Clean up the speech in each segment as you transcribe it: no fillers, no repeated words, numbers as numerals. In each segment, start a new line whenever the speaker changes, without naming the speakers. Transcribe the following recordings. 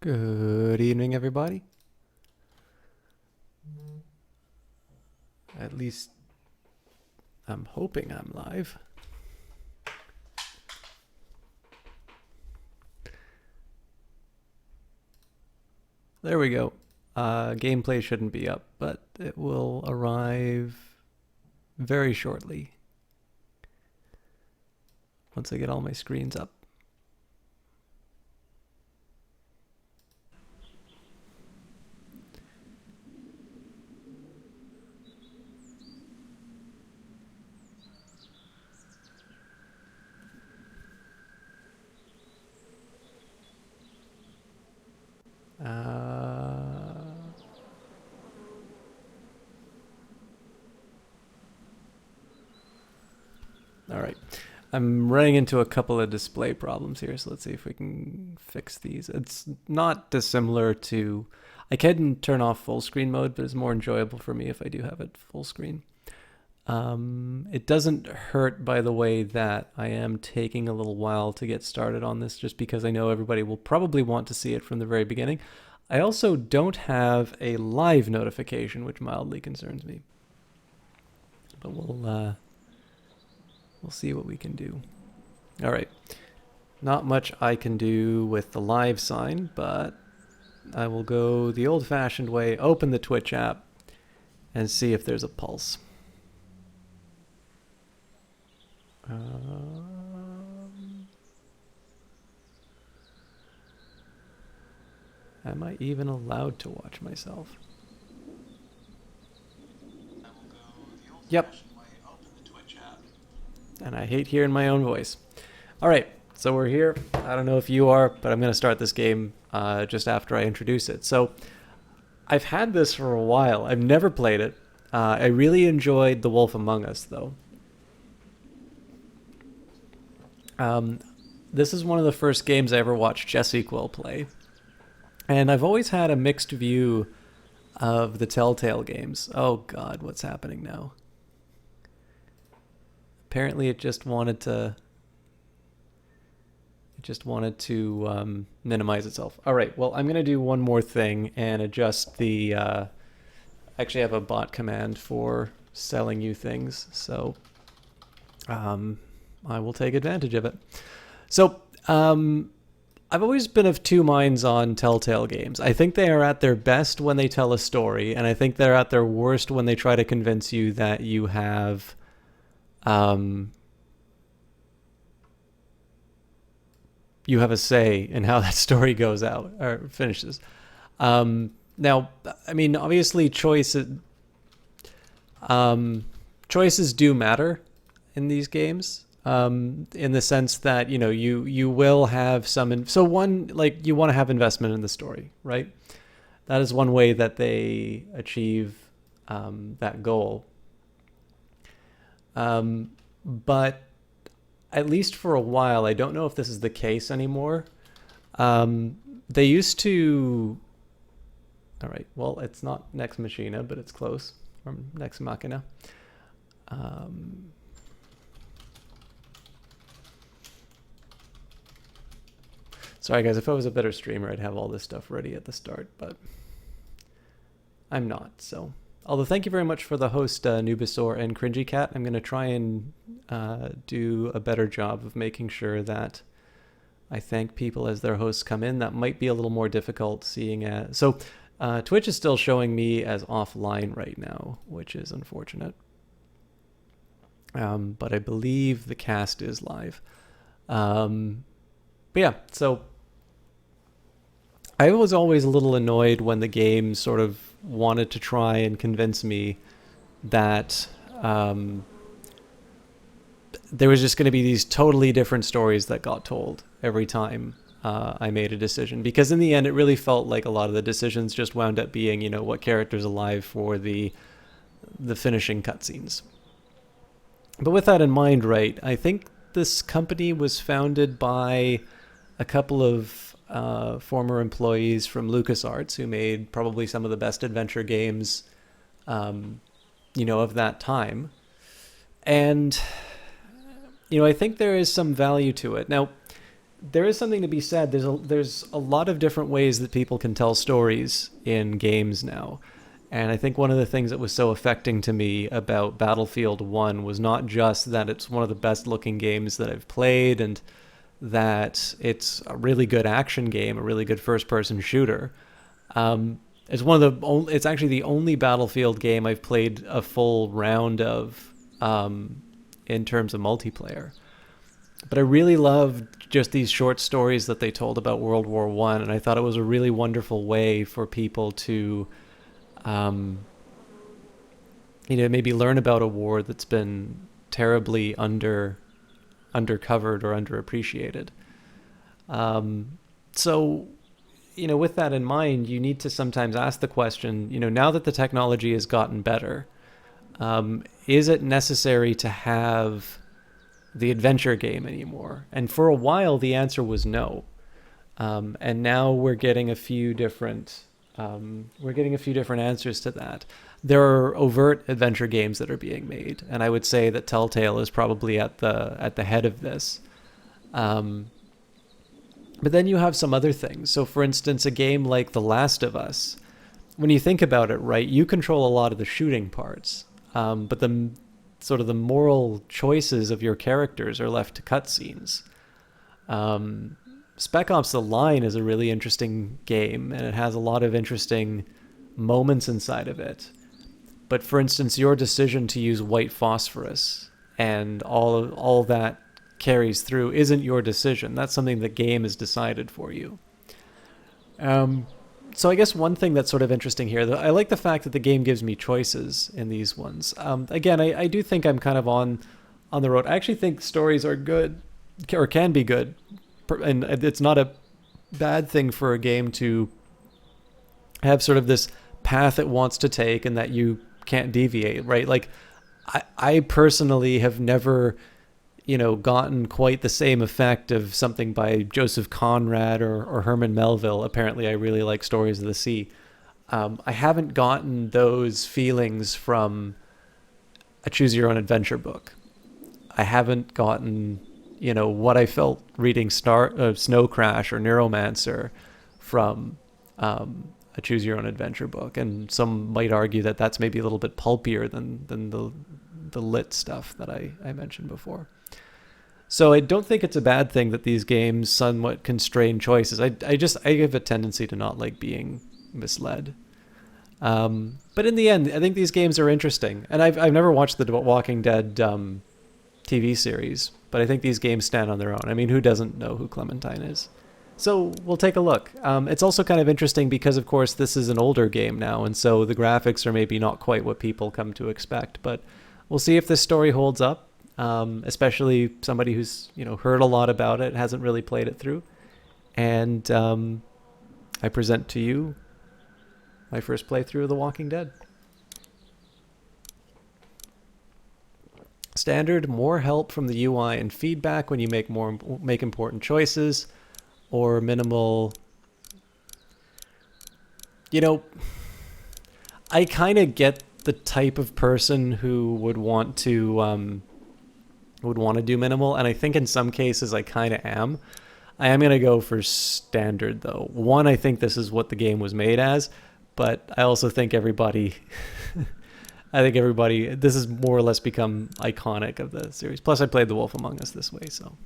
Good evening, everybody. At least I'm hoping I'm live. There we go. Gameplay shouldn't be up, but it will arrive very shortly once I get all my screens up. All right. I'm running into a couple of display problems here, so let's see if we can fix these. It's not dissimilar to... I can turn off full screen mode, but it's more enjoyable for me if I do have it full screen. It doesn't hurt, by the way, that I am taking a little while to get started on this, just because I know everybody will probably want to see it from the very beginning. I also don't have a live notification, which mildly concerns me. But we'll see what we can do. All right. Not much I can do with the live sign, but I will go the old-fashioned way, open the Twitch app, and see if there's a pulse. Am I even allowed to watch myself? Yep. And I hate hearing my own voice. All right, so we're here. I don't know if you are, but I'm going to start this game just after I introduce it. So I've had this for a while. I've never played it. I really enjoyed The Wolf Among Us, though. This is one of the first games I ever watched Jesse Quill play. And I've always had a mixed view of the Telltale games. Oh god, what's happening now? Apparently it just wanted to minimize itself. All right, well, I'm going to do one more thing and adjust the... I actually have a bot command for selling you things, so I will take advantage of it. So, I've always been of two minds on Telltale games. I think they are at their best when they tell a story, and I think they're at their worst when they try to convince you that you have... you have a say in how that story goes out or finishes. Now, I mean, obviously choices do matter in these games, in the sense that, you know, you will have some... So one, like, you want to have investment in the story, right? That is one way that they achieve that goal. But at least for a while, I don't know if this is the case anymore. They used to... All right, well, it's not Nex Machina, but it's close. Or Nex Machina. Sorry, guys, if I was a better streamer, I'd have all this stuff ready at the start, but I'm not, so... Although, thank you very much for the host, Nubisaur and Cringy Cat. I'm going to try and do a better job of making sure that I thank people as their hosts come in. That might be a little more difficult seeing as... So, Twitch is still showing me as offline right now, which is unfortunate. But I believe the cast is live. But yeah, so... I was always a little annoyed when the game sort of wanted to try and convince me that there was just going to be these totally different stories that got told every time I made a decision. Because in the end, it really felt like a lot of the decisions just wound up being, you know, what character's alive for the finishing cutscenes. But with that in mind, right, I think this company was founded by a couple of former employees from LucasArts who made probably some of the best adventure games, you know, of that time. And, you know, I think there is some value to it. Now, there is something to be said. There's a lot of different ways that people can tell stories in games now. And I think one of the things that was so affecting to me about Battlefield 1 was not just that it's one of the best looking games that I've played and that it's a really good action game, a really good first person shooter. It's one of the only, it's actually the only Battlefield game I've played a full round of in terms of multiplayer. But I really loved just these short stories that they told about World War One, and I thought it was a really wonderful way for people to, um, maybe learn about a war that's been terribly undercovered or underappreciated. So, with that in mind, you need to sometimes ask the question, now that the technology has gotten better, is it necessary to have the adventure game anymore? And for a while, the answer was no. And now we're getting a few different answers to that. There are overt adventure games that are being made, and I would say that Telltale is probably at the head of this. Um, but then you have some other things. So, for instance, a game like The Last of Us, when you think about it, right, you control a lot of the shooting parts, but the sort of the moral choices of your characters are left to cutscenes. Um, Spec Ops: The Line is a really interesting game, and it has a lot of interesting moments inside of it. But for instance, your decision to use white phosphorus and all that carries through isn't your decision. That's something the game has decided for you. Um, so I guess one thing that's sort of interesting here, I like the fact that the game gives me choices in these ones. Again, I do think I'm kind of on the road. I actually think stories are good or can be good, and it's not a bad thing for a game to have sort of this path it wants to take and that you can't deviate, right? Like I personally have never, gotten quite the same effect of something by Joseph Conrad or Herman Melville. Apparently, I really like Stories of the Sea. I haven't gotten those feelings from a choose your own adventure book. I haven't gotten, what I felt reading Snow Crash or Neuromancer from a choose your own adventure book. And some might argue that that's maybe a little bit pulpier than the lit stuff that I mentioned before. So I don't think it's a bad thing that these games somewhat constrain choices. I have a tendency to not like being misled. But in the end, I think these games are interesting. And I've never watched the Walking Dead TV series, but I think these games stand on their own. I mean, who doesn't know who Clementine is? So we'll take a look. It's also kind of interesting because, of course, this is an older game now, and so the graphics are maybe not quite what people come to expect. But we'll see if this story holds up. Especially somebody who's heard a lot about it, hasn't really played it through. And I present to you my first playthrough of The Walking Dead. Standard: more help from the UI and feedback when you make important choices, or minimal. I kind of get the type of person who would want to do minimal, and I think in some cases I kind of am. I am going to go for standard, though. One, I think this is what the game was made as, but I also think this has more or less become iconic of the series. Plus, I played The Wolf Among Us this way, so.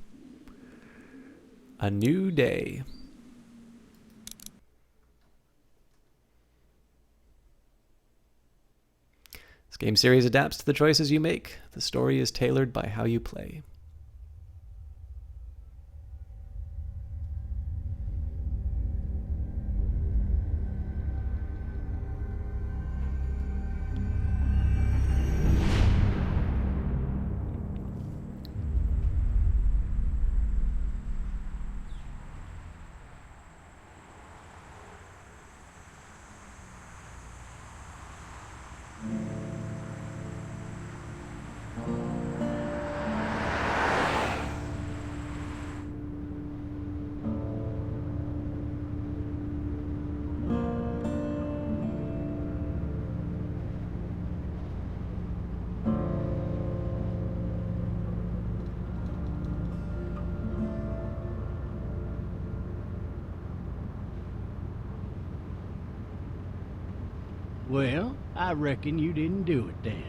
A new day. This game series adapts to the choices you make. The story is tailored by how you play.
Well, I reckon you didn't do it then.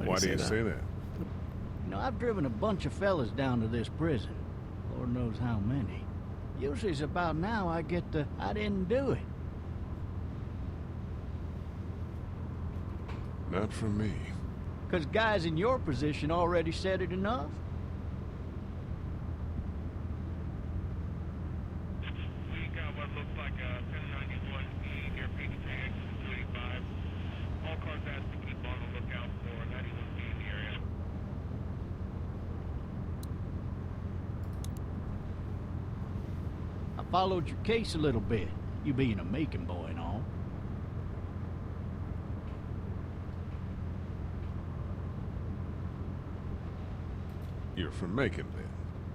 Why do you say that?
You know, I've driven a bunch of fellas down to this prison. Lord knows how many. Usually it's about now I get the, I didn't do it.
Not for me.
'Cause guys in your position already said it enough.
We got what looks like a 1091E near Peachtree exit 285. All cars asked to keep on the lookout for 91B in the area.
I followed your case a little bit, you being a Macon boy and all.
You're from Macon, then?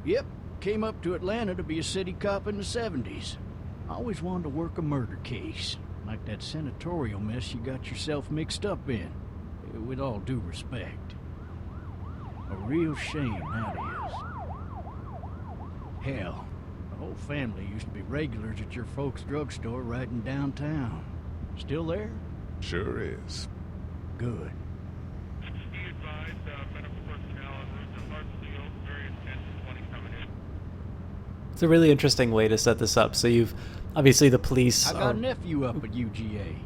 Yep, came up to Atlanta to be a city cop in the 70s. I always wanted to work a murder case, like that senatorial mess you got yourself mixed up in. With all due respect. A real shame, that is. Hell, the whole family used to be regulars at your folks' drugstore right in downtown. Still there?
Sure is.
Good.
Be advised, medical personnel en route to Hartsfield, various 10 to 20 coming in.
It's a really interesting way to set this up. So you've obviously the police
I got
are
a nephew up at UGA.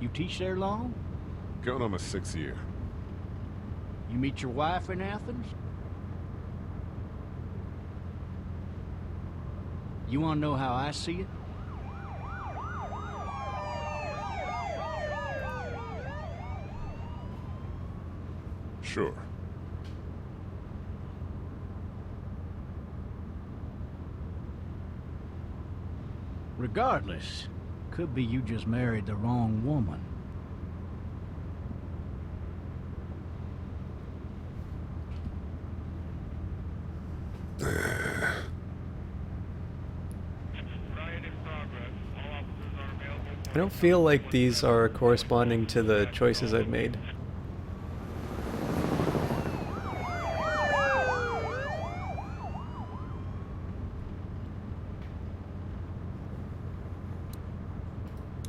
You teach there long?
Going on my 6th year.
You meet your wife in Athens? You want to know how I see it?
Sure.
Regardless, could be you just married the wrong woman.
Riot in progress. All officers are available for
I don't feel like these are corresponding to the choices I've made.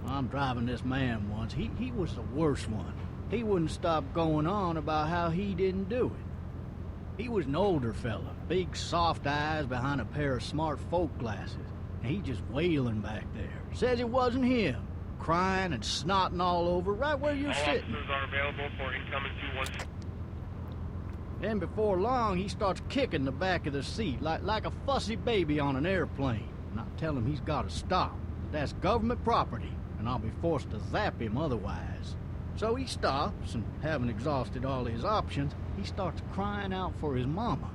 I'm driving this man once. He was the worst one. He wouldn't stop going on about how he didn't do it. He was an older fella, big soft eyes behind a pair of smart folk glasses. And he just wailing back there. Says it wasn't him. Crying and snotting all over right where you're
all
sitting.
officers are available for incoming 212.
Then before long, he starts kicking the back of the seat like a fussy baby on an airplane. And I tell him he's got to stop. That's government property, and I'll be forced to zap him otherwise. So he stops, and having exhausted all his options, he starts crying out for his mama.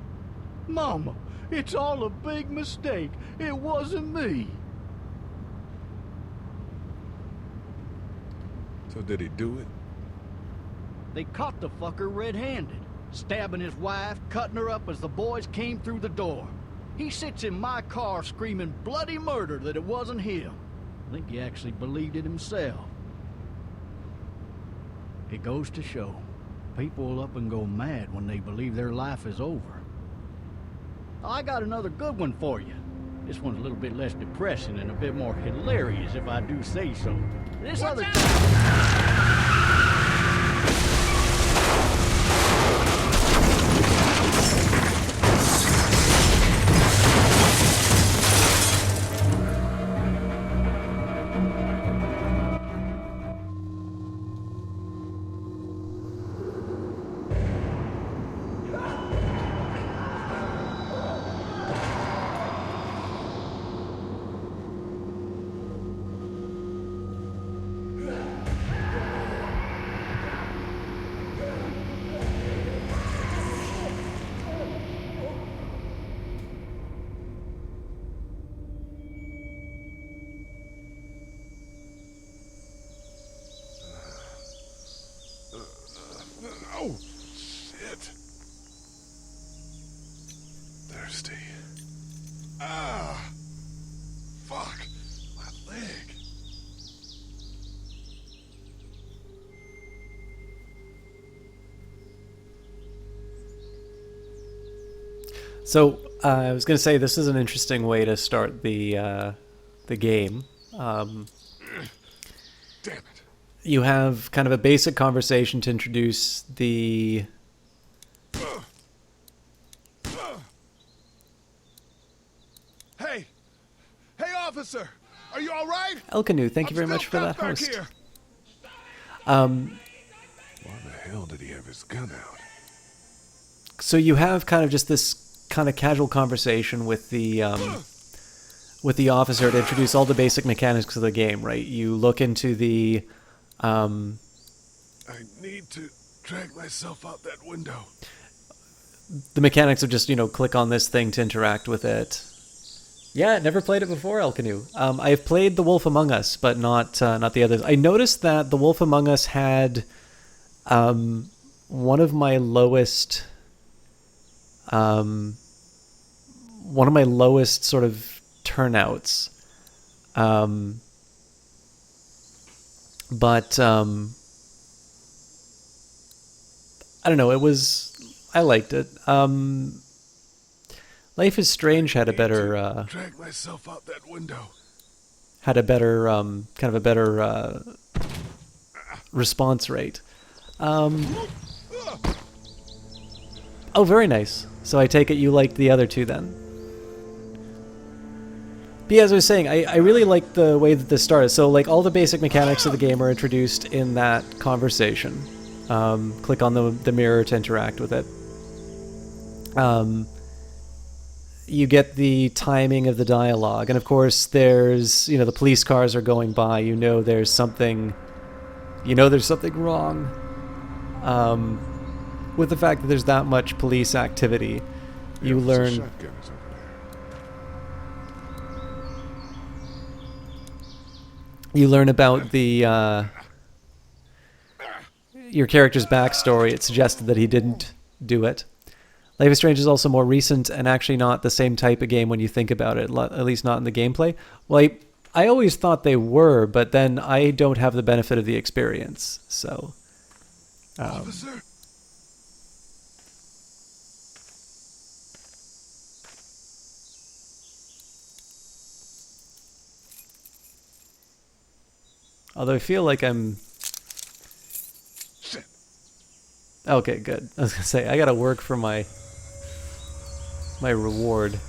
Mama, it's all a big mistake. It wasn't me.
So did he do it?
They caught the fucker red-handed, stabbing his wife, cutting her up as the boys came through the door. He sits in my car screaming bloody murder that it wasn't him. I think he actually believed it himself. It goes to show, people will up and go mad when they believe their life is over. I got another good one for you. This one's a little bit less depressing and a bit more hilarious, if I do say so. This other time...
So I was going to say this is an interesting way to start the game.
Damn it.
You have kind of a basic conversation to introduce the
Hey! Hey, officer! Are you all right?
Elkanu. Thank you very
I'm
much for
still
that
stuck back
host.
here.
Why the hell did he have his gun out?
So you have kind of just this kind of casual conversation with the officer to introduce all the basic mechanics of the game, right? You look into the
I need to drag myself out that window.
mechanics of just, click on this thing to interact with it. Yeah, never played it before, Elkanu. I've played The Wolf Among Us, but not the others. I noticed that The Wolf Among Us had one of my lowest sort of turnouts. But I don't know. I liked it. Life is Strange had a better
Drag myself out that window.
kind of a better response rate. Oh, very nice. So I take it you liked the other two then. But yeah, as I was saying, I really like the way that this started. So like all the basic mechanics of the game are introduced in that conversation. Click on the mirror to interact with it. You get the timing of the dialogue, and of course there's the police cars are going by. There's something wrong with the fact that there's that much police activity. You
The
learn
shotgun is over there.
about the your character's backstory. It suggested that he didn't do it. Life is Strange is also more recent and actually not the same type of game when you think about it, at least not in the gameplay. Well, I always thought they were, but then I don't have the benefit of the experience. So,
Officer?
although I feel like I'm...
Shit.
Okay, good. I was going to say, I got to work for my reward.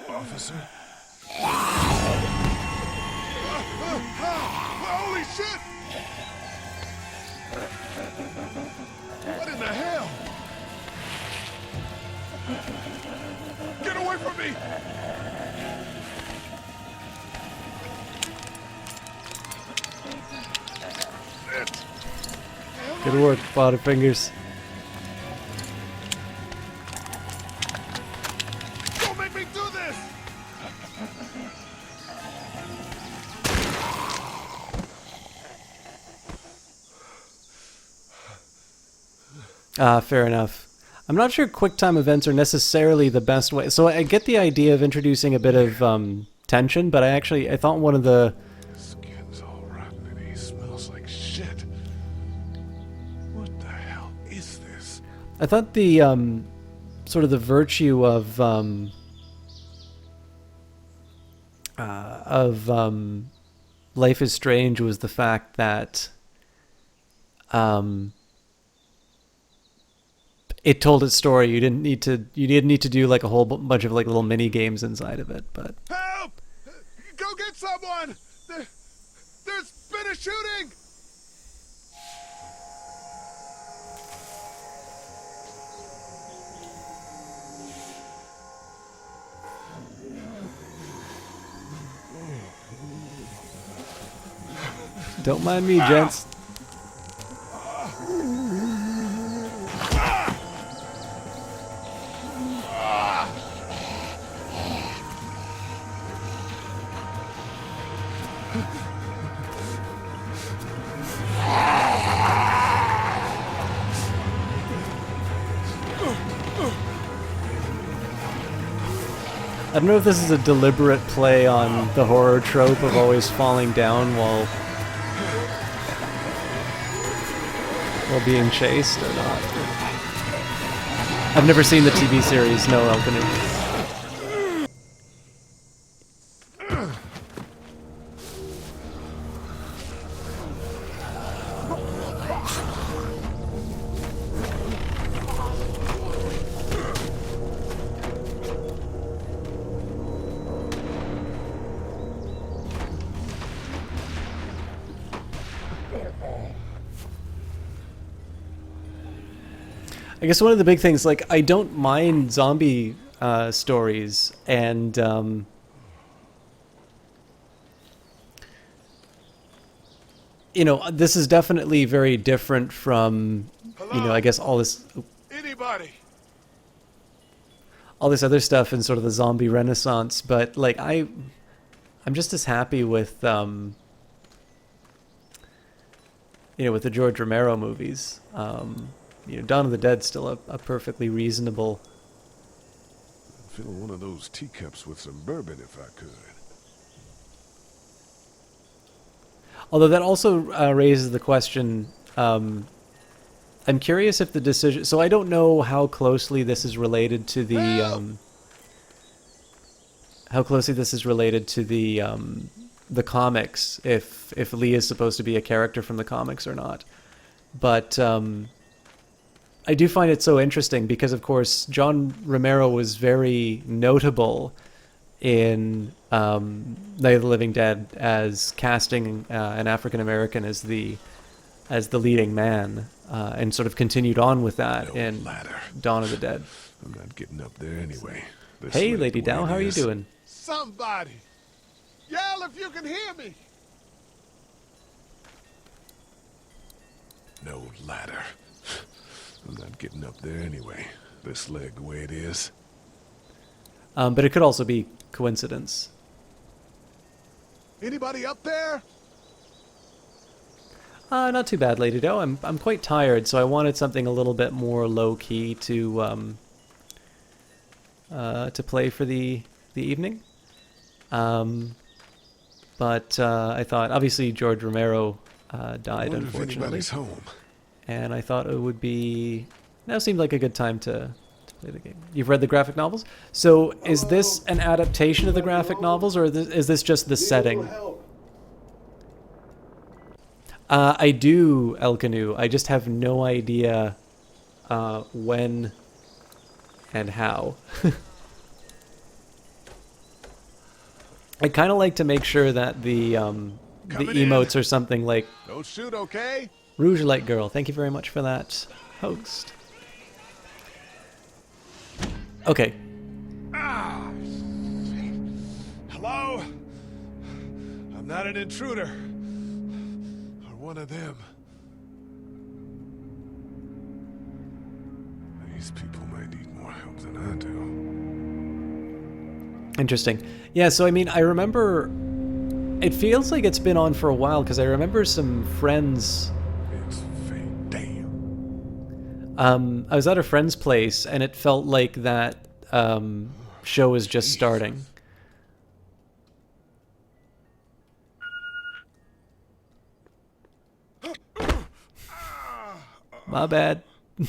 Officer?
Holy shit! What in the hell? Get away from me!
Good work, Butterfingers.
Don't make me do this!
Fair enough. I'm not sure QuickTime events are necessarily the best way. So I get the idea of introducing a bit of tension, but I thought one of the...
Skin's all rotten and he smells like shit. What the hell is this?
I thought the sort of the virtue of Life is Strange was the fact that it told its story. You didn't need to do like a whole bunch of like little mini games inside of it. But
Help! Go get someone! There's been a shooting!
don't mind me, gents. I don't know if this is a deliberate play on the horror trope of always falling down while being chased or not. I've never seen the TV series, no, Elkanu. I guess one of the big things, like, I don't mind zombie stories, and you know, this is definitely very different from, you know, I guess all this
Anybody?
other stuff in sort of the zombie renaissance. But like, I'm just as happy with you know, with the George Romero movies. You know, Dawn of the Dead's still a perfectly reasonable.
Fill one of those teacups with some bourbon if I could.
Although that also raises the question. I'm curious if the decision. So I don't know how closely this is related to the. How closely this is related to the comics. If Lee is supposed to be a character from the comics or not, but. I do find it so interesting because, of course, John Romero was very notable in Night of the Living Dead as casting an African American as the leading man, and sort of continued on with that in Dawn of the Dead.
I'm not getting up there anyway.
Hey, Lady Dow, how are you doing?
Somebody! Yell if you can hear me!
No ladder. I'm not getting up there anyway. This leg the way it is.
But it could also be coincidence.
Anybody up there?
Not too bad, Lady Doe. I'm quite tired, so I wanted something a little bit more low key to play for the evening. But I thought, obviously, George Romero died,
Wonder if
unfortunately.
anybody's home.
And I thought it would be... Now seemed like a good time to play the game. You've read the graphic novels? So is this an adaptation of the graphic novels, or is this just the setting? I do, Elkanu. I just have no idea when and how. I kind of like to make sure that the emotes are something like...
Don't shoot, okay?
Rouge Light Girl, thank you very much for that, host. Okay.
Ah! Hello? I'm not an intruder.
Or one of them. These people might need more help than I do.
Interesting. Yeah, so I mean, I remember... It feels like it's been on for a while, because I remember some friends...
It's fake. Damn.
I was at a friend's place, and it felt like that show was just starting. My bad. I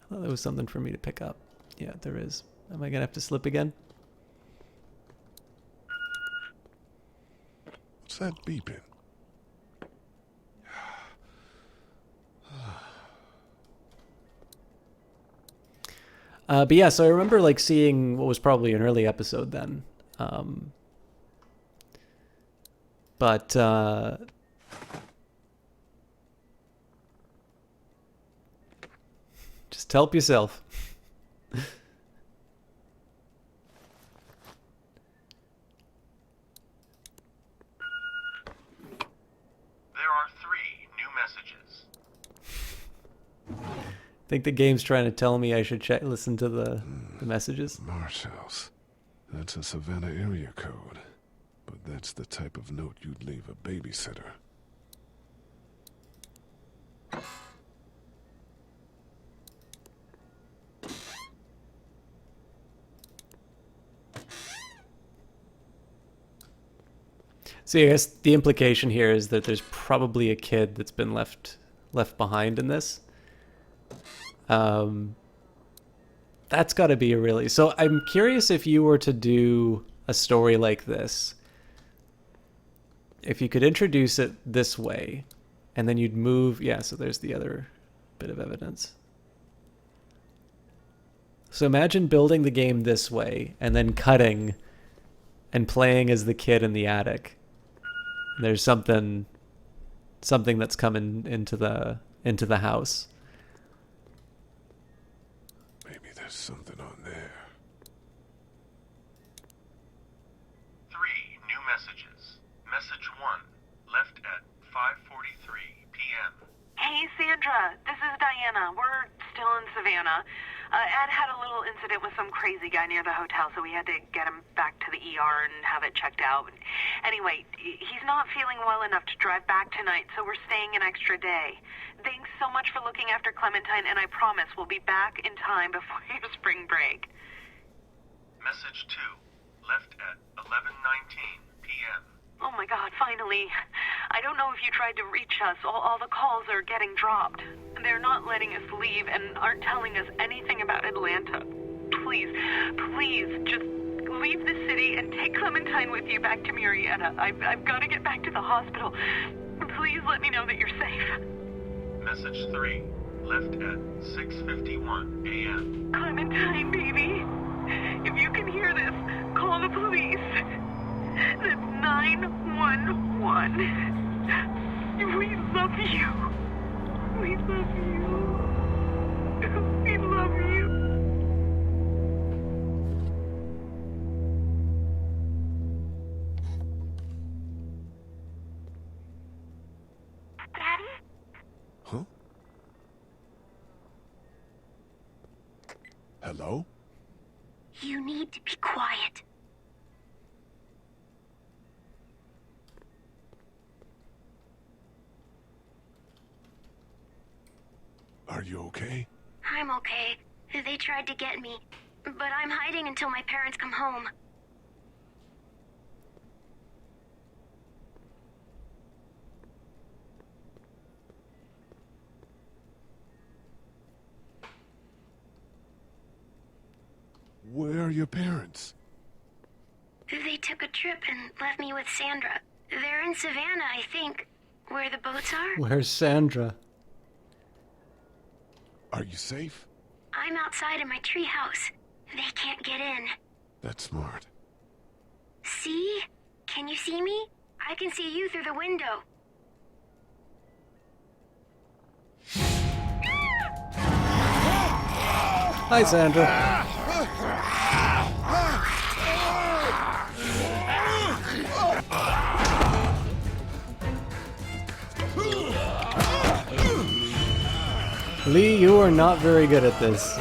thought there was something for me to pick up. Yeah, there is. Am I gonna have to slip again?
What's that beeping?
But yeah, so I remember like seeing what was probably an early episode then. But just help yourself.
There are 3 new messages.
I think the game's trying to tell me I should listen to the messages.
Marsh House. That's a Savannah area code. But that's the type of note you'd leave a babysitter.
So I guess the implication here is that there's probably a kid that's been left behind in this. That's got to be a really... So I'm curious if you were to do a story like this, if you could introduce it this way, and then you'd move... Yeah, so there's the other bit of evidence. So imagine building the game this way, and then cutting and playing as the kid in the attic. There's something that's coming into the house.
Maybe there's something on there.
3 new messages. Message 1, left at 5:43 p.m.
Hey, Sandra. This is Diana. We're still in Savannah. Ed had a little incident with some crazy guy near the hotel, so we had to get him back to the ER and have it checked out. Anyway, he's not feeling well enough to drive back tonight, so we're staying an extra day. Thanks so much for looking after Clementine, and I promise we'll be back in time before your spring break.
Message 2, left at 11:19 p.m.
Oh my God, finally. I don't know if you tried to reach us. All the calls are getting dropped. They're not letting us leave and aren't telling us anything about Atlanta. Please, just leave the city and take Clementine with you back to Murrieta. I've got to get back to the hospital. Please let me know that you're safe.
Message 3, left at 6:51 a.m.
Clementine, baby. If you can hear this, call the police. That's 911. We love you. We love you. We love you. Daddy?
Huh? Hello?
You need to be quiet.
Are you okay?
I'm okay. They tried to get me, but I'm hiding until my parents come home.
Where are your parents?
They took a trip and left me with Sandra. They're in Savannah, I think, where the boats are.
Where's Sandra?
Are you safe?
I'm outside in my treehouse. They can't get in.
That's smart.
See? Can you see me? I can see you through the window.
Hi, Sandra. Lee, you are not very good at this.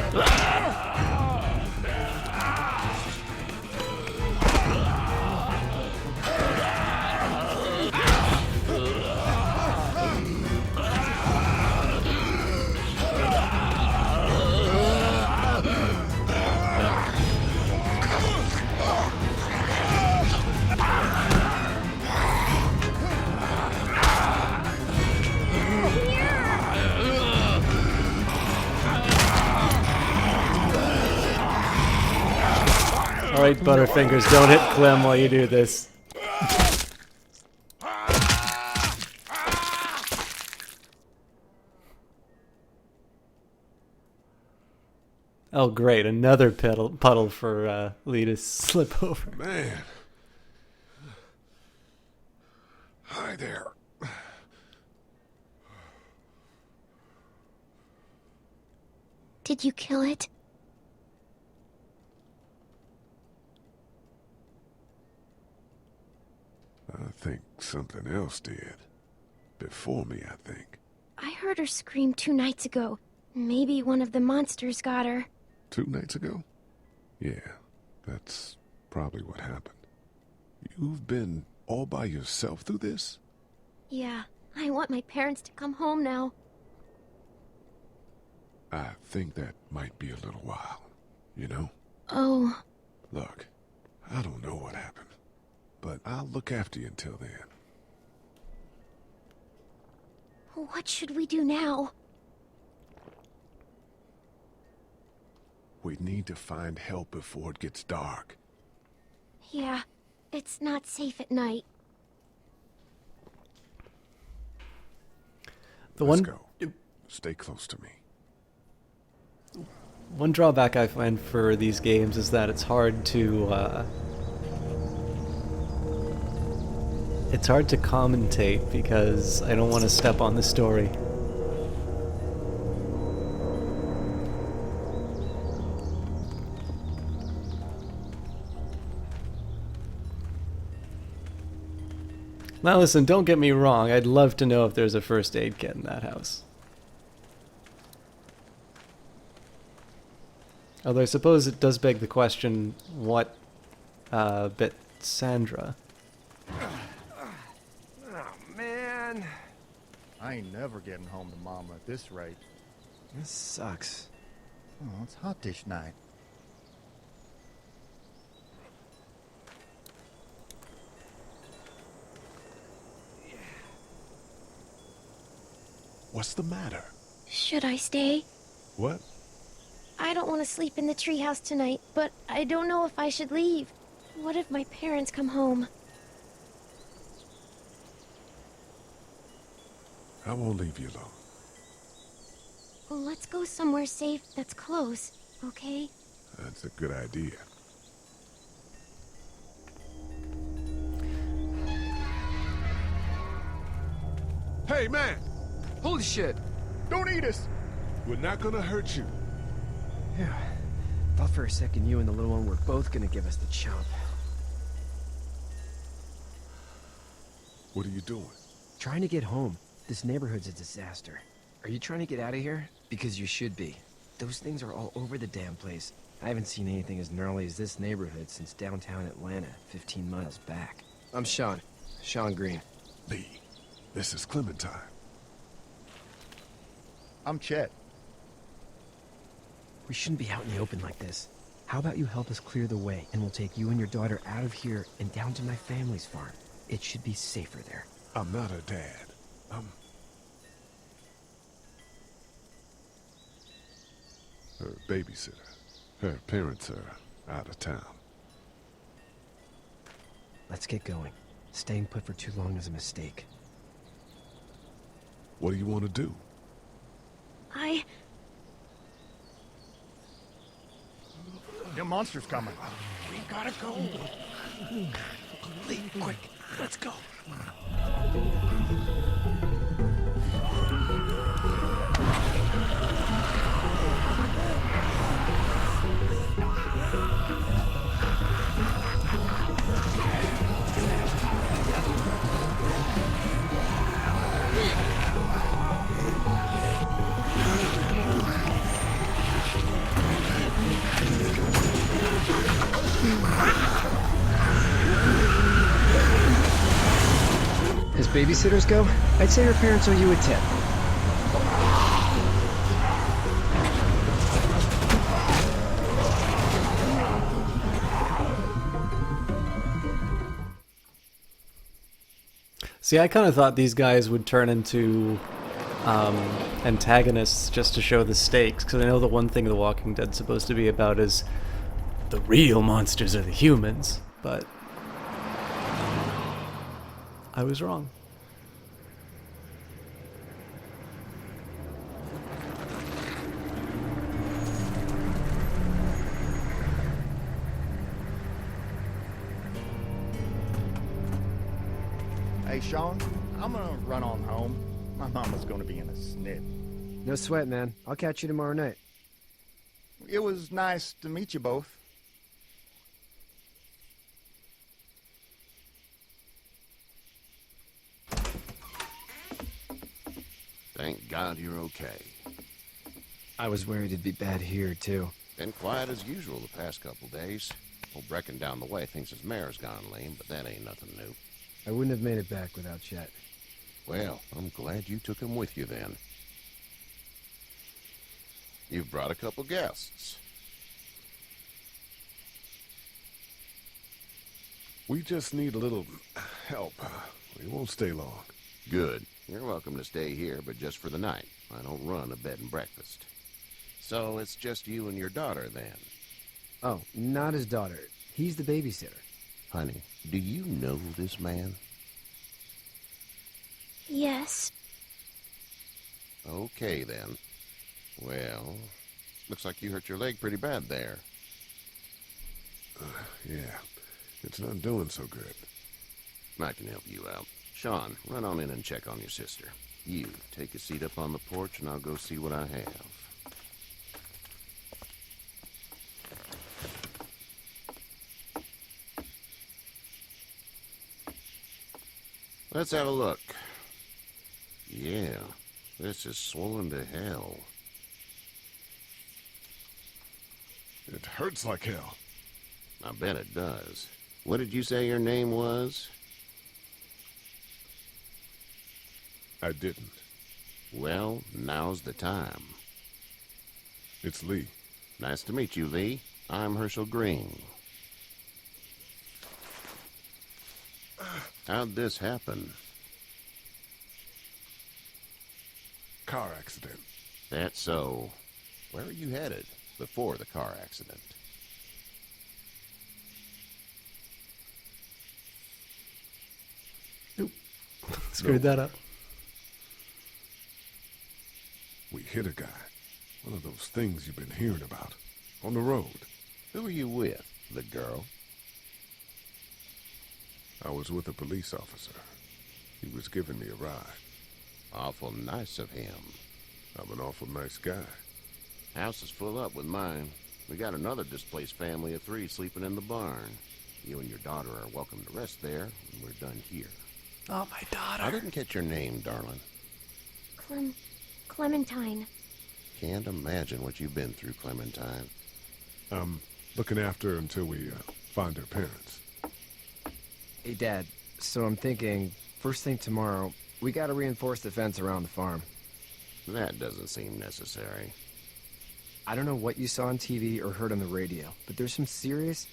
Alright, Butterfingers, don't hit Clem while you do this. Oh great, another puddle for Lee to slip over.
Man. Hi there.
Did you kill it?
I think something else did. Before me, I think.
I heard her scream 2 nights ago. Maybe one of the monsters got her.
2 nights ago? Yeah, that's probably what happened. You've been all by yourself through this?
Yeah, I want my parents to come home now.
I think that might be a little while, you know?
Oh.
Look, I don't know what happened, but I'll look after you until then.
What should we do now?
We need to find help before it gets dark.
Yeah, it's not safe at night.
Let's go. Stay close to me.
One drawback I find for these games is that it's hard to commentate because I don't want to step on the story. Now listen, don't get me wrong, I'd love to know if there's a first aid kit in that house. Although I suppose it does beg the question, what bit Sandra?
Oh, man.
I ain't never getting home to Mama at this rate.
This sucks.
Oh, it's hot dish night.
What's the matter?
Should I stay?
What?
I don't want to sleep in the treehouse tonight, but I don't know if I should leave. What if my parents come home?
I won't leave you alone.
Well, let's go somewhere safe that's close, okay?
That's a good idea. Hey, man!
Holy shit!
Don't eat us!
We're not gonna hurt you.
Yeah. Thought for a second you and the little one were both gonna give us the chomp.
What are you doing?
Trying to get home. This neighborhood's a disaster. Are you trying to get out of here? Because you should be. Those things are all over the damn place. I haven't seen anything as gnarly as this neighborhood since downtown Atlanta, 15 miles back. I'm Sean. Sean Green.
Lee, this is Clementine.
I'm Chet.
We shouldn't be out in the open like this. How about you help us clear the way, and we'll take you and your daughter out of here and down to my family's farm. It should be safer there.
I'm not her dad. I'm her babysitter. Her parents are out of town.
Let's get going. Staying put for too long is a mistake.
What do you want to do?
Them monster's coming. We gotta go.
Lee, quick, let's go. As babysitters go, I'd say her parents owe you a tip.
See, I kind of thought these guys would turn into antagonists just to show the stakes, because I know the one thing The Walking Dead's supposed to be about is the real monsters are the humans, but I was wrong.
Hey, Sean, I'm gonna run on home. My mama's gonna be in a snit.
No sweat, man. I'll catch you tomorrow night.
It was nice to meet you both.
Thank God you're okay.
I was worried it'd be bad here, too.
Been quiet as usual the past couple days. Old Brecken down the way thinks his mare's gone lame, but that ain't nothing new.
I wouldn't have made it back without Chet.
Well, I'm glad you took him with you then. You've brought a couple guests.
We just need a little help. We won't stay long.
Good. You're welcome to stay here, but just for the night. I don't run a bed and breakfast. So it's just you and your daughter, then?
Oh, not his daughter. He's the babysitter.
Honey, do you know this man?
Yes.
Okay, then. Well, looks like you hurt your leg pretty bad there.
Yeah, it's not doing so good.
I can help you out. Sean, run on in and check on your sister. You, take a seat up on the porch and I'll go see what I have. Let's have a look. Yeah, this is swollen to hell.
It hurts like hell.
I bet it does. What did you say your name was?
I didn't.
Well, now's the time.
It's Lee.
Nice to meet you, Lee. I'm Herschel Green. How'd this happen?
Car accident.
That's so. Where are you headed before the car accident?
Screwed that up.
We hit a guy. One of those things you've been hearing about. On the road.
Who are you with? The girl?
I was with a police officer. He was giving me a ride.
Awful nice of him.
I'm an awful nice guy.
House is full up with mine. We got another displaced family of 3 sleeping in the barn. You and your daughter are welcome to rest there, and we're done here.
Oh, my daughter.
I didn't catch your name, darling.
Clementine.
Can't imagine what you've been through, Clementine.
I'm looking after her until we find her parents.
Hey, Dad. So I'm thinking, first thing tomorrow, we gotta reinforce the fence around the farm.
That doesn't seem necessary.
I don't know what you saw on TV or heard on the radio, but there's some serious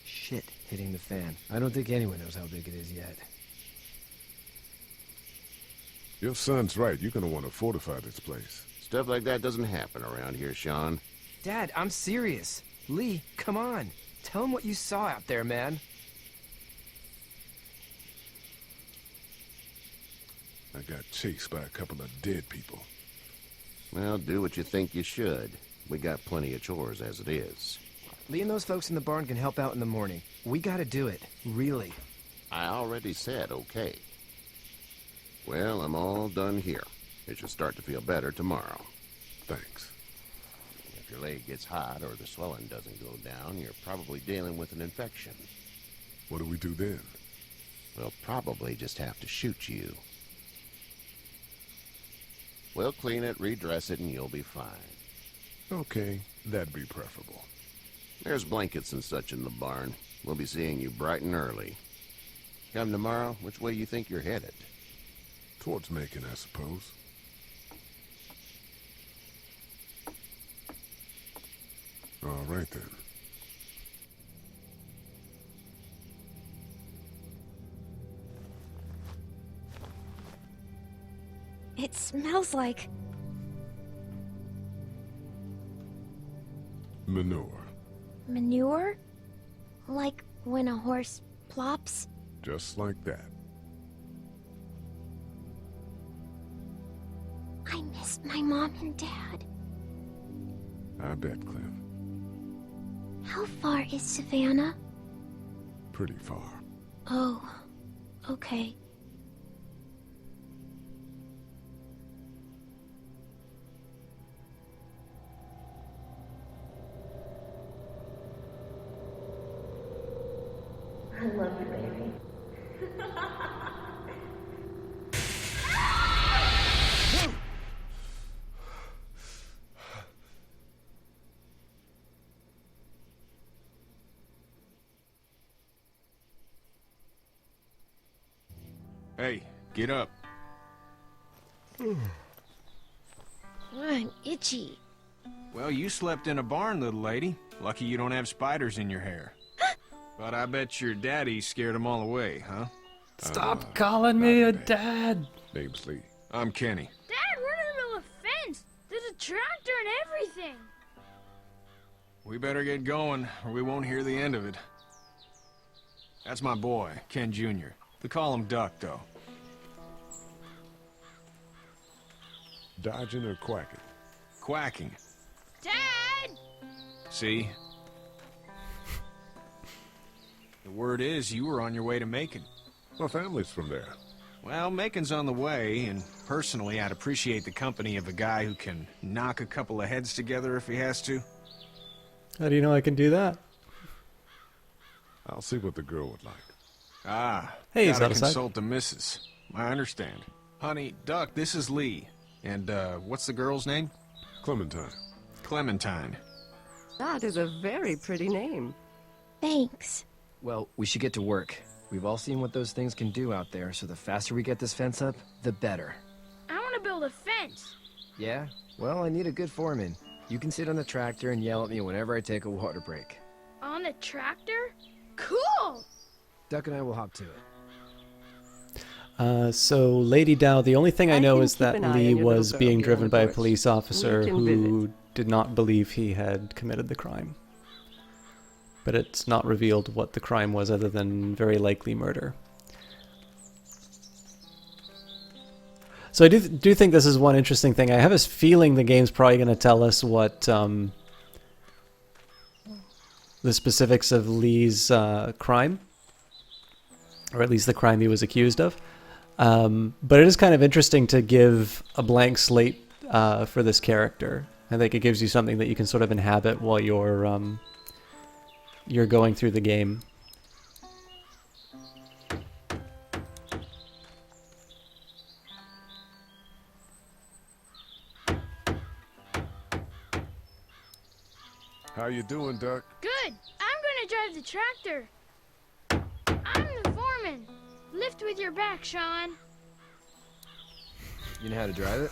shit hitting the fan. I don't think anyone knows how big it is yet.
Your son's right. You're gonna want to fortify this place.
Stuff like that doesn't happen around here, Sean.
Dad, I'm serious. Lee, come on. Tell him what you saw out there, man.
I got chased by a couple of dead people.
Well, do what you think you should. We got plenty of chores as it is.
Lee and those folks in the barn can help out in the morning. We gotta do it. Really.
I already said okay. Well, I'm all done here. It should start to feel better tomorrow.
Thanks.
If your leg gets hot or the swelling doesn't go down, you're probably dealing with an infection.
What do we do then?
We'll probably just have to shoot you. We'll clean it, redress it, and you'll be fine.
Okay, that'd be preferable.
There's blankets and such in the barn. We'll be seeing you bright and early. Come tomorrow, which way you think you're headed?
Towards Macon, I suppose. All right, then.
It smells like...
Manure.
manure? Like when a horse plops?
Just like that.
I miss my mom and dad.
I bet, Clem.
How far is Savannah?
Pretty far.
Oh, okay.
I love you, baby.
Hey, get up.
I'm itchy.
Well, you slept in a barn, little lady. Lucky you don't have spiders in your hair. But I bet your daddy scared them all away, huh?
Stop calling me a dad.
Name's Lee.
I'm Kenny.
Dad, we're in the middle of a fence. There's a tractor and everything.
We better get going, or we won't hear the end of it. That's my boy, Ken Jr. We call him Duck, though.
Dodging or quacking?
Quacking.
Dad!
See? The word is you were on your way to Macon.
My family's from there.
Well, Macon's on the way, and personally, I'd appreciate the company of a guy who can knock a couple of heads together if he has to.
How do you know I can do that?
I'll see what the girl would like.
Ah,
Hey,
gotta
Zodasai.
consult the missus. I understand. Honey, Duck, this is Lee. And, what's the girl's name?
Clementine.
Clementine.
That is a very pretty name.
Thanks.
Well, we should get to work. We've all seen what those things can do out there, so the faster we get this fence up, the better.
I want to build a fence.
Yeah? Well, I need a good foreman. You can sit on the tractor and yell at me whenever I take a water break.
On the tractor? Cool!
Duck and I will hop to it.
So, Lady Dow, the only thing I know
can
is
keep
that
an eye
Lee
on your
was
little
being
girl
driven by a
beyond the
police officer
We can
who did not believe he had committed the crime. But it's not revealed what the crime was other than very likely murder. So I do think this is one interesting thing. I have a feeling the game's probably going to tell us what the specifics of Lee's crime, or at least the crime he was accused of. But it is kind of interesting to give a blank slate for this character. I think it gives you something that you can sort of inhabit while you're going through the game.
How you doing, Duck?
Good. I'm gonna drive the tractor. I'm the foreman. Lift with your back, Sean.
You know how to drive it?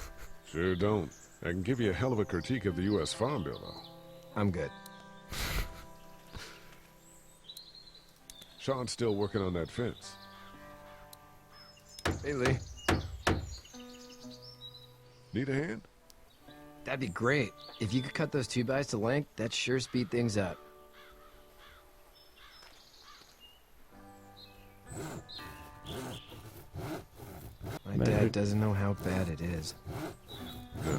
Sure don't. I can give you a hell of a critique of the U.S. Farm Bill, though.
I'm good.
Sean's still working on that fence.
Hey, Lee.
Need a hand?
That'd be great. If you could cut those 2x to length, that'd sure speed things up. My dad doesn't know how bad it is.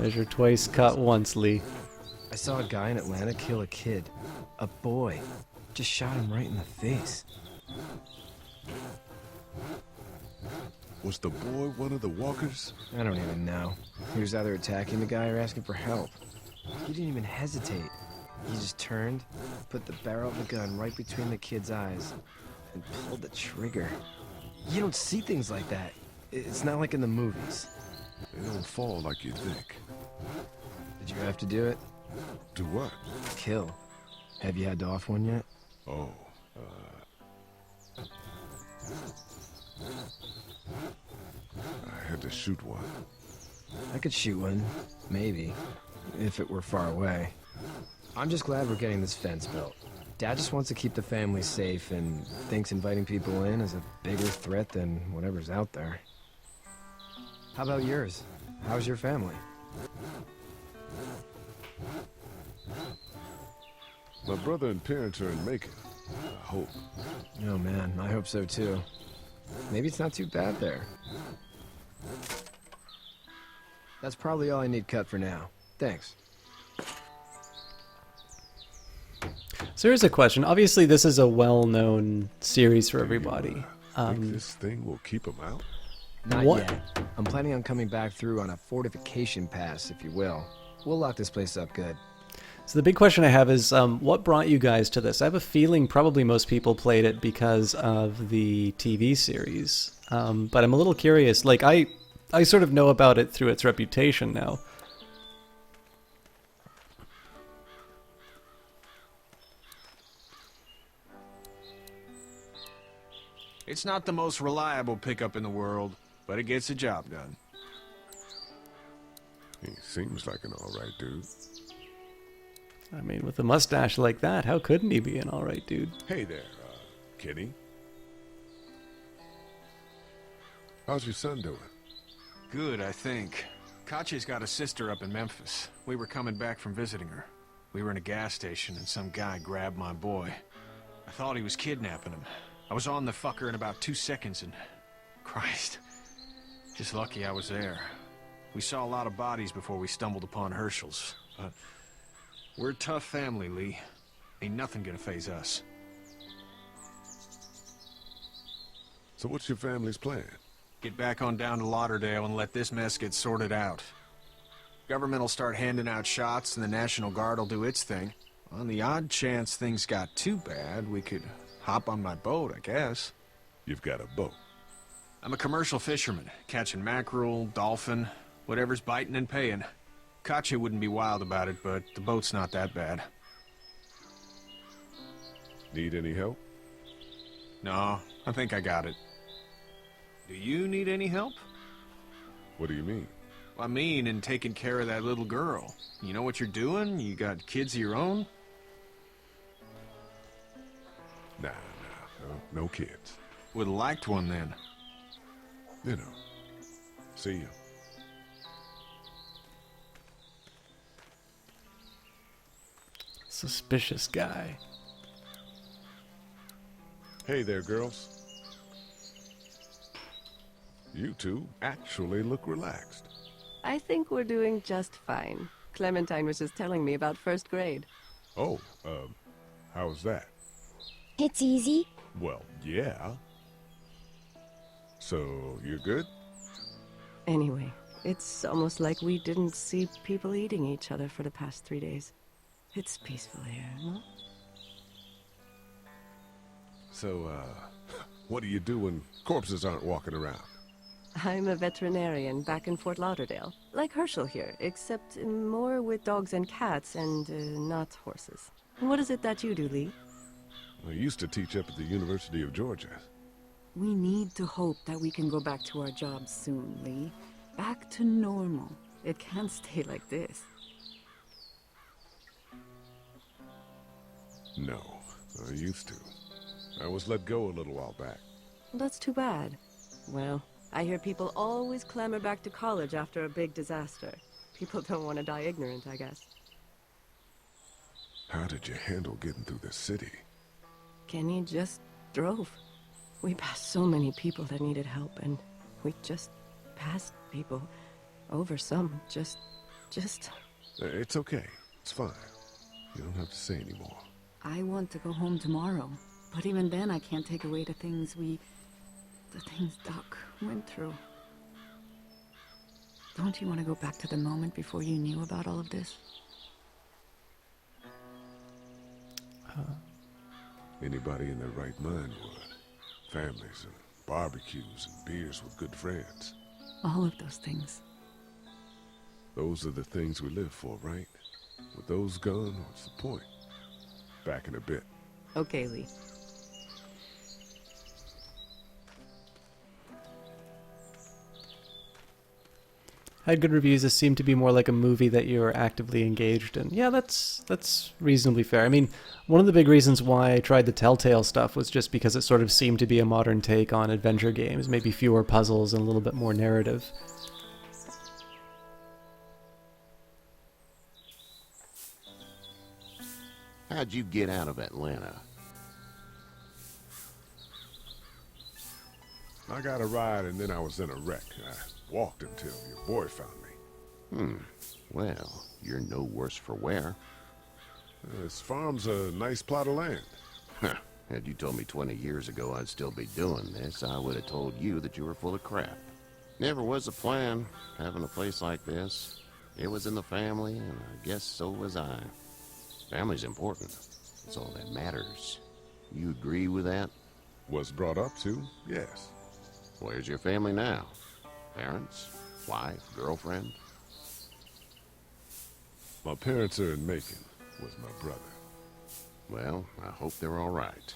Measure twice, cut once, Lee.
I saw a guy in Atlanta kill a kid. A boy. Just shot him right in the face.
Was the boy one of the walkers?
I don't even know. He was either attacking the guy or asking for help. He didn't even hesitate. He just turned, put the barrel of the gun right between the kid's eyes, and pulled the trigger. You don't see things like that. It's not like in the movies.
They don't fall like you think.
Did you have to do it?
Do what?
Kill. Have you had to off one yet?
Oh, I had to shoot one.
I could shoot one. Maybe. If it were far away. I'm just glad we're getting this fence built. Dad just wants to keep the family safe and thinks inviting people in is a bigger threat than whatever's out there. How about yours? How's your family?
My brother and parents are in Macon. I hope.
Oh man, I hope so too. Maybe it's not too bad there. That's probably all I need cut for now. Thanks.
So here's a question. Obviously, this is a well-known series for everybody.
Think this thing will keep them out?
Not
What?
yet. I'm planning on coming back through on a fortification pass, if you will. We'll lock this place up good.
So the big question I have is, what brought you guys to this? I have a feeling probably most people played it because of the TV series, but I'm a little curious. Like, I sort of know about it through its reputation now.
It's not the most reliable pickup in the world, but it gets the job done.
He seems like an alright dude.
I mean, with a mustache like that, how couldn't he be an alright dude?
Hey there, Kenny. How's your son doing?
Good, I think. Katya's got a sister up in Memphis. We were coming back from visiting her. We were in a gas station and some guy grabbed my boy. I thought he was kidnapping him. I was on the fucker in about 2 seconds and... Christ. Just lucky I was there. We saw a lot of bodies before we stumbled upon Hershel's. But we're a tough family, Lee. Ain't nothing gonna faze us.
So what's your family's plan?
Get back on down to Lauderdale and let this mess get sorted out. Government will start handing out shots and the National Guard will do its thing. On the odd chance things got too bad, we could hop on my boat, I guess.
You've got a boat.
I'm a commercial fisherman, catching mackerel, dolphin, whatever's biting and paying. Katya wouldn't be wild about it, but the boat's not that bad.
Need any help?
No, I think I got it. Do you need any help?
What do you mean?
I mean, in taking care of that little girl. You know what you're doing? You got kids of your own?
Nah, no kids.
Would've liked one then.
You know. See you.
Suspicious guy.
Hey there, girls. You two actually look relaxed.
I think we're doing just fine. Clementine was just telling me about first grade.
Oh, how's that?
It's easy.
Well, yeah. So, you're good?
Anyway, it's almost like we didn't see people eating each other for the past 3 days. It's peaceful here, no?
So, what do you do when corpses aren't walking around?
I'm a veterinarian back in Fort Lauderdale. Like Herschel here, except more with dogs and cats and not horses. What is it that you do, Lee?
I used to teach up at the University of Georgia.
We need to hope that we can go back to our jobs soon, Lee. Back to normal. It can't stay like this.
No, I used to. I was let go a little while back.
That's too bad. Well, I hear people always clamor back to college after a big disaster. People don't want to die ignorant, I guess.
How did you handle getting through the city?
Kenny just drove. We passed so many people that needed help, and we just passed people. Over some, just...
It's okay. It's fine. You don't have to say anymore.
I want to go home tomorrow, but even then I can't take away the things Doc went through. Don't you want to go back to the moment before you knew about all of this?
Anybody in their right mind would. Families and barbecues and beers with good friends.
All of those things.
Those are the things we live for, right? With those gone, what's the point? Back in a bit.
Okay, Lee.
Had good reviews. This seemed to be more like a movie that you're actively engaged in. Yeah, that's reasonably fair. I mean, one of the big reasons why I tried the Telltale stuff was just because it sort of seemed to be a modern take on adventure games, maybe fewer puzzles and a little bit more narrative.
How'd you get out of Atlanta?
I got a ride and then I was in a wreck. I walked until your boy found me.
Well, you're no worse for wear.
This farm's a nice plot of land.
Had you told me 20 years ago I'd still be doing this, I would have told you that you were full of crap. Never was a plan, having a place like this. It was in the family, and I guess so was I. Family's important. It's all that matters. You agree with that?
Was brought up to, yes.
Where's your family now? Parents? Wife? Girlfriend?
My parents are in Macon with my brother.
Well, I hope they're all right.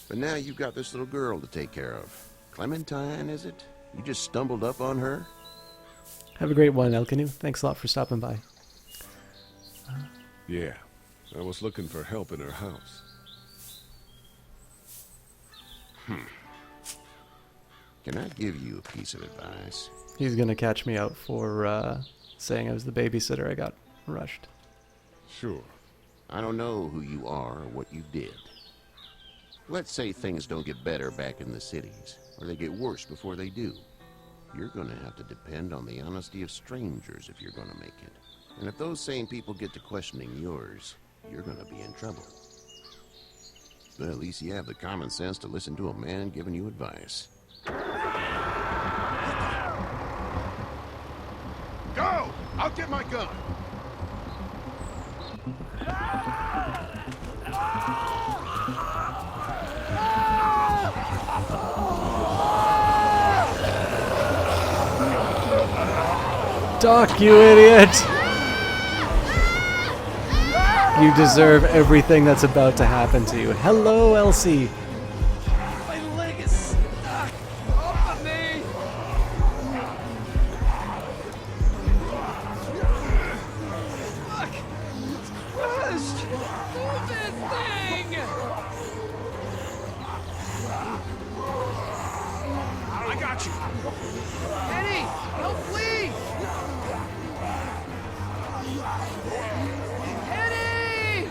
But now you've got this little girl to take care of. Clementine, is it? You just stumbled up on her?
Have a great one, El Canoe. Thanks a lot for stopping by.
Yeah, I was looking for help in her house.
Can I give you a piece of advice?
He's gonna catch me out for saying I was the babysitter. I got rushed.
Sure. I don't know who you are or what you did. Let's say things don't get better back in the cities, or they get worse before they do. You're gonna have to depend on the honesty of strangers if you're gonna make it. And if those same people get to questioning yours, you're gonna be in trouble. But at least you have the common sense to listen to a man giving you advice.
Go! I'll get my gun.
Doc, you idiot! You deserve everything that's about to happen to you. Hello, Elsie.
My leg is stuck. Off of me. Fuck. It's crushed. Move this thing.
I got you.
Eddie, help, please. Eddie!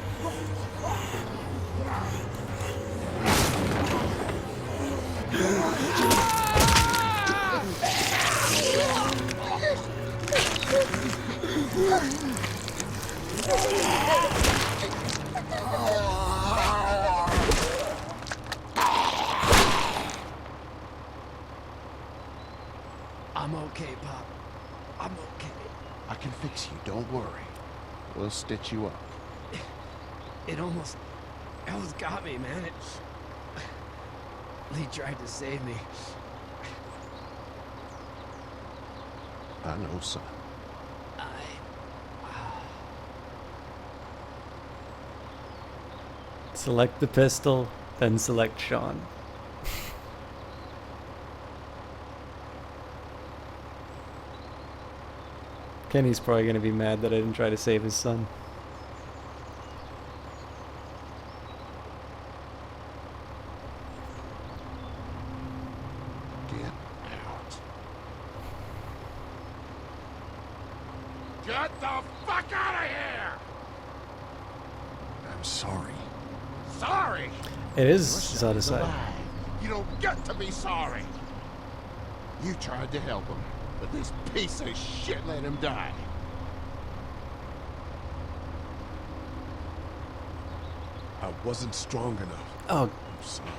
I'm okay, Pop. I'm okay.
I can fix you, don't worry. We'll stitch you up.
It almost got me, man. Lee tried to save me.
I know, son.
Select the pistol, then select Sean. Kenny's probably gonna be mad that I didn't try to save his son.
Get out.
Get the fuck out of here!
I'm sorry.
Sorry?
It is
Your son's
Zodicide.
alive.
You don't get to be sorry.
You tried to help him, but this piece of shit let him die. I wasn't strong enough.
Oh,
I'm sorry.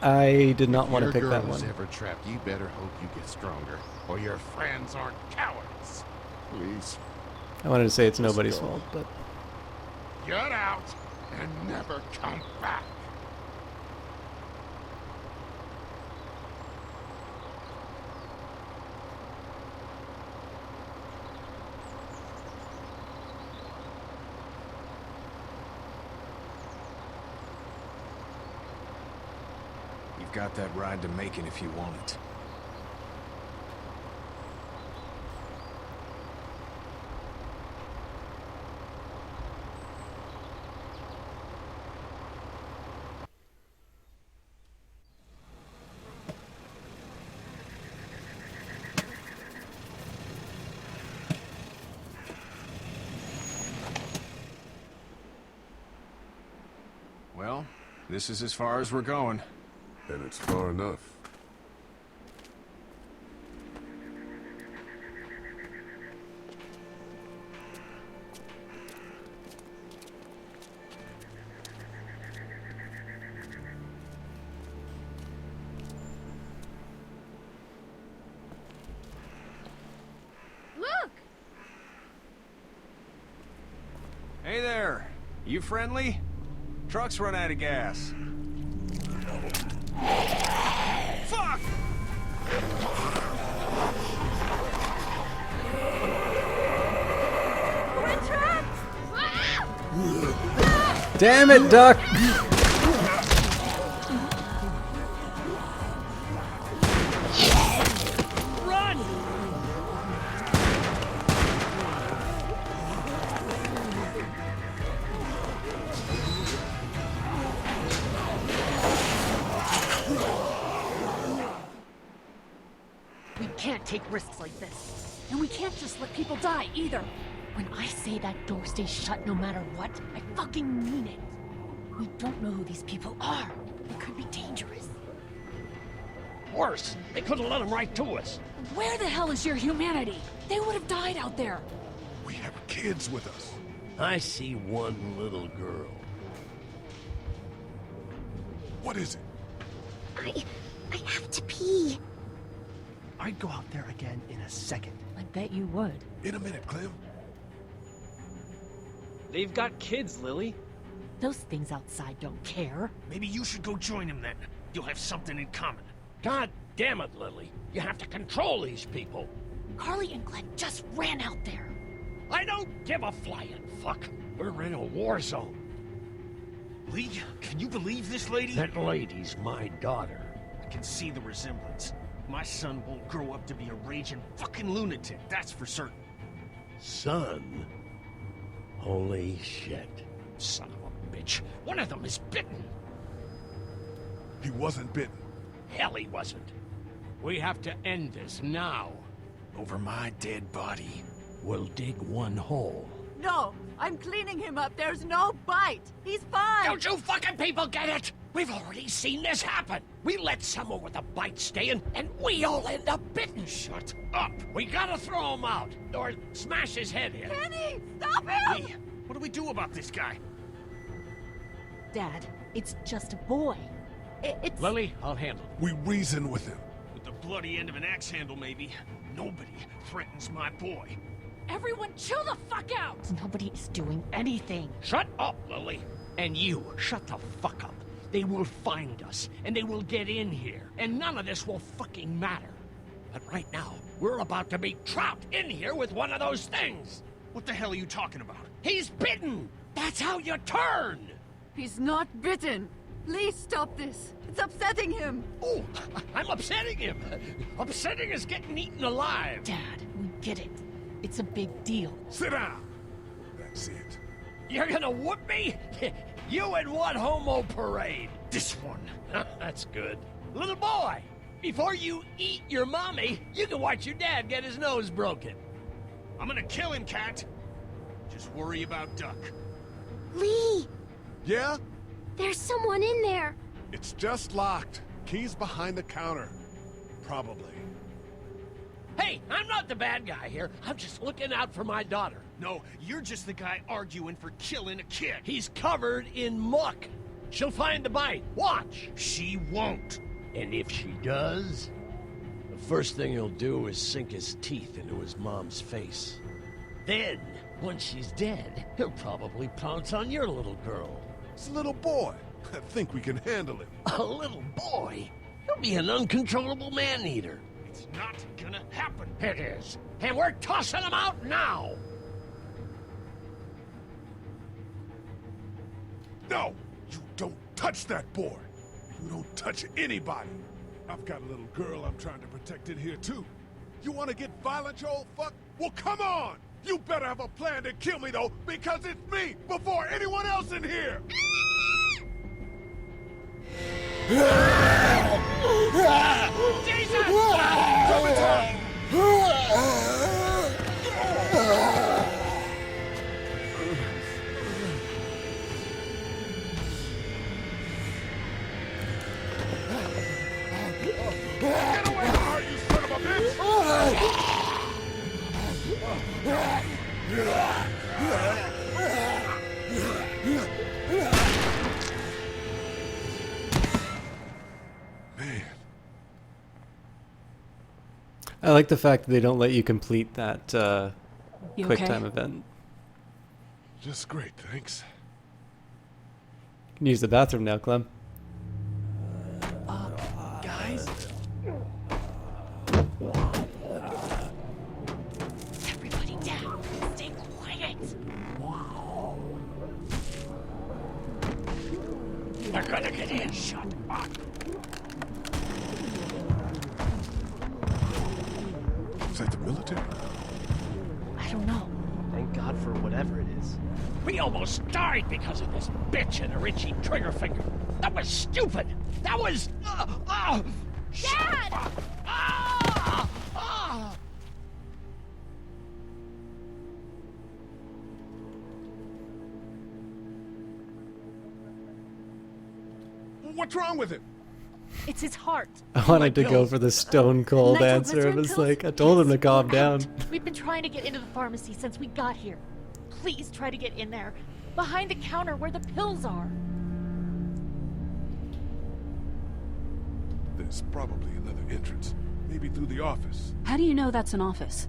I did not
If
want to
your
pick
girl
that
was
one.
ever trapped, you better hope you get stronger, or your friends aren't cowards. Please,
I wanted to say it's
Let's
nobody's
go.
fault, but
Get out and never come back.
You've got that ride to Macon if you want it. Well, this is as far as we're going.
and it's far enough.
Look!
Hey there! You friendly? Truck's run out of gas. Fuck!
We're trapped!
damn it, Duck!
Run!
risks like this. And we can't just let people die, either. When I say that door stays shut no matter what, I fucking mean it. We don't know who these people are. They could be dangerous.
Worse, they could have let them right to us.
Where the hell is your humanity? They would have died out there.
We have kids with us.
I see one little girl.
What is it?
I have to pee.
I'd go out there again in a second.
I bet you would.
In a minute, Clem.
They've got kids, Lily.
Those things outside don't care.
Maybe you should go join them then. You'll have something in common. God damn it, Lily. You have to control these people.
Carly and Glenn just ran out there.
I don't give a flying fuck. We're in a war zone.
Lee, can you believe this lady?
That lady's my daughter.
I can see the resemblance. My son won't grow up to be a raging fucking lunatic, that's for certain.
Son? Holy shit.
Son of a bitch. One of them is bitten.
He wasn't bitten.
Hell, he wasn't. We have to end this now.
Over my dead body.
We'll dig one hole.
No, I'm cleaning him up. There's no bite. He's fine.
Don't you fucking people get it? We've already seen this happen. We let someone with a bite stay in, and we all end up bitten.
Shut up.
We gotta throw him out, or smash his head in.
Kenny, stop him!
Lee, what do we do about this guy?
Dad, it's just a boy. It's...
Lily, I'll handle it.
We reason with him.
With the bloody end of an axe handle, maybe. Nobody threatens my boy.
Everyone chill the fuck out! Nobody is doing anything.
Shut up, Lily. And you, shut the fuck up. They will find us, and they will get in here, and none of this will fucking matter. But right now, we're about to be trapped in here with one of those things.
What the hell are you talking about?
He's bitten! That's how you turn!
He's not bitten. Please stop this. It's upsetting him.
Oh, I'm upsetting him. Upsetting is getting eaten alive.
Dad, we get it. It's a big deal.
Sit down. That's it.
You're gonna whoop me? You and what homo parade? This one. That's good. Little boy, before you eat your mommy, you can watch your dad get his nose broken.
I'm gonna kill him, Cat. Just worry about Duck.
Lee!
Yeah?
There's someone in there.
It's just locked. Key's behind the counter. Probably.
Hey, I'm not the bad guy here. I'm just looking out for my daughter.
No, you're just the guy arguing for killing a kid.
He's covered in muck. She'll find the bite. Watch.
She won't.
And if she does, the first thing he'll do is sink his teeth into his mom's face. Then, once she's dead, he'll probably pounce on your little girl.
It's a little boy. I think we can handle him.
A little boy? He'll be an uncontrollable man-eater.
It's not gonna happen.
It is. And we're tossing him out now.
No! You don't touch that boy! You don't touch anybody! I've got a little girl I'm trying to protect in here, too. You want to get violent, you old fuck? Well, come on! You better have a plan to kill me, though, because it's me before anyone else in here!
Jesus!
Get away from her, you son of a bitch! Man.
I like the fact that they don't let you complete that
You
quick
okay?
time event.
Just great, thanks.
You can use the bathroom now, Clem.
Guys?
Everybody down. Stay quiet.
They're gonna get in. Shut up.
Is that the military?
I don't know.
Thank God for whatever it is.
We almost died because of this bitch and her itchy trigger finger. That was stupid. That was...
Dad!
What's wrong with him?
It's his heart.
I wanted to go for the stone cold answer. It was like, I told him to calm down.
We've been trying to get into the pharmacy since we got here. Please try to get in there. Behind the counter where the pills are.
There's probably another entrance. Maybe through the office.
How do you know that's an office?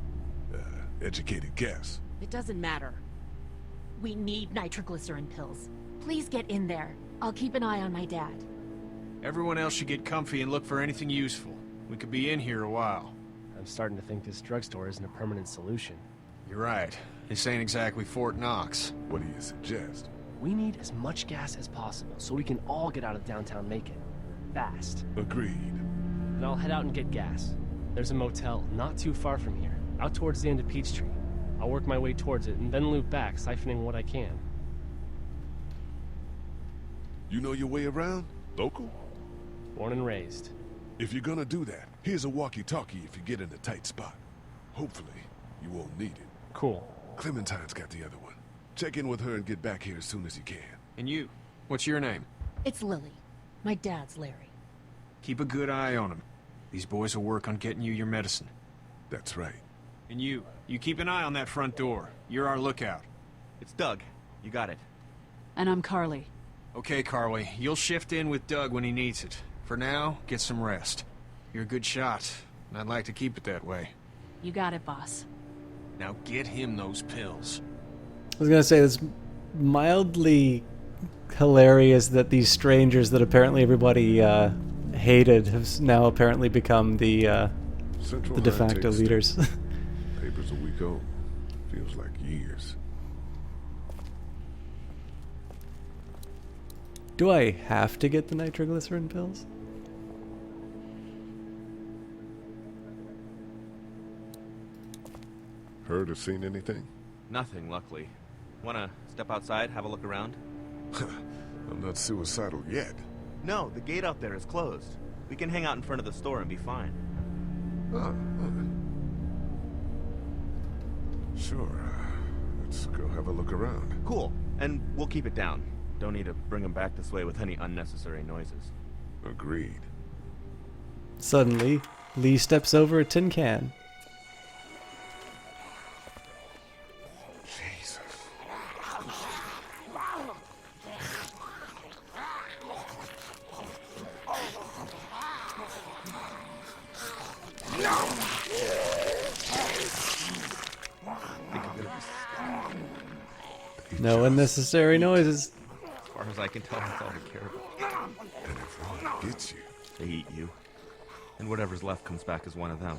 Educated guess.
It doesn't matter. We need nitroglycerin pills. Please get in there. I'll keep an eye on my dad.
Everyone else should get comfy and look for anything useful. We could be in here a while.
I'm starting to think this drugstore isn't a permanent solution.
You're right. This ain't exactly Fort Knox.
What do you suggest?
We need as much gas as possible so we can all get out of downtown Macon. Fast.
Agreed.
Then I'll head out and get gas. There's a motel not too far from here, out towards the end of Peachtree. I'll work my way towards it and then loop back, siphoning what I can.
You know your way around? Local?
Born and raised.
If you're gonna do that, here's a walkie-talkie if you get in a tight spot. Hopefully, you won't need it.
Cool.
Clementine's got the other one. Check in with her and get back here as soon as you can.
And you, what's your name?
It's Lily. My dad's Larry.
Keep a good eye on him. These boys will work on getting you your medicine.
That's right.
And you keep an eye on that front door. You're our lookout.
It's Doug. You got it.
And I'm Carly.
Okay, Carly. You'll shift in with Doug when he needs it. For now, get some rest. You're a good shot, and I'd like to keep it that way.
You got it, boss.
Now get him those pills.
I was gonna say, it's mildly hilarious that these strangers that apparently everybody hated have now apparently become the de facto leaders.
Paper's a week old. Feels like years.
Do I have to get the nitroglycerin pills?
Heard or seen anything?
Nothing, luckily. Wanna step outside, have a look around?
I'm not suicidal yet.
No, the gate out there is closed. We can hang out in front of the store and be fine.
Sure. Let's go have a look around.
Cool. And we'll keep it down. Don't need to bring them back this way with any unnecessary noises.
Agreed.
Suddenly, Lee steps over a tin can.
Jesus.
No unnecessary noises.
As far as I can tell, that's all they care about.
And if one gets you,
they eat you. And whatever's left comes back as one of them.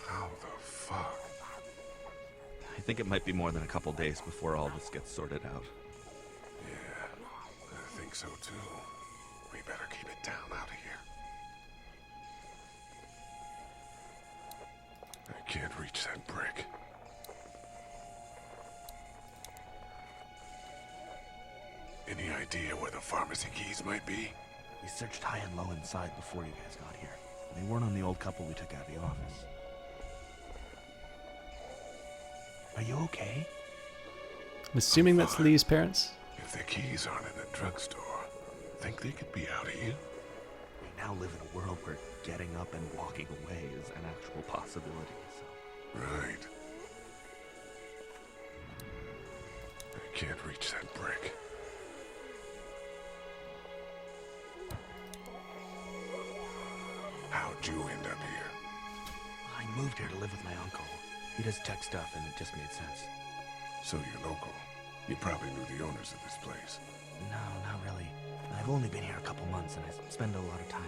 How the fuck?
I think it might be more than a couple days before all this gets sorted out.
Yeah, I think so too. We better keep it down out of here. I can't reach that brick. Any idea where the pharmacy keys might be?
We searched high and low inside before you guys got here. They weren't on the old couple we took out of the office. Are you okay?
I'm assuming that's Lee's parents.
If the keys aren't in the drugstore, think they could be out here?
We now live in a world where getting up and walking away is an actual possibility, so...
Right. I can't reach that brick. How'd you end up here?
I moved here to live with my uncle. He does tech stuff, and it just made sense.
So you're local. You probably knew the owners of this place.
No, not really. I've only been here a couple months, and I spend a lot of time...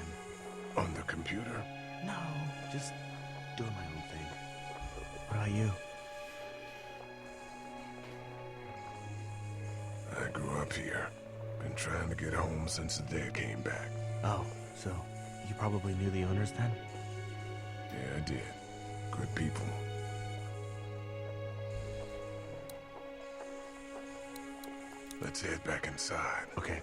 On the computer?
No, just doing my own thing. What about you?
I grew up here. Been trying to get home since the day I came back.
Oh, so you probably knew the owners then?
Yeah, I did. Good people. Let's head back inside.
Okay.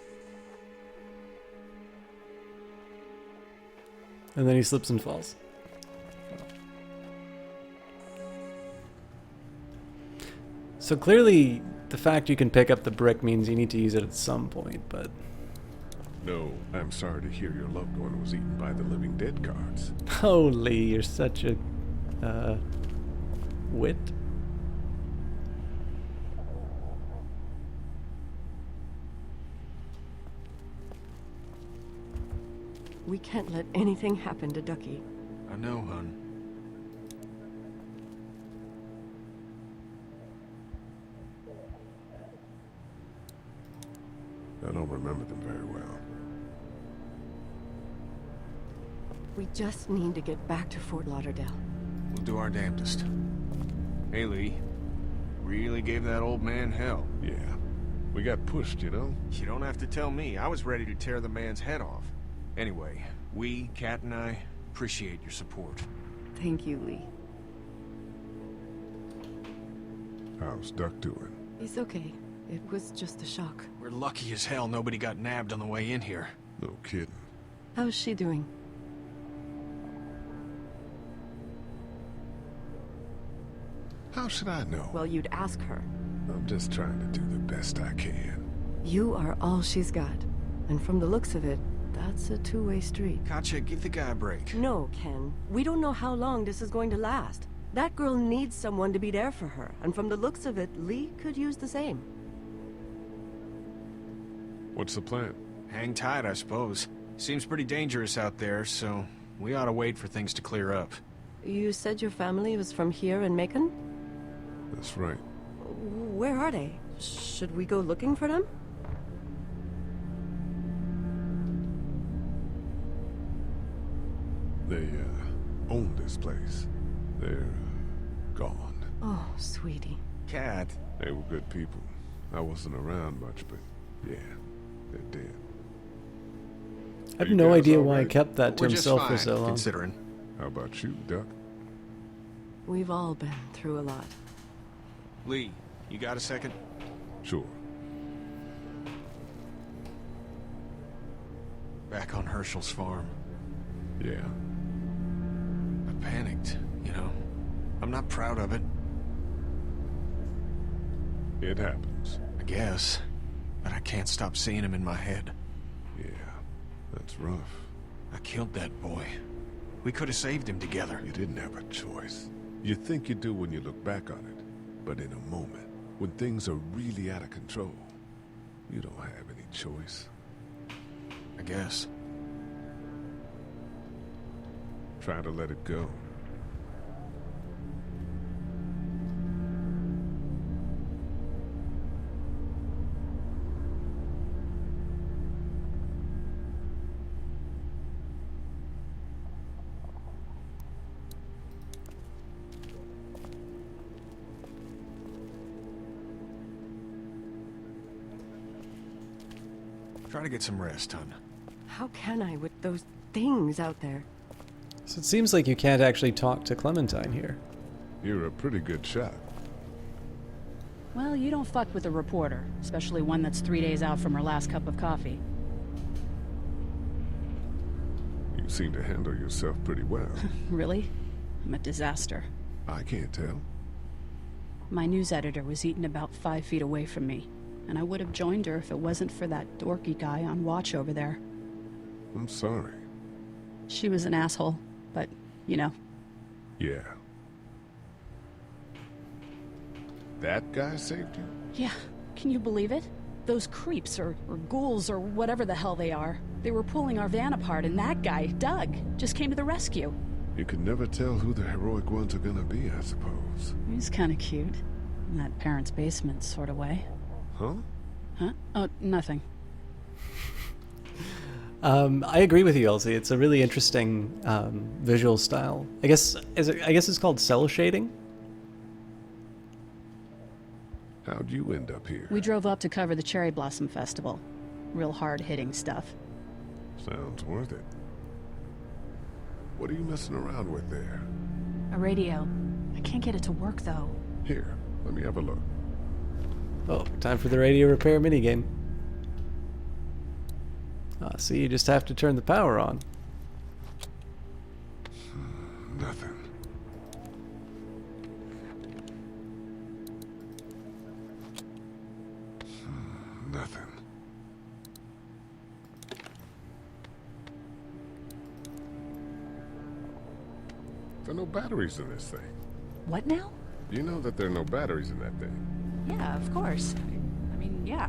And then he slips and falls. So clearly, the fact you can pick up the brick means you need to use it at some point, but
No, I'm sorry to hear your loved one was eaten by the living dead guards.
Holy, you're such a wit.
We can't let anything happen to Ducky.
I know, hun.
I don't remember them very well.
We just need to get back to Fort Lauderdale.
We'll do our damnedest. Hey, Lee. Really gave that old man hell.
Yeah. We got pushed, you know?
You don't have to tell me. I was ready to tear the man's head off. Anyway, we, Kat and I, appreciate your support.
Thank you, Lee.
How's Duck doing?
He's okay. It was just a shock.
We're lucky as hell nobody got nabbed on the way in here.
No kidding.
How's she doing?
How should I know?
Well, you'd ask her.
I'm just trying to do the best I can.
You are all she's got. And from the looks of it, that's a two-way street.
Katjaa, give the guy a break.
No, Ken. We don't know how long this is going to last. That girl needs someone to be there for her. And from the looks of it, Lee could use the same.
What's the plan?
Hang tight, I suppose. Seems pretty dangerous out there, so we ought to wait for things to clear up.
You said your family was from here in Macon?
That's right.
Where are they? Should we go looking for them?
They, own this place. They're, gone.
Oh, sweetie.
Kat.
They were good people. I wasn't around much, but yeah, they're dead.
I have no idea why he kept that to himself for so long.
Considering.
How about you, Duck?
We've all been through a lot.
Lee, you got a second?
Sure.
Back on Hershel's farm.
Yeah.
I panicked, you know. I'm not proud of it.
It happens.
I guess. But I can't stop seeing him in my head.
Yeah, that's rough.
I killed that boy. We could have saved him together.
You didn't have a choice. You think you do when you look back on it. But in a moment, when things are really out of control, you don't have any choice.
I guess.
Try to let it go.
Try to get some rest, hon.
How can I with those things out there?
So it seems like you can't actually talk to Clementine here.
You're a pretty good shot.
Well, you don't fuck with a reporter, especially one that's 3 days out from her last cup of coffee.
You seem to handle yourself pretty well.
Really? I'm a disaster.
I can't tell.
My news editor was eaten about 5 feet away from me, and I would have joined her if it wasn't for that dorky guy on watch over there.
I'm sorry.
She was an asshole, but, you know.
Yeah. That guy saved you?
Yeah, can you believe it? Those creeps, or ghouls, or whatever the hell they are. They were pulling our van apart, and that guy, Doug, just came to the rescue.
You can never tell who the heroic ones are gonna be, I suppose.
He's kind of cute. In that parents' basement sort of way.
Huh?
Huh? Oh, nothing.
I agree with you, Elsie. It's a really interesting visual style. I guess it's called cell shading.
How'd you end up here?
We drove up to cover the Cherry Blossom Festival. Real hard-hitting stuff.
Sounds worth it. What are you messing around with there?
A radio. I can't get it to work, though.
Here, let me have a look.
Oh, time for the radio repair minigame. So you just have to turn the power on.
Nothing. Nothing. There are no batteries in this thing.
What now?
You know that there are no batteries in that thing.
Yeah, of course. I mean, yeah.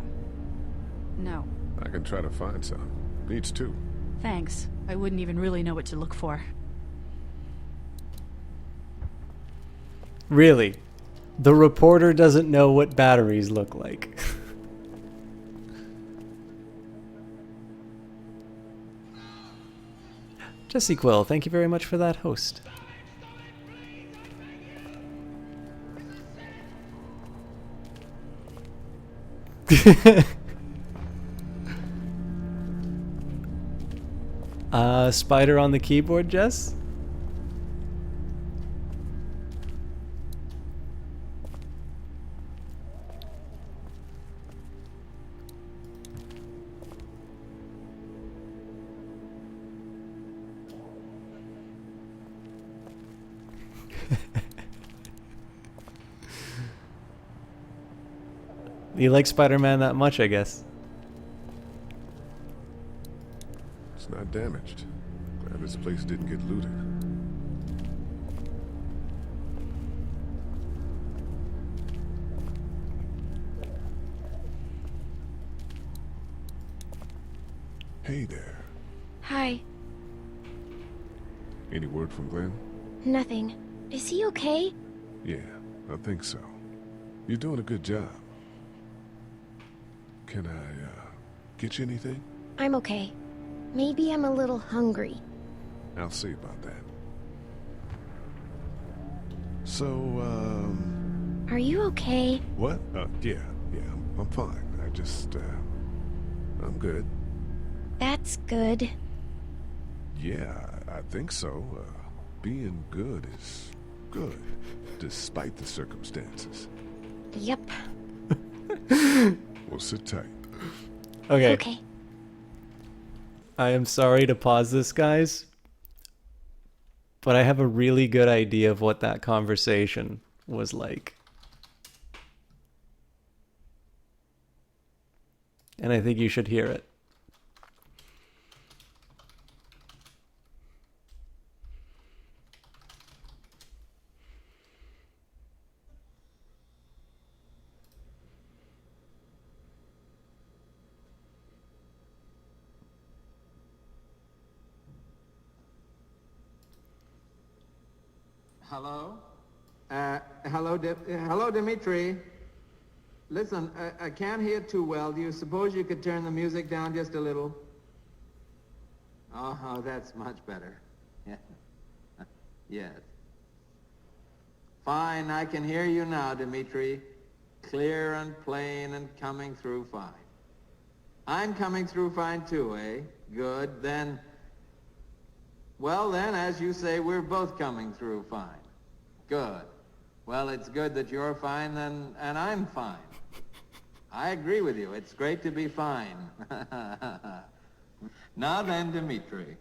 No.
I can try to find some. Needs two.
Thanks. I wouldn't even really know what to look for.
Really? The reporter doesn't know what batteries look like. Jesse Quill, thank you very much for that host. Spider on the keyboard, Jess? You like Spider-Man that much, I guess.
It's not damaged. Glad this place didn't get looted. Hey there.
Hi.
Any word from Glenn?
Nothing. Is he okay?
Yeah, I think so. You're doing a good job. Can I, get you anything?
I'm okay. Maybe I'm a little hungry.
I'll see about that. So,
Are you okay?
What? Yeah, I'm fine. I just, I'm good.
That's good.
Yeah, I think so. Being good is good, despite the circumstances.
Yep.
Well, sit tight.
Okay.
Okay.
I am sorry to pause this, guys, but I have a really good idea of what that conversation was like. And I think you should hear it.
Hello? Hello, Dimitri. Listen, I can't hear too well. Do you suppose you could turn the music down just a little? Oh, that's much better. Yeah. Yes. Fine, I can hear you now, Dimitri. Clear and plain and coming through fine. I'm coming through fine too, eh? Good, then... Well then, as you say, we're both coming through fine. Good. Well, it's good that you're fine then, and I'm fine. I agree with you. It's great to be fine. Now then, Dimitri,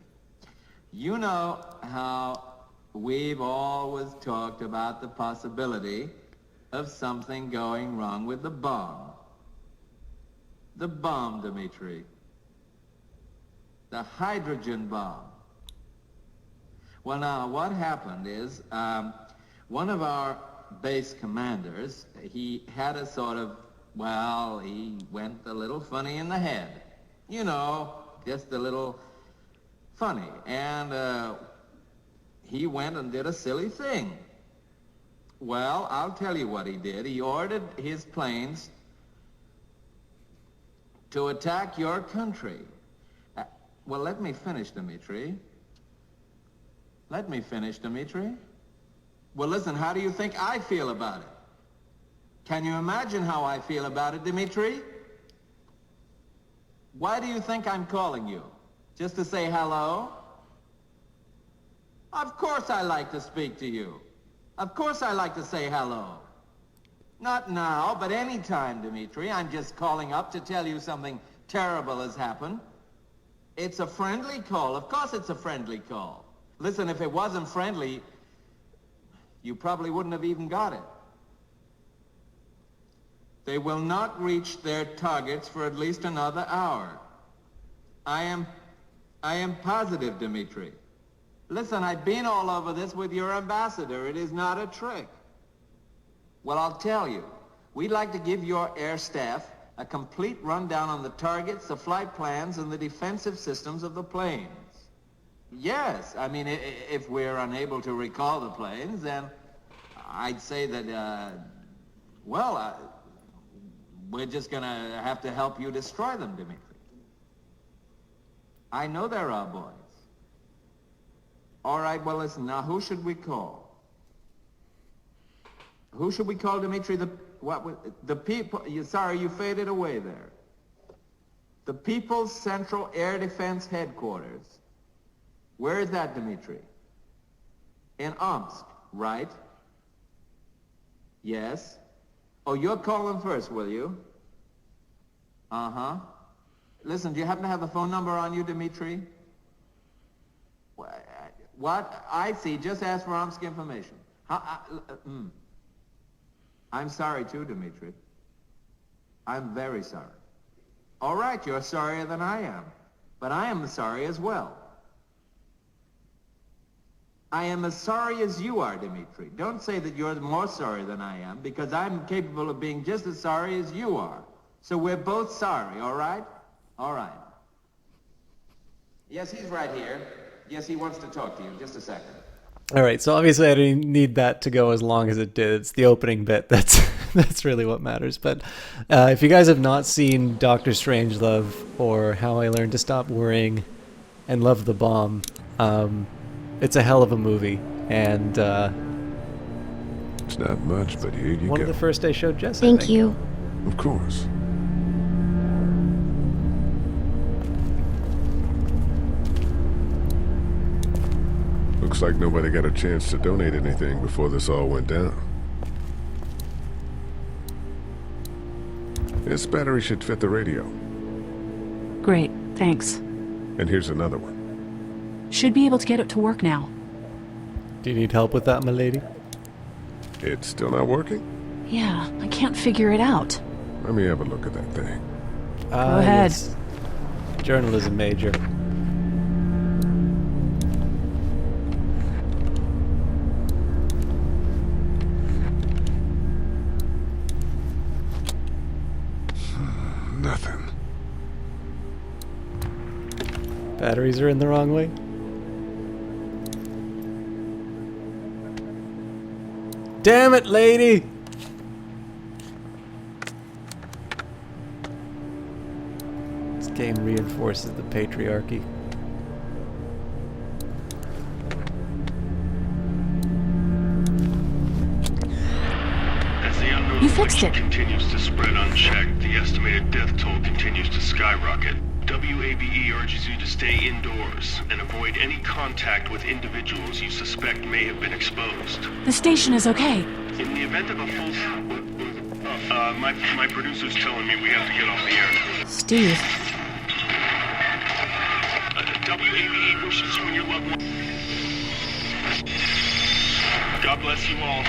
you know how we've always talked about the possibility of something going wrong with the bomb. The bomb, Dimitri. The hydrogen bomb. Well, now, what happened is, one of our base commanders, he had a sort of, well, he went a little funny in the head. You know, just a little funny. And he went and did a silly thing. Well, I'll tell you what he did. He ordered his planes to attack your country. Well, let me finish, Dimitri. Let me finish, Dimitri. Well, listen, how do you think I feel about it? Can you imagine how I feel about it, Dimitri? Why do you think I'm calling you? Just to say hello? Of course I like to speak to you. Of course I like to say hello. Not now, but any time, Dimitri. I'm just calling up to tell you something terrible has happened. It's a friendly call. Of course it's a friendly call. Listen, if it wasn't friendly, you probably wouldn't have even got it. They will not reach their targets for at least another hour. I am positive, Dimitri. Listen, I've been all over this with your ambassador. It is not a trick. Well, I'll tell you. We'd like to give your air staff a complete rundown on the targets, the flight plans, and the defensive systems of the planes. Yes, I mean, if we're unable to recall the planes, then I'd say that, we're just gonna have to help you destroy them, Dimitri. I know there are boys. All right, well, listen, now who should we call? Who should we call, Dimitri? The people... Sorry, you faded away there. The People's Central Air Defense Headquarters. Where is that, Dimitri? In Omsk, right? Yes. Oh, you'll call them first, will you? Uh-huh. Listen, do you happen to have the phone number on you, Dimitri? What? I see. Just ask for Omsk information. I'm sorry, too, Dimitri. I'm very sorry. All right, you're sorrier than I am. But I am sorry as well. I am as sorry as you are, Dimitri. Don't say that you're more sorry than I am, because I'm capable of being just as sorry as you are. So we're both sorry, all right? All right. Yes, he's right here. Yes, he wants to talk to you. Just a second.
All right, so obviously I didn't need that to go as long as it did. It's the opening bit that's really what matters. But if you guys have not seen Dr. Strangelove or How I Learned to Stop Worrying and Love the Bomb, it's a hell of a movie. And
it's not much, but here you go.
One of the first I showed Jess.
Thank you.
Of course. Looks like nobody got a chance to donate anything before this all went down. This battery should fit the radio.
Great, thanks.
And here's another one.
Should be able to get it to work now.
Do you need help with that, my lady?
It's still not working?
Yeah, I can't figure it out.
Let me have a look at that thing.
Go ahead.
Yes. Journalism major.
Nothing.
Batteries are in the wrong way. Damn it, lady! This game reinforces the patriarchy.
As the unknown infection continues to spread unchecked, the estimated death toll continues to skyrocket. WABE urges you to stay indoors and avoid any contact with individuals you suspect may have been exposed.
The station is okay.
In the event of a full... my producer's telling me we have to get off the air now.
Steve.
WABE wishes you and your loved one... God bless you all.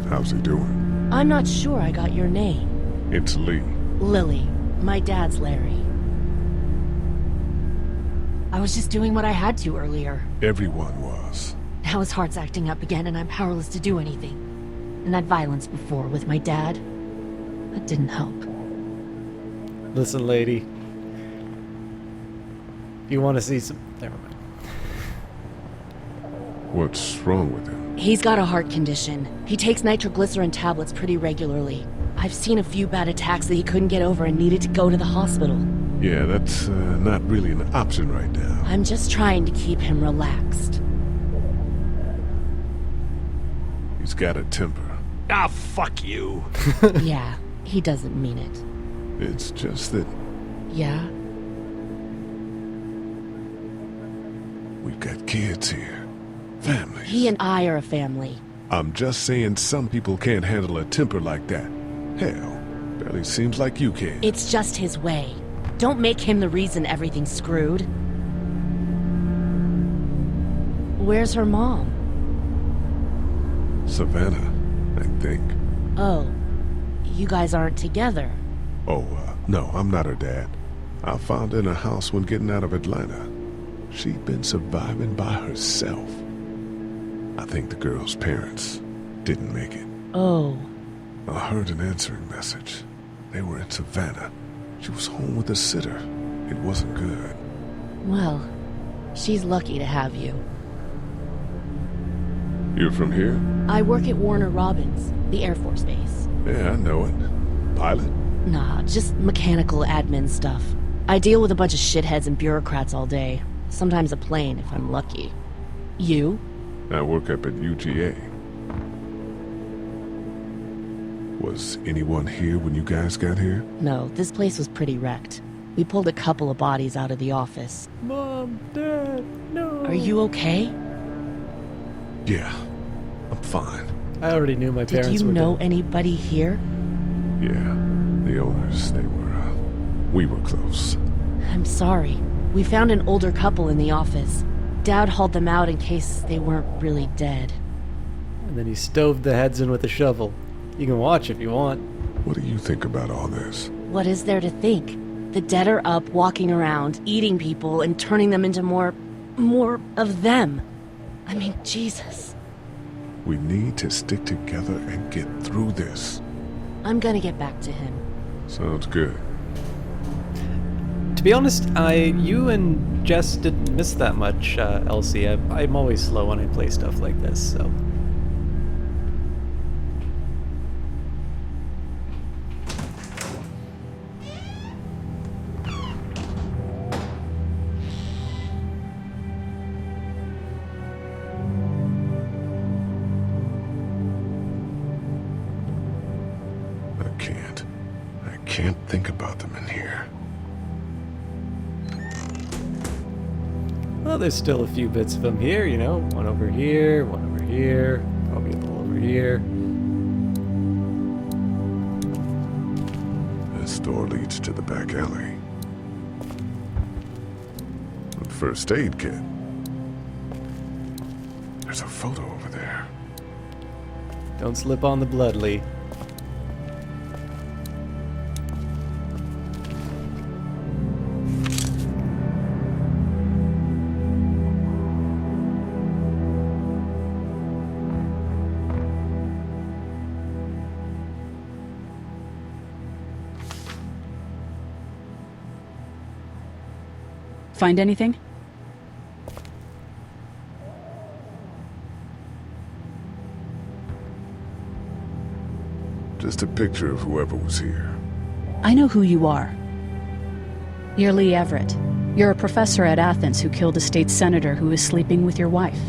How's he doing?
I'm not sure I got your name.
It's Lee.
Lily. My dad's Larry. I was just doing what I had to earlier.
Everyone was.
Now his heart's acting up again and I'm powerless to do anything. And that violence before with my dad, that didn't help.
Listen, lady. You want to see some... Never mind.
What's wrong with him?
He's got a heart condition. He takes nitroglycerin tablets pretty regularly. I've seen a few bad attacks that he couldn't get over and needed to go to the hospital.
Yeah, that's not really an option right now.
I'm just trying to keep him relaxed.
He's got a temper.
Ah, fuck you.
Yeah, he doesn't mean it.
It's just that...
Yeah?
We've got kids here. Families.
He and I are a family.
I'm just saying some people can't handle a temper like that. Hell, barely seems like you can.
It's just his way. Don't make him the reason everything's screwed. Where's her mom?
Savannah, I think.
Oh, you guys aren't together.
Oh, no, I'm not her dad. I found her in a house when getting out of Atlanta. She'd been surviving by herself. I think the girl's parents didn't make it.
Oh.
I heard an answering message. They were in Savannah. She was home with a sitter. It wasn't good.
Well, she's lucky to have you.
You're from here?
I work at Warner Robins, the Air Force Base.
Yeah, I know it. Pilot?
Nah, just mechanical admin stuff. I deal with a bunch of shitheads and bureaucrats all day. Sometimes a plane, if I'm lucky. You?
I work up at UGA. Was anyone here when you guys got here?
No, this place was pretty wrecked. We pulled a couple of bodies out of the office.
Mom, Dad, no.
Are you okay?
Yeah, I'm fine.
I already knew my parents were
Did you know
dead.
anybody here?
Yeah, the owners, we were close.
I'm sorry. We found an older couple in the office. Dad hauled them out in case they weren't really dead.
And then he stoved the heads in with a shovel. You can watch if you want.
What do you think about all this?
What is there to think? The dead are up, walking around, eating people, and turning them into more of them. I mean, Jesus.
We need to stick together and get through this.
I'm gonna get back to him.
Sounds good.
To be honest, you and Jess didn't miss that much, Elsie. I'm always slow when I play stuff like this, so...
I can't think about them in here.
Well, there's still a few bits of them here, you know. One over here, probably a little over here.
This door leads to the back alley. A first aid kit. There's a photo over there.
Don't slip on the blood, Lee.
Find anything?
Just a picture of whoever was here.
I know who you are. You're Lee Everett. You're a professor at Athens who killed a state senator who was sleeping with your wife.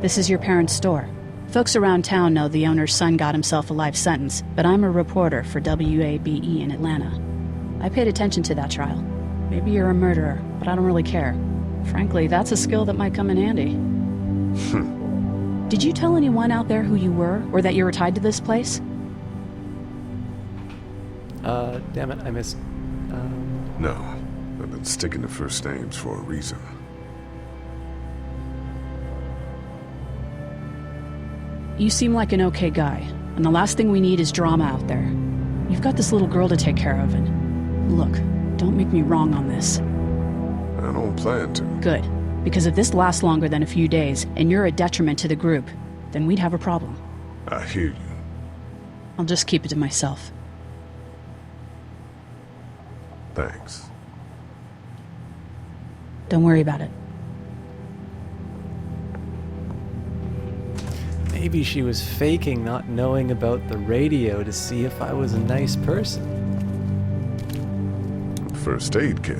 This is your parents' store. Folks around town know the owner's son got himself a life sentence, but I'm a reporter for WABE in Atlanta. I paid attention to that trial. Maybe you're a murderer, but I don't really care. Frankly, that's a skill that might come in handy. Did you tell anyone out there who you were, or that you were tied to this place?
Damn it, I missed...
No, I've been sticking to first names for a reason.
You seem like an okay guy, and the last thing we need is drama out there. You've got this little girl to take care of, and... Look, don't make me wrong on this.
I don't plan to.
Good. Because if this lasts longer than a few days, and you're a detriment to the group, then we'd have a problem.
I hear you.
I'll just keep it to myself.
Thanks.
Don't worry about it.
Maybe she was faking not knowing about the radio to see if I was a nice person.
First aid kit.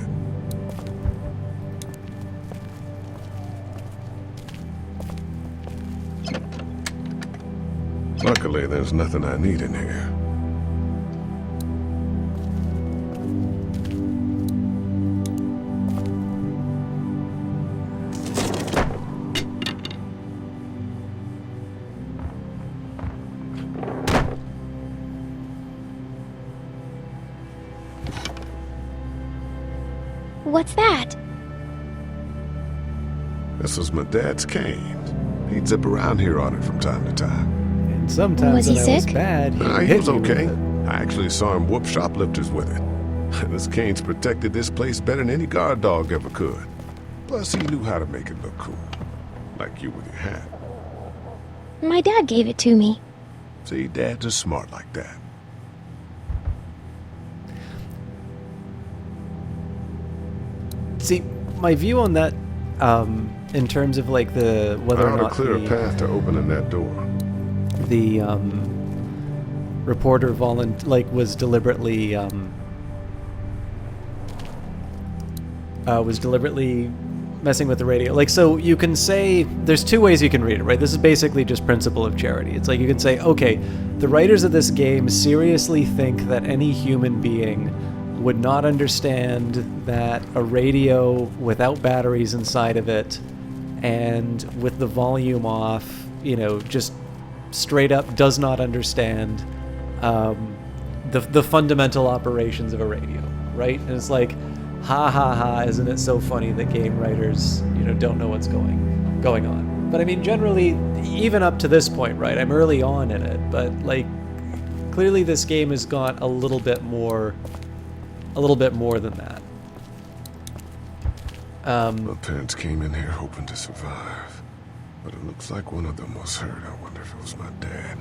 Luckily, there's nothing I need in here.
What's that?
This was my dad's cane. He'd zip around here on it from time to time.
And sometimes
Was he
when I was
sick?
bad,
He
hit
was
me with
okay.
it.
I actually saw him whoop shoplifters with it. This cane's protected this place better than any guard dog ever could. Plus, he knew how to make it look cool. Like you with your hat.
My dad gave it to me.
See, dads are smart like that.
See, my view on that, in terms of like the whether or
How to
not
clear a path to opening that door.
The reporter was deliberately messing with the radio. Like, so you can say there's two ways you can read it, right? This is basically just principle of charity. It's like you can say, okay, the writers of this game seriously think that any human being would not understand that a radio without batteries inside of it and with the volume off, you know, just straight up does not understand the fundamental operations of a radio, right? And it's like, ha ha ha, isn't it so funny that game writers, you know, don't know what's going on. But I mean, generally, even up to this point, right, I'm early on in it, but like, clearly this game has got a little bit more than that.
My parents came in here hoping to survive, but it looks like one of them was hurt. I wonder if it was my dad.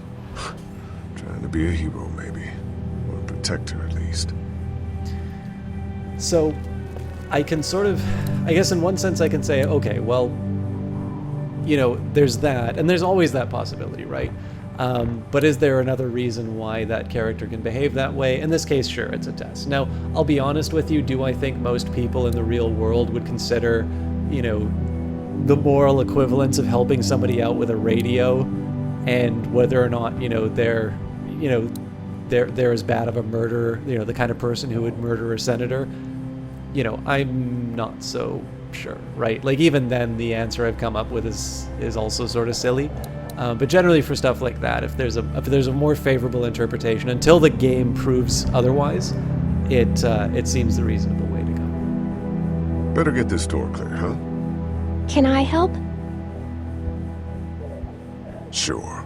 Trying to be a hero, maybe, or a protector at least.
So, I can sort of, I guess in one sense I can say, okay, well, you know, there's that, and there's always that possibility, right? But is there another reason why that character can behave that way? In this case, sure, it's a test. Now, I'll be honest with you, do I think most people in the real world would consider, you know, the moral equivalence of helping somebody out with a radio, and whether or not, you know, they're as bad of a murderer, you know, the kind of person who would murder a senator? You know, I'm not so sure, right? Like, even then, the answer I've come up with is also sort of silly. But generally for stuff like that, if there's a more favorable interpretation, until the game proves otherwise, it seems the reasonable way to go.
Better get this door clear, huh?
Can I help?
Sure.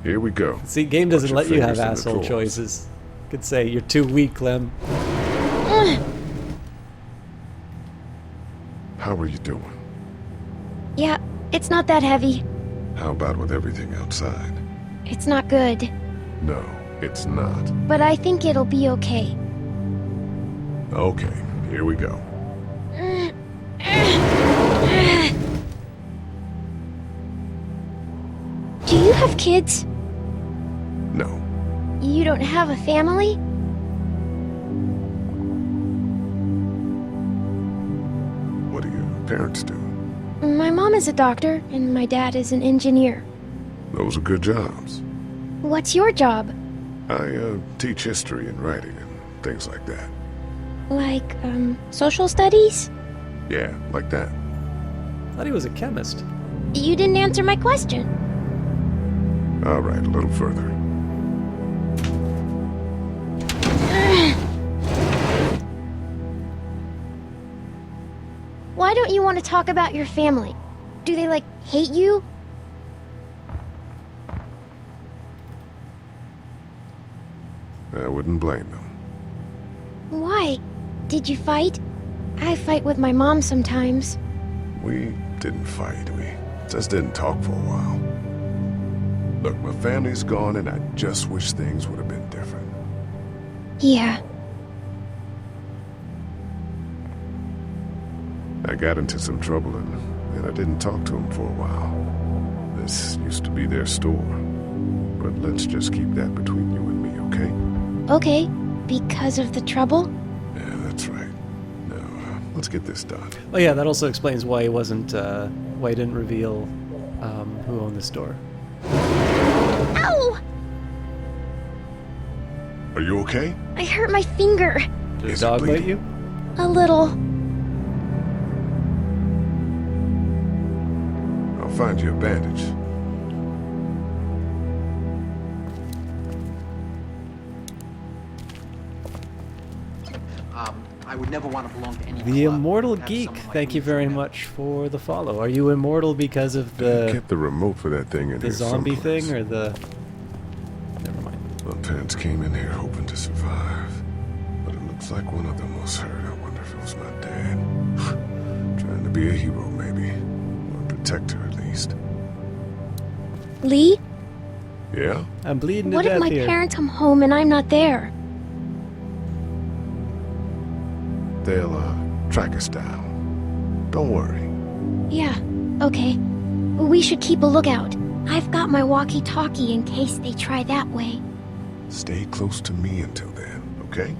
Here we go.
See, game doesn't let you have
fingers in the
asshole
drawers.
choices. Could say you're too weak, Clem.
How are you doing?
Yeah, it's not that heavy.
How about with everything outside?
It's not good.
No, it's not.
But I think it'll be okay.
Okay, here we go.
Do you have kids?
No.
You don't have a family?
What do your parents do?
My mom is a doctor, and my dad is an engineer.
Those are good jobs.
What's your job?
I teach history and writing and things like that.
Like, social studies?
Yeah, like that.
Thought he was a chemist.
You didn't answer my question.
All right, a little further.
Why don't you want to talk about your family? Do they, like, hate you?
I wouldn't blame them.
Why? Did you fight? I fight with my mom sometimes.
We didn't fight. We just didn't talk for a while. Look, my family's gone, and I just wish things would have been different.
Yeah.
I got into some trouble, and I didn't talk to them for a while. This used to be their store. But let's just keep that between you and me, okay?
Okay. Because of the trouble?
Yeah, that's right. Now, let's get this done.
Oh yeah, that also explains why he wasn't, why he didn't reveal who owned the store.
Ow!
Are you okay?
I hurt my finger.
Did the dog bite you?
A little.
I'll find you a bandage.
I would never want to belong to any
The
club.
Immortal
Have
Geek,
someone like
thank you
me
very
forever.
much for the follow. Are you immortal because of the
Get the remote for that thing in
the
here
zombie
someplace.
thing or the? Never mind.
My parents came in here hoping to survive, but it looks like one of them was hurt. I wonder if it was my dad. Trying to be a hero, maybe. Or a protector, at least.
Lee?
Yeah?
I'm bleeding to
What if
death
my
here.
parents come home and I'm not there?
They'll, track us down. Don't worry.
Yeah, okay. We should keep a lookout. I've got my walkie-talkie in case they try that way.
Stay close to me until then, okay?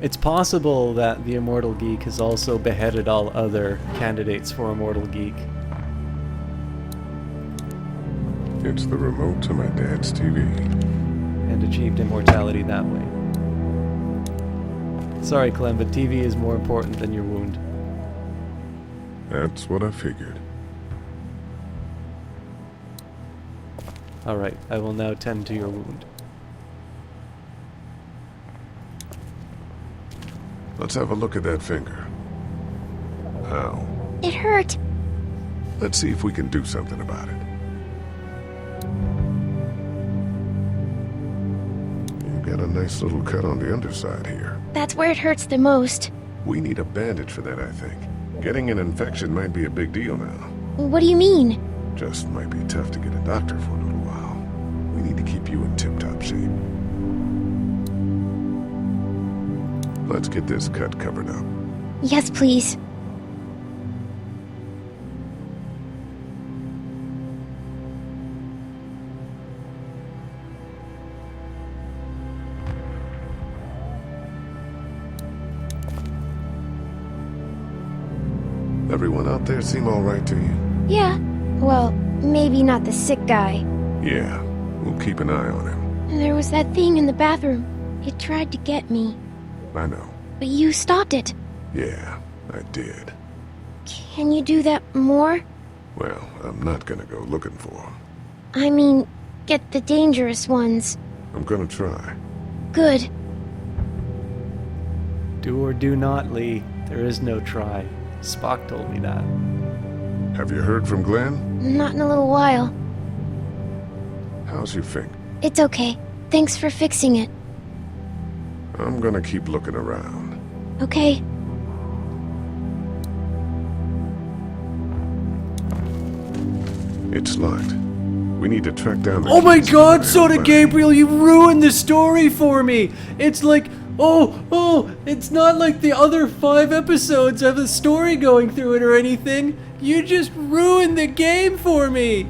It's possible that the Immortal Geek has also beheaded all other candidates for Immortal Geek.
It's the remote to my dad's TV.
And achieved immortality that way. Sorry, Clem, but TV is more important than your wound.
That's what I figured.
Alright, I will now tend to your wound.
Let's have a look at that finger. Ow.
It hurt.
Let's see if we can do something about it. You've got a nice little cut on the underside here.
That's where it hurts the most.
We need a bandage for that, I think. Getting an infection might be a big deal now.
What do you mean?
Just might be tough to get a doctor for a little while. We need to keep you in tip-top shape. Let's get this cut covered up.
Yes, please.
Everyone out there seem all right to you?
Yeah. Well, maybe not the sick guy.
Yeah, we'll keep an eye on him.
There was that thing in the bathroom. It tried to get me.
I know.
But you stopped it.
Yeah, I did.
Can you do that more?
Well, I'm not gonna go looking for him.
I mean, get the dangerous ones.
I'm gonna try.
Good.
Do or do not, Lee. There is no try. Spock told me that.
Have you heard from Glenn?
Not in a little while.
How's your finger?
It's okay. Thanks for fixing it.
I'm gonna keep looking around.
Okay.
It's locked. We need to track down the
Oh my
keys
god,
to the
Soda
outlet.
Gabriel, you ruined the story for me! It's like, it's not like the other 5 episodes have a story going through it or anything. You just ruined the game for me!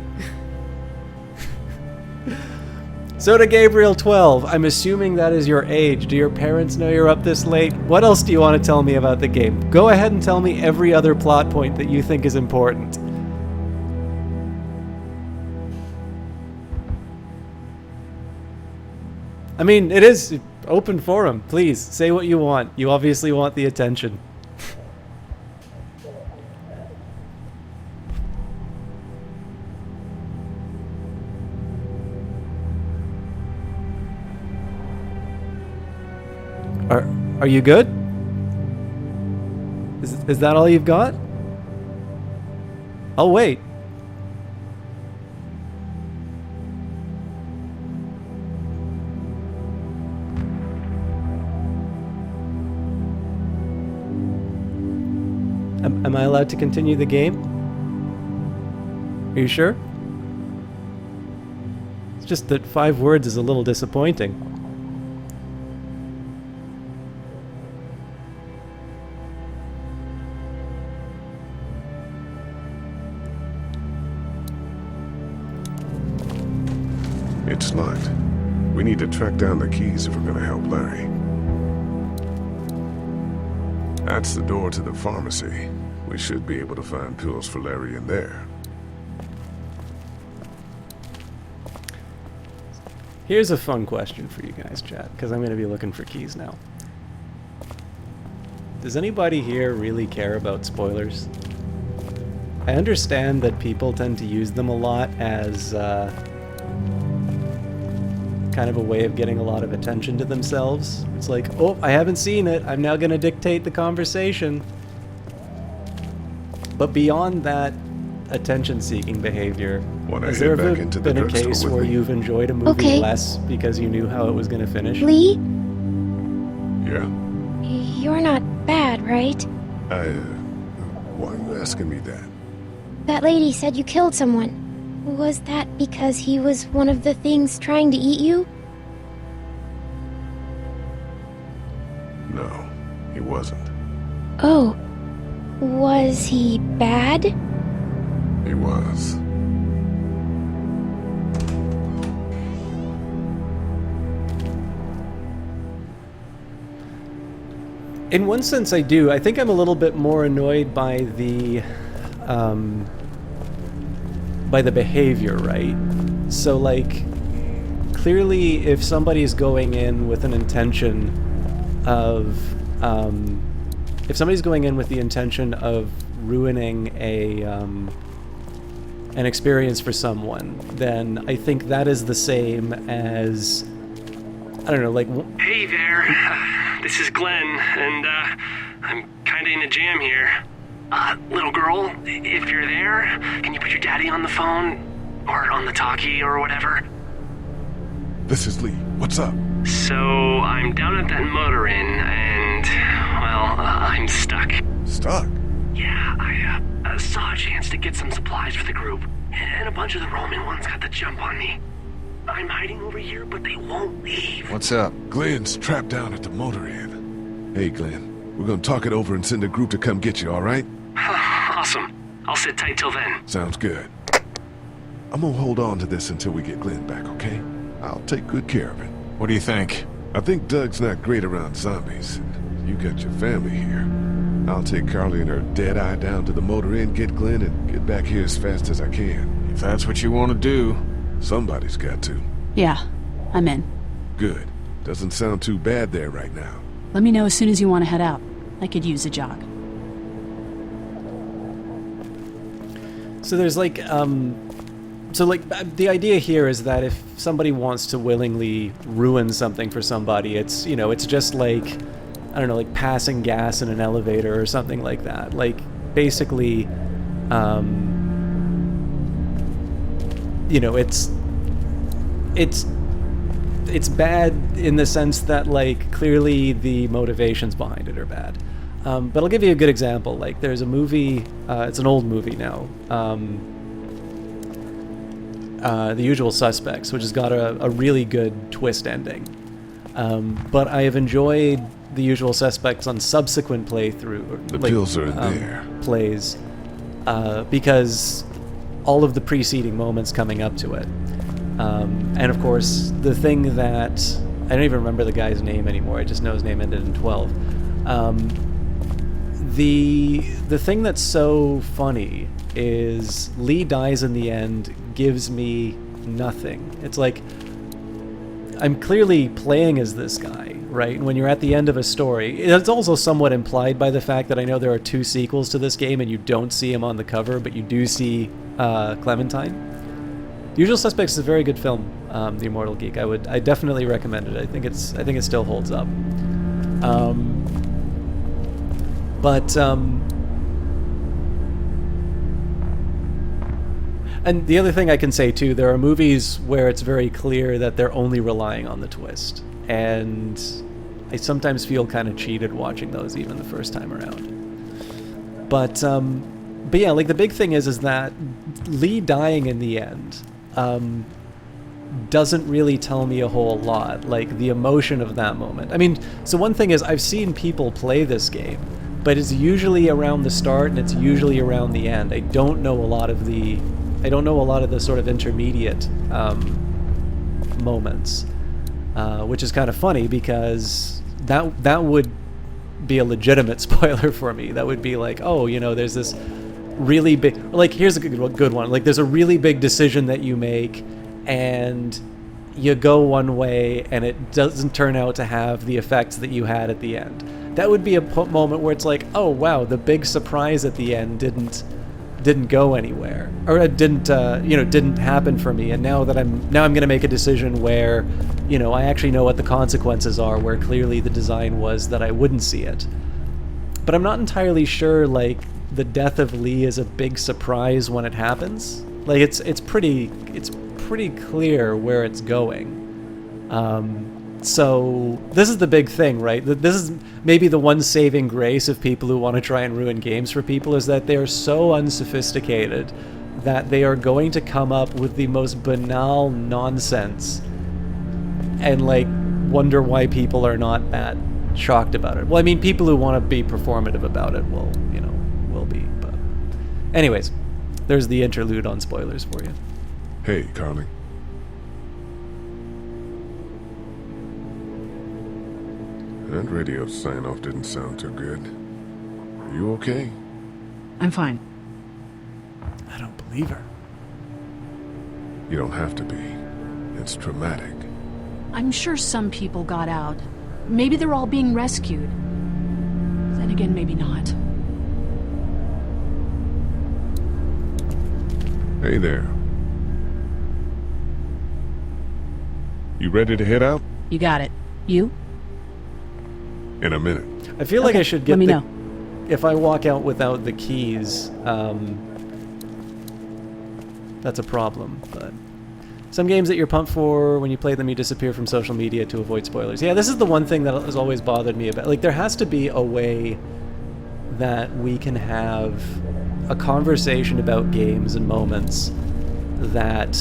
Soda Gabriel 12, I'm assuming that is your age. Do your parents know you're up this late? What else do you want to tell me about the game? Go ahead and tell me every other plot point that you think is important. I mean, it is open forum. Please, say what you want. You obviously want the attention. Are you good? Is that all you've got? I'll wait. Am I allowed to continue the game? Are you sure? It's just that 5 words is a little disappointing.
It's locked. We need to track down the keys if we're gonna help Larry. That's the door to the pharmacy. We should be able to find pills for Larry in there.
Here's a fun question for you guys, chat, because I'm going to be looking for keys now. Does anybody here really care about spoilers? I understand that people tend to use them a lot as kind of a way of getting a lot of attention to themselves. It's like, oh, I haven't seen it. I'm now going to dictate the conversation. But beyond that attention-seeking behavior, has there ever been a case where you've enjoyed a movie less because you knew how it was going to finish?
Lee?
Yeah?
You're not bad, right?
Why are you asking me that?
That lady said you killed someone. Was that because he was one of the things trying to eat you?
No, he wasn't.
Oh. Was he bad?
He was.
In one sense, I do. I think I'm a little bit more annoyed by the behavior, right? So, like, clearly, if somebody's going in with an intention of, if somebody's going in with the intention of ruining an experience for someone, then I think that is the same as, I don't know, like...
Hey there, this is Glenn, and I'm kinda in a jam here. Little girl, if you're there, can you put your daddy on the phone? Or on the talkie or whatever?
This is Lee. What's up?
So, I'm down at that motor inn, and, well, I'm stuck.
Stuck?
Yeah, I saw a chance to get some supplies for the group, and a bunch of the Roman ones got the jump on me. I'm hiding over here, but they won't leave.
What's up?
Glenn's trapped down at the motor inn. Hey, Glenn, we're gonna talk it over and send a group to come get you, all right?
Awesome. I'll sit tight till then.
Sounds good. I'm gonna hold on to this until we get Glenn back, okay? I'll take good care of it.
What do you think?
I think Doug's not great around zombies. You got your family here. I'll take Carly and her dead eye down to the motor inn, get Glenn, and get back here as fast as I can.
If that's what you want to do.
Somebody's got to.
Yeah, I'm in.
Good. Doesn't sound too bad there right now.
Let me know as soon as you want to head out. I could use a jog.
So there's like, the idea here is that if somebody wants to willingly ruin something for somebody, it's, you know, it's just like, I don't know, like passing gas in an elevator or something like that. Like, basically, you know, it's bad in the sense that, like, clearly the motivations behind it are bad. But I'll give you a good example. Like, there's a movie, it's an old movie now, The Usual Suspects, which has got a really good twist ending. But I have enjoyed The Usual Suspects on subsequent playthrough,
the pills are in there.
Plays, because all of the preceding moments coming up to it. And of course, the thing that, I don't even remember the guy's name anymore, I just know his name ended in 12. The thing that's so funny is Lee dies in the end gives me nothing. It's like, I'm clearly playing as this guy, right? And when you're at the end of a story, it's also somewhat implied by the fact that I know there are 2 sequels to this game and you don't see him on the cover, but you do see Clementine. The Usual Suspects is a very good film, The Immortal Geek. I definitely recommend it. I think it still holds up. And the other thing I can say too, there are movies where it's very clear that they're only relying on the twist, and I sometimes feel kind of cheated watching those even the first time around. But yeah, like the big thing is that Lee dying in the end doesn't really tell me a whole lot, like the emotion of that moment. I mean, so one thing is I've seen people play this game, but it's usually around the start and it's usually around the end. I don't know a lot of the sort of intermediate moments, which is kind of funny because that would be a legitimate spoiler for me. That would be like, oh, you know, there's this really big, like, here's a good one. Like, there's a really big decision that you make, and you go one way, and it doesn't turn out to have the effects that you had at the end. That would be a moment where it's like, oh wow, the big surprise at the end didn't go anywhere, or it didn't happen for me. And now I'm going to make a decision where, you know, I actually know what the consequences are, where clearly the design was that I wouldn't see it. But I'm not entirely sure, like, the death of Lee is a big surprise when it happens. Like, it's pretty clear where it's going. So this is the big thing, right? This is maybe the one saving grace of people who want to try and ruin games for people, is that they are so unsophisticated that they are going to come up with the most banal nonsense and like wonder why people are not that shocked about it. Well, I mean, people who want to be performative about it will be. But anyways, there's the interlude on spoilers for you.
Hey, Carly. That radio sign-off didn't sound too good. Are you okay?
I'm fine.
I don't believe her.
You don't have to be. It's traumatic.
I'm sure some people got out. Maybe they're all being rescued. Then again, maybe not.
Hey there. You ready to head out?
You got it. You?
In a minute.
I feel like I should get
let me know.
If I walk out without the keys, that's a problem, but some games that you're pumped for, when you play them, you disappear from social media to avoid spoilers. Yeah, this is the one thing that has always bothered me about, like, there has to be a way that we can have a conversation about games and moments that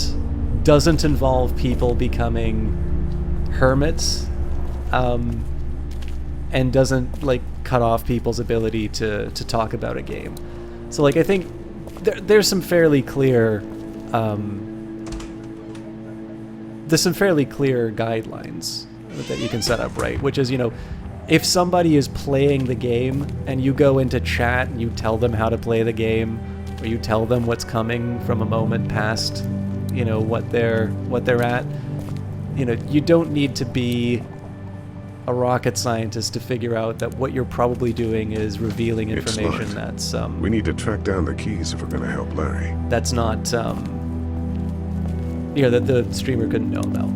doesn't involve people becoming hermits, and doesn't like cut off people's ability to talk about a game. So like I think there's some fairly clear guidelines that you can set up, right? Which is, if somebody is playing the game and you go into chat and you tell them how to play the game, or you tell them what's coming from a moment past, what they're at, you don't need to be a rocket scientist to figure out that what you're probably doing is revealing information that's
we need to track down the keys if we're going to help Larry.
That's not that the streamer couldn't know about.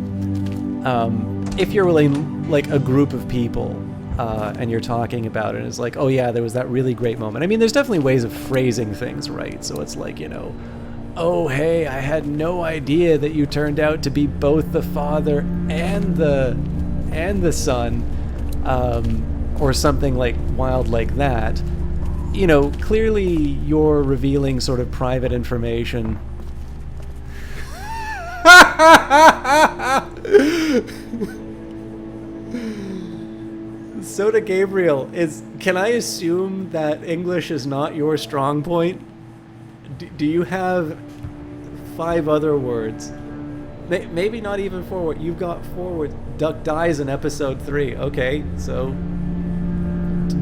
If you're really like a group of people and you're talking about it, and it's like, oh yeah, there was that really great moment. I mean, there's definitely ways of phrasing things right. So it's like, oh hey, I had no idea that you turned out to be both the father and the son, or something like wild like that. Clearly you're revealing sort of private information. Soda Gabriel, can I assume that English is not your strong point? Do you have 5 other words? Maybe not even 4 words. You've got 4 words. Duck dies in episode 3. Okay, so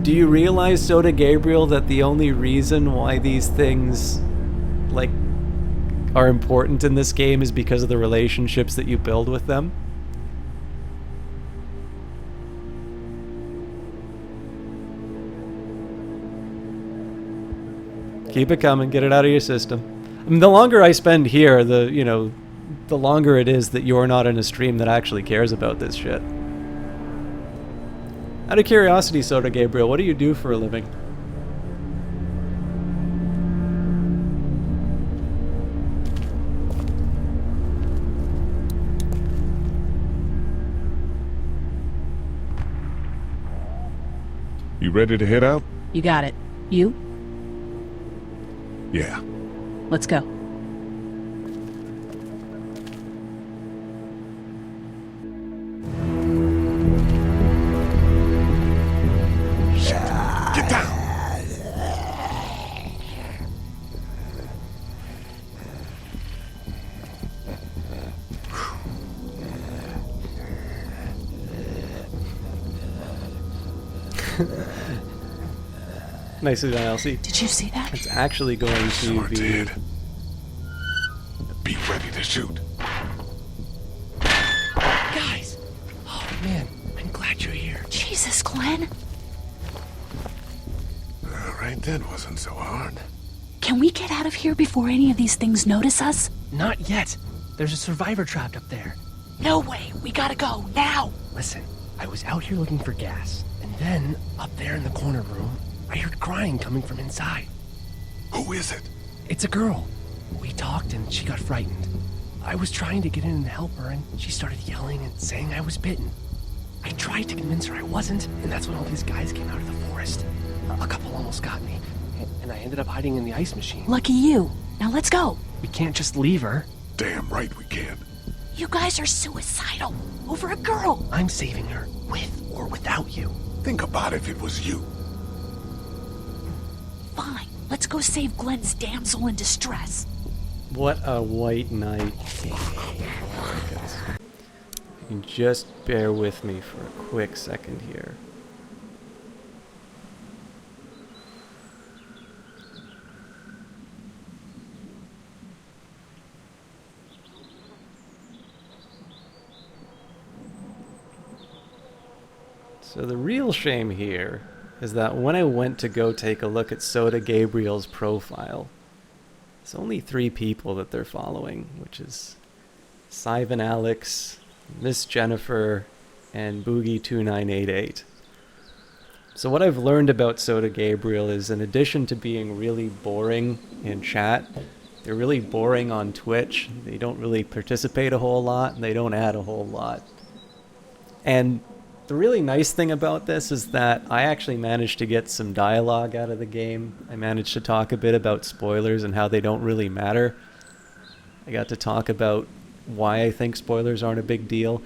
do you realize, Soda Gabriel, that the only reason why these things like are important in this game is because of the relationships that you build with them? Keep it coming. Get it out of your system. I mean, the longer I spend here, the longer it is that you're not in a stream that actually cares about this shit. Out of curiosity, Soda Gabriel, what do you do for a living?
You ready to head out?
You got it. You?
Yeah.
Let's go.
Get down!
Nicely done, Elsie.
Did you see that?
It's actually going to
Sure
be...
did. Be ready to shoot.
Guys! Oh, man. I'm glad you're here.
Jesus, Glenn.
All right, that wasn't so hard.
Can we get out of here before any of these things notice us?
Not yet. There's a survivor trapped up there.
No way. We gotta go, now.
Listen, I was out here looking for gas, and then, up there in the corner room, I heard crying coming from inside.
Who is it?
It's a girl. We talked and she got frightened. I was trying to get in and help her, and she started yelling and saying I was bitten.
I tried to convince her I wasn't, and that's when all these guys came out of the forest. A couple almost got me, and I ended up hiding in the ice machine.
Lucky you. Now let's go.
We can't just leave her.
Damn right we can.
You guys are suicidal over a girl.
I'm saving her, with or without you.
Think about if it was you.
Fine. Let's go save Glenn's damsel in distress.
What a white knight. You can just bear with me for a quick second here. So the real shame here is that when I went to go take a look at Soda Gabriel's profile, there's only 3 people that they're following, which is Sivan Alex, Miss Jennifer, and Boogie2988. So what I've learned about Soda Gabriel is, in addition to being really boring in chat, they're really boring on Twitch. They don't really participate a whole lot, and they don't add a whole lot. And the really nice thing about this is that I actually managed to get some dialogue out of the game. I managed to talk a bit about spoilers and how they don't really matter. I got to talk about why I think spoilers aren't a big deal.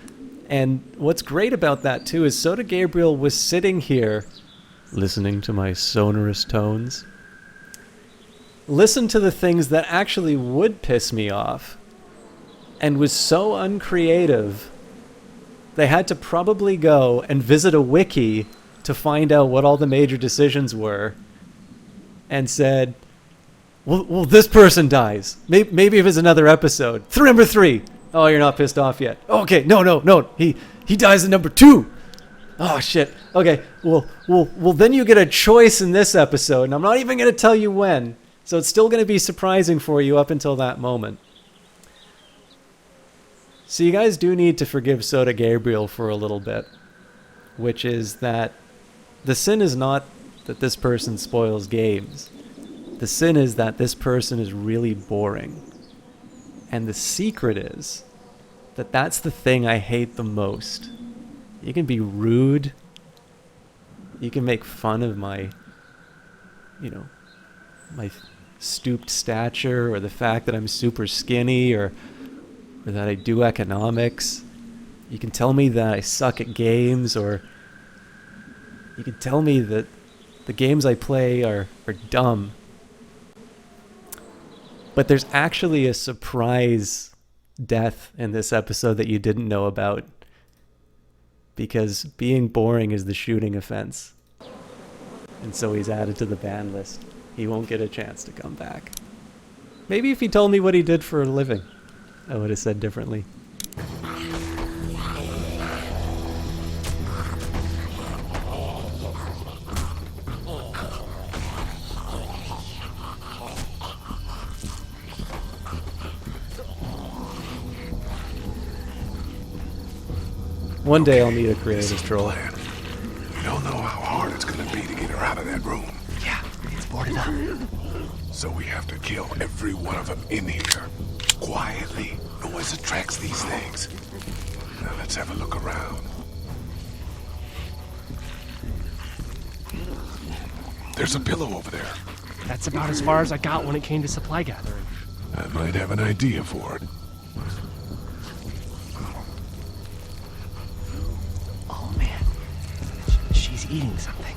And what's great about that too is Soda Gabriel was sitting here listening to my sonorous tones. Listen to the things that actually would piss me off, and was so uncreative they had to probably go and visit a wiki to find out what all the major decisions were, and said, well, this person dies. Maybe if it's another episode. Number 3. Oh, you're not pissed off yet. Okay, no. He dies in number 2. Oh, shit. Okay, well, then you get a choice in this episode, and I'm not even going to tell you when. So it's still going to be surprising for you up until that moment. So you guys do need to forgive Soda Gabriel for a little bit, which is that the sin is not that this person spoils games. The sin is that this person is really boring. And the secret is that that's the thing I hate the most. You can be rude. You can make fun of my stooped stature, or the fact that I'm super skinny, or that I do economics. You can tell me that I suck at games, or you can tell me that the games I play are dumb. But there's actually a surprise death in this episode that you didn't know about, because being boring is the shooting offense. And so he's added to the ban list. He won't get a chance to come back. Maybe if he told me what he did for a living, I would have said differently. One day I'll meet a creative troll.
We don't know how hard it's gonna be to get her out of that room.
Yeah, it's boarded up.
So we have to kill every one of them in here. Quietly. Noise attracts these things. Now let's have a look around. There's a pillow over there.
That's about as far as I got when it came to supply gathering.
I might have an idea for it.
Oh man, she's eating something.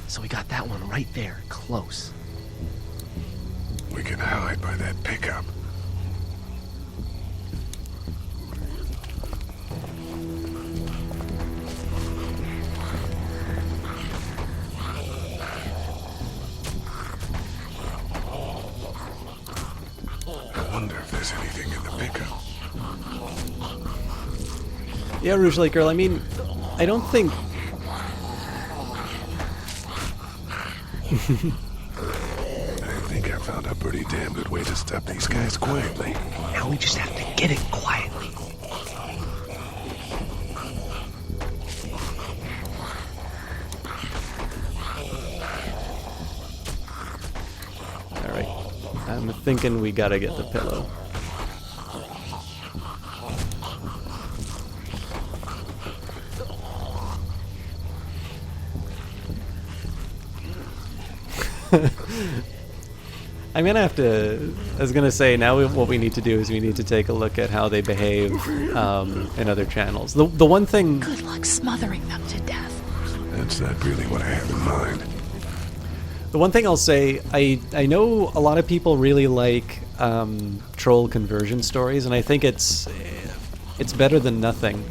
So we got that one right there, close.
We can hide by that pickup. I wonder if there's anything in the pickup.
Yeah, Rouge Lake Girl, I mean, I don't think...
I think I found a pretty damn good way to stop these guys quietly.
Now we just have to get it quietly.
Alright, I'm thinking we gotta get the pillow. I'm gonna have to. I was gonna say now what we need to do is we need to take a look at how they behave in other channels. The one thing.
Good luck smothering them to death.
That's not really what I have in mind.
The one thing I'll say, I know a lot of people really like troll conversion stories, and I think it's better than nothing.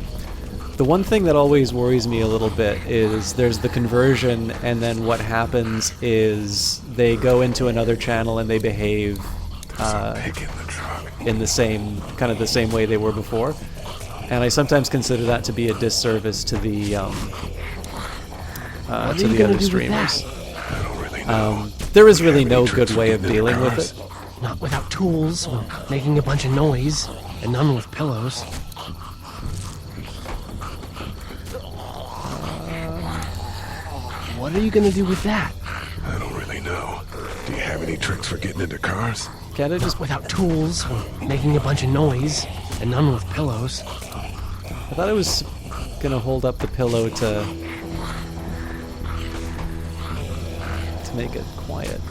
The one thing that always worries me a little bit is there's the conversion, and then what happens is they go into another channel and they behave in the same way they were before, and I sometimes consider that to be a disservice to the other streamers. There is really no good way of dealing with it.
Not without tools, making a bunch of noise, and none with pillows. What are you gonna do with that?
I don't really know. Do you have any tricks for getting into cars?
Can't I just...
Without tools, making a bunch of noise, and none with pillows.
I thought I was gonna hold up the pillow to make it quiet.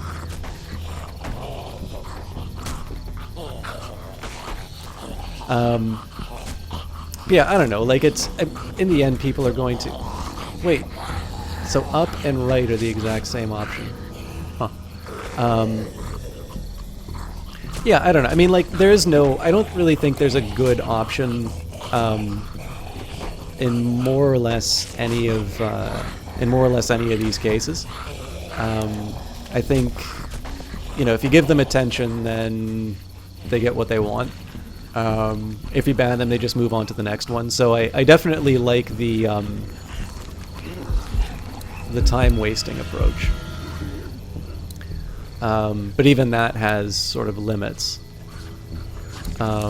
Yeah, I don't know, like it's... In the end, people are going to... Wait. So up and right are the exact same option. Huh. Yeah, I don't know. I mean, like, there is no... I don't really think there's a good option in more or less any of these cases. I think, you know, if you give them attention, then they get what they want. If you ban them, they just move on to the next one. So I definitely like the time-wasting approach. But even that has sort of limits.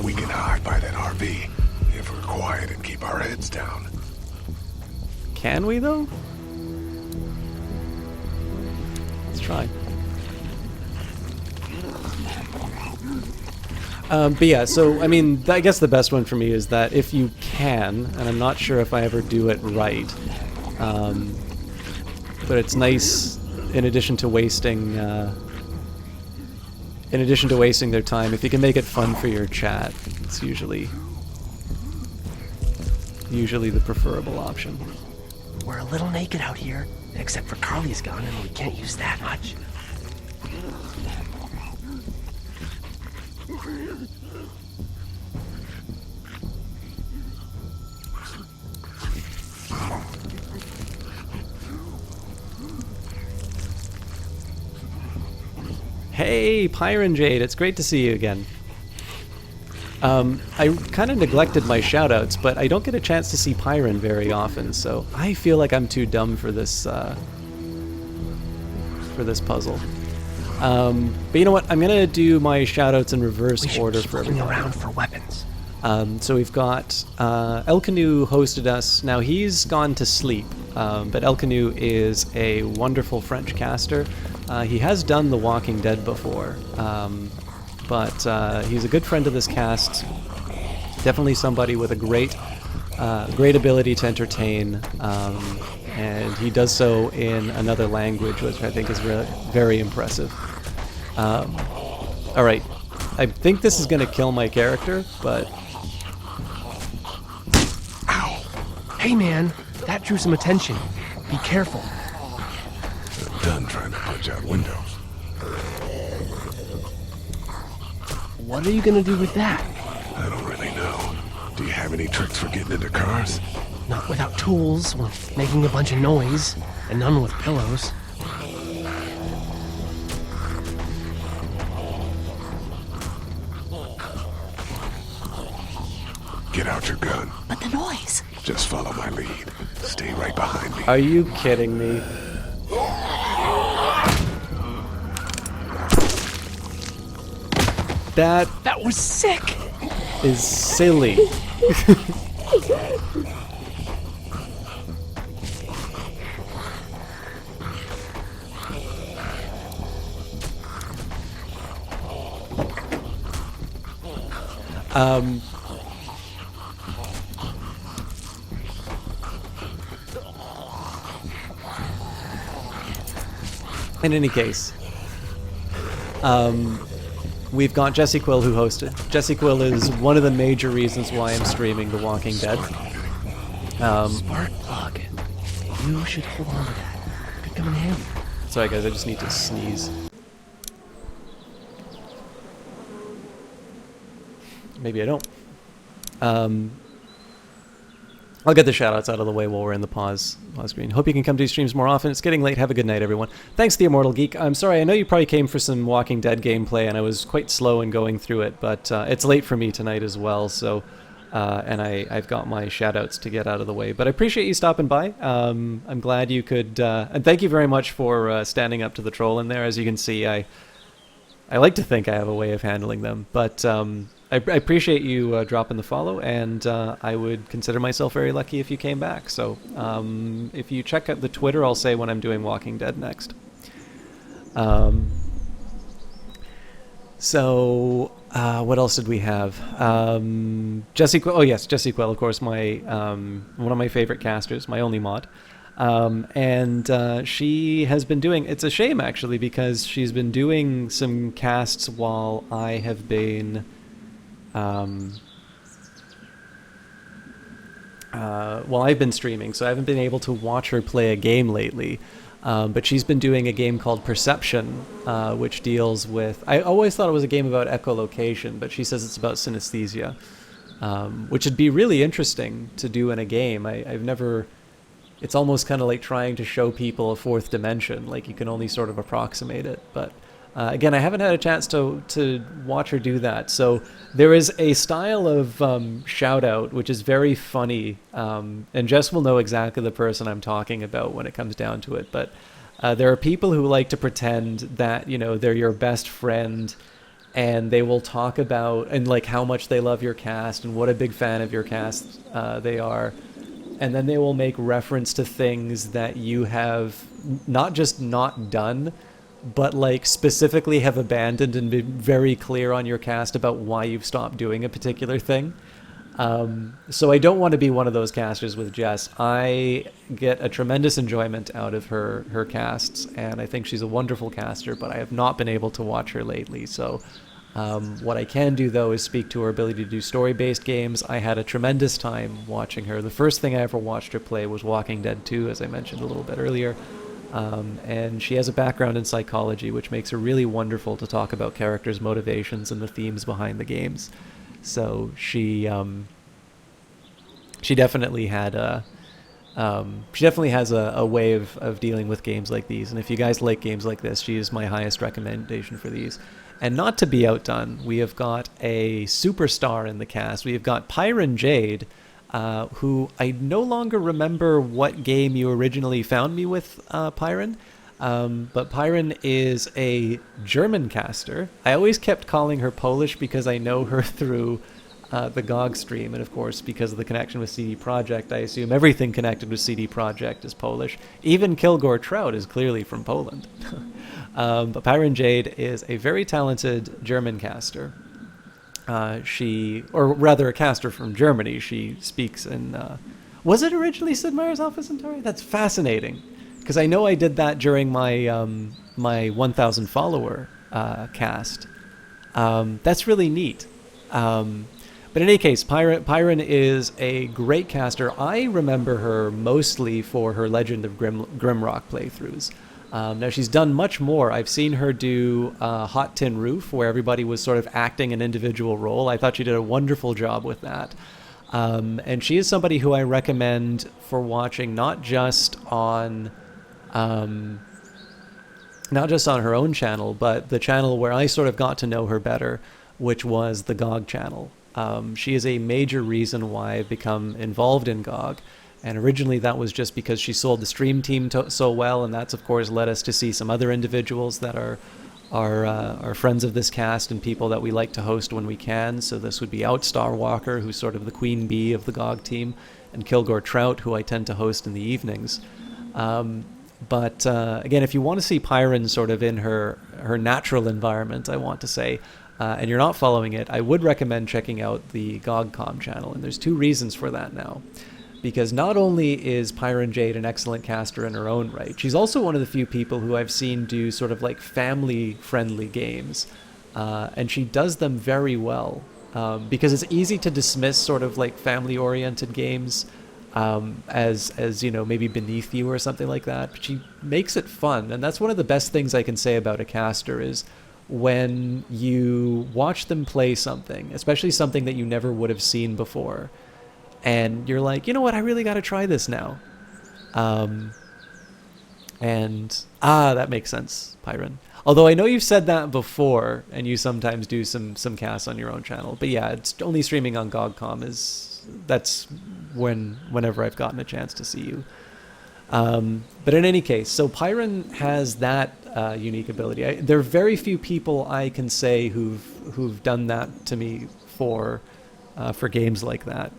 We can hide by that RV if we're quiet and keep our heads down.
Can we, though? Let's try. But yeah, so, I mean, I guess the best one for me is that if you can, and I'm not sure if I ever do it right, but it's nice, in addition to wasting their time, if you can make it fun for your chat, it's usually the preferable option.
We're a little naked out here, except for Carly's gun, and we can't use that much.
Hey, Pyron Jade, it's great to see you again. I kind of neglected my shoutouts, but I don't get a chance to see Pyron very often, so I feel like I'm too dumb for this puzzle. But you know what? I'm gonna do my shoutouts in reverse order for everyone.
Around for weapons.
So we've got Elcanu hosted us. Now he's gone to sleep, but Elcanu is a wonderful French caster. He has done The Walking Dead before, but he's a good friend of this cast. Definitely somebody with a great ability to entertain, and he does so in another language, which I think is very impressive. All right, I think this is going to kill my character, but...
Ow! Hey man, that drew some attention. Be careful.
I'm done trying to punch out windows.
What are you gonna do with that?
I don't really know. Do you have any tricks for getting into cars?
Not without tools, or making a bunch of noise, and none with pillows.
Get out your gun.
But the noise.
Just follow my lead. Stay right behind me.
Are you kidding me?
That was sick!
Is silly. In any case, We've got Jesse Quill who hosted. Jesse Quill is one of the major reasons why I'm streaming The Walking Dead.
Spark plug. You should hold on to that. Could come in handy.
Sorry guys, I just need to sneeze. Maybe I don't. I'll get the shoutouts out of the way while we're in the pause screen. Hope you can come to these streams more often. It's getting late. Have a good night, everyone. Thanks, The Immortal Geek. I'm sorry, I know you probably came for some Walking Dead gameplay, and I was quite slow in going through it, but it's late for me tonight as well, so... and I've got my shoutouts to get out of the way. But I appreciate you stopping by. I'm glad you could... and thank you very much for standing up to the troll in there. As you can see, I like to think I have a way of handling them, but... I appreciate you dropping the follow, and I would consider myself very lucky if you came back. So if you check out the Twitter, I'll say when I'm doing Walking Dead next. So what else did we have? Jesse Quill. Oh yes, Jesse Quill, of course, my one of my favorite casters, my only mod. And she has been doing... It's a shame, actually, because she's been doing some casts while I have been... well, I've been streaming, so I haven't been able to watch her play a game lately. But she's been doing a game called Perception, which deals with... I always thought it was a game about echolocation, but she says it's about synesthesia, which would be really interesting to do in a game. I've never... It's almost kind of like trying to show people a fourth dimension, like you can only sort of approximate it, but... again, I haven't had a chance to watch her do that. So there is a style of shout-out which is very funny, and Jess will know exactly the person I'm talking about when it comes down to it. But there are people who like to pretend that, you know, they're your best friend, and they will talk about and like how much they love your cast and what a big fan of your cast they are. And then they will make reference to things that you have not just not done, but like specifically have abandoned and been very clear on your cast about why you've stopped doing a particular thing. So I don't want to be one of those casters with Jess. I get a tremendous enjoyment out of her casts, and I think she's a wonderful caster, but I have not been able to watch her lately. So what I can do, though, is speak to her ability to do story-based games. I had a tremendous time watching her. The first thing I ever watched her play was Walking Dead 2, as I mentioned a little bit earlier. And she has a background in psychology, which makes her really wonderful to talk about characters' motivations and the themes behind the games. So she definitely had she definitely has a way of dealing with games like these. And if you guys like games like this, she is my highest recommendation for these. And not to be outdone, we have got a superstar in the cast. We have got Pyron Jade, who I no longer remember what game you originally found me with, Pyron. But Pyron is a German caster. I always kept calling her Polish because I know her through the GOG stream, and of course because of the connection with CD Projekt, I assume everything connected with CD Projekt is Polish. Even Kilgore Trout is clearly from Poland. But Pyron Jade is a very talented German caster. Or rather a caster from Germany. She speaks in... was it originally Sid Meier's Alpha Centauri? That's fascinating. Because I know I did that during my my 1,000 follower cast. That's really neat. But in any case, Pyron is a great caster. I remember her mostly for her Legend of Grimrock playthroughs. Now, she's done much more. I've seen her do Hot Tin Roof, where everybody was sort of acting an individual role. I thought she did a wonderful job with that. And she is somebody who I recommend for watching not just on her own channel, but the channel where I sort of got to know her better, which was the GOG channel. She is a major reason why I've become involved in GOG. And originally that was just because she sold the stream team so well, and that's of course led us to see some other individuals that are friends of this cast and people that we like to host when we can. So this would be Outstar Walker, who's sort of the queen bee of the GOG team, and Kilgore Trout, who I tend to host in the evenings. But again, if you want to see Pyron sort of in her natural environment, I want to say, and you're not following it, I would recommend checking out the GOGCom channel, and there's two reasons for that now. because not only is Pyron Jade an excellent caster in her own right, she's also one of the few people who I've seen do sort of like family-friendly games, and she does them very well, because it's easy to dismiss sort of like family-oriented games as you know, maybe beneath you or something like that. But she makes it fun, and that's one of the best things I can say about a caster is when you watch them play something, especially something that you never would have seen before, and you're like, you know what, I really got to try this now. That makes sense, Pyron. Although I know you've said that before, and you sometimes do some casts on your own channel. But yeah, it's only streaming on GOGCOM that's whenever I've gotten a chance to see you. But in any case, so Pyron has that unique ability. There are very few people I can say who've done that to me for games like that.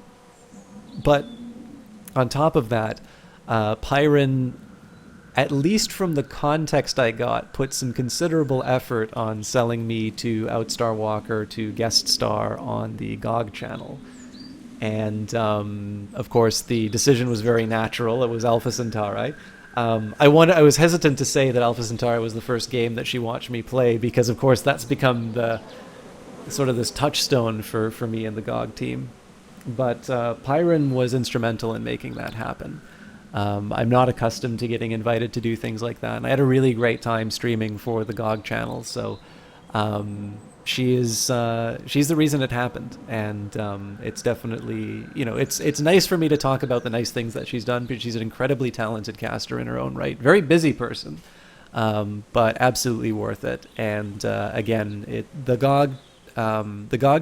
But on top of that, Pyron, at least from the context I got, put some considerable effort on selling me to Outstar Walker to guest star on the GOG channel. And of course, the decision was very natural. It was Alpha Centauri. I was hesitant to say that Alpha Centauri was the first game that she watched me play, because of course that's become the sort of this touchstone for me and the GOG team. But Pyron was instrumental in making that happen. I'm not accustomed to getting invited to do things like that, and I had a really great time streaming for the GOG channel. So she's the reason it happened, and it's definitely, you know, it's nice for me to talk about the nice things that she's done, because she's an incredibly talented caster in her own right, very busy person, but absolutely worth it. And again, the GOG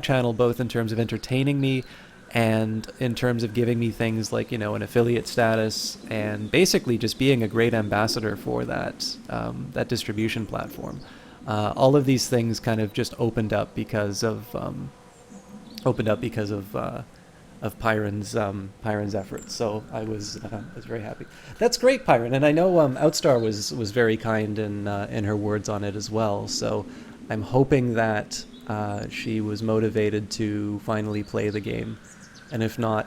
channel, both in terms of entertaining me and in terms of giving me things like, you know, an affiliate status, and basically just being a great ambassador for that distribution platform. All of these things kind of just opened up because of Pyron's efforts. So I was very happy. That's great, Pyron, and I know Outstar was very kind in her words on it as well. So I'm hoping that she was motivated to finally play the game. And if not,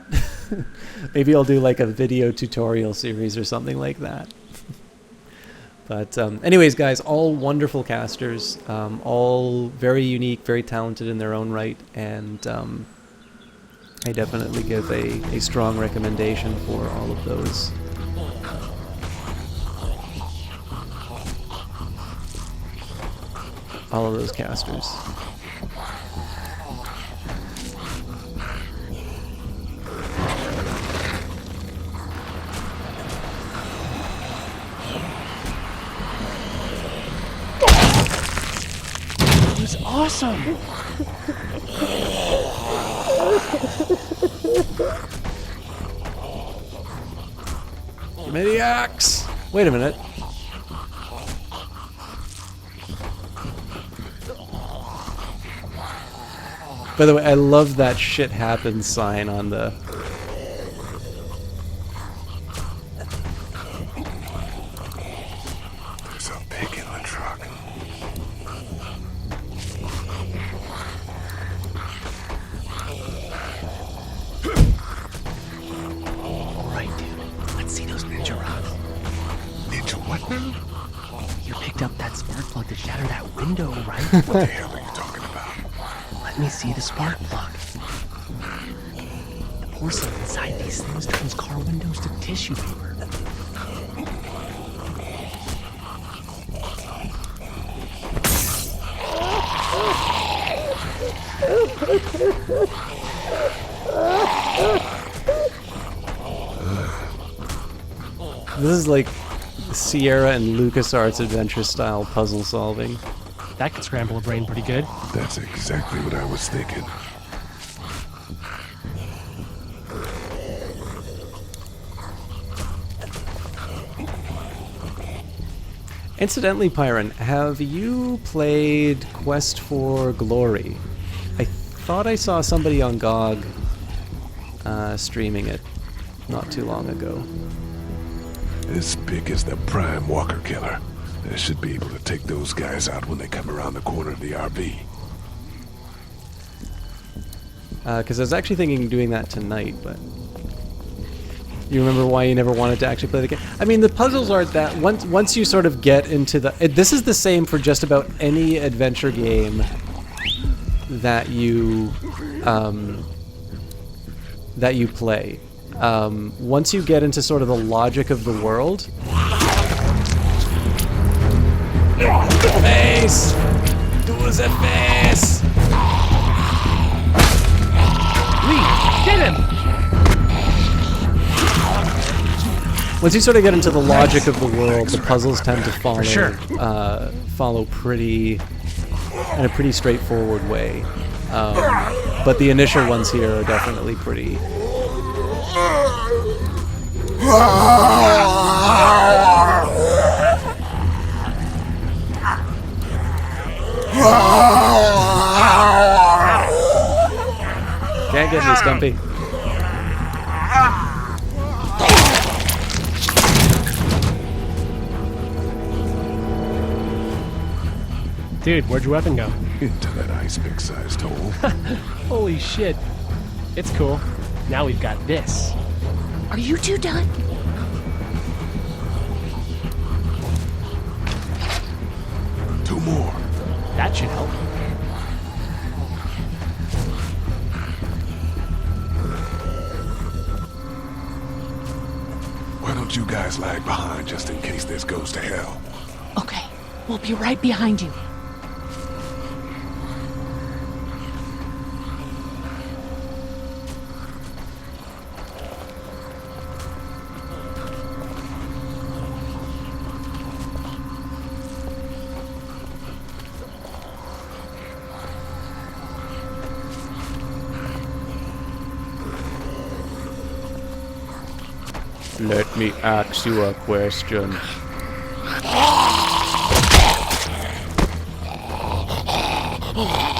maybe I'll do like a video tutorial series or something like that. But anyways, guys, all wonderful casters, all very unique, very talented in their own right, and I definitely give a strong recommendation for all of those. All of those casters.
It's awesome!
Maniacs! Wait a minute. By the way, I love that shit happens sign on the...
There's a pig in the truck.
Alright, dude. Let's see those ninja rods.
Ninja what now?
You picked up that spark plug that shattered that window, right?
What the hell are you talking about?
Let me see the spark plug. The porcelain inside these things turns car windows to tissue paper.
This is like Sierra and LucasArts adventure style puzzle solving.
That could scramble a brain pretty good.
That's exactly what I was thinking.
Incidentally, Pyron, have you played Quest for Glory? I thought I saw somebody on GOG streaming it not too long ago.
As big as the Prime Walker Killer. I should be able to take those guys out when they come around the corner of the RV.
Because I was actually thinking of doing that tonight, but... You remember why you never wanted to actually play the game? I mean, the puzzles aren't that... Once you sort of get into the... This is the same for just about any adventure game that you play. Once you get into sort of the logic of the world... Face! Do the face!
Lee, get him!
Once you sort of get into the logic of the world, the puzzles tend to follow follow pretty in a pretty straightforward way. But the initial ones here are definitely pretty. Can't get me, Stumpy.
Dude, where'd your weapon go?
Into that ice pick-sized hole.
Holy shit. It's cool. Now we've got this.
Are you two done?
Two more.
That should help.
Why don't you guys lag behind just in case this goes to hell?
Okay, we'll be right behind you.
Let me ask you a question.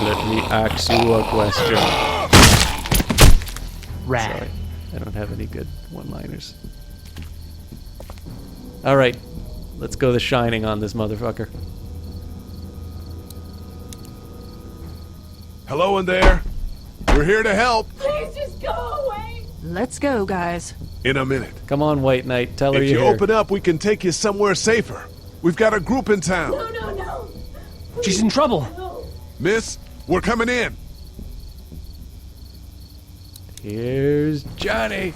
Let me ask you a question.
Rad.
Sorry, I don't have any good one-liners. Alright, let's go The Shining on this motherfucker.
Hello in there. We're here to help.
Please just go away.
Let's go, guys.
In a minute.
Come on, White Knight, tell her
If
you're
you
here.
open up, we can take you somewhere safer. We've got a group in town.
No, no, no.
She's in trouble.
Miss, we're coming in.
Here's Johnny.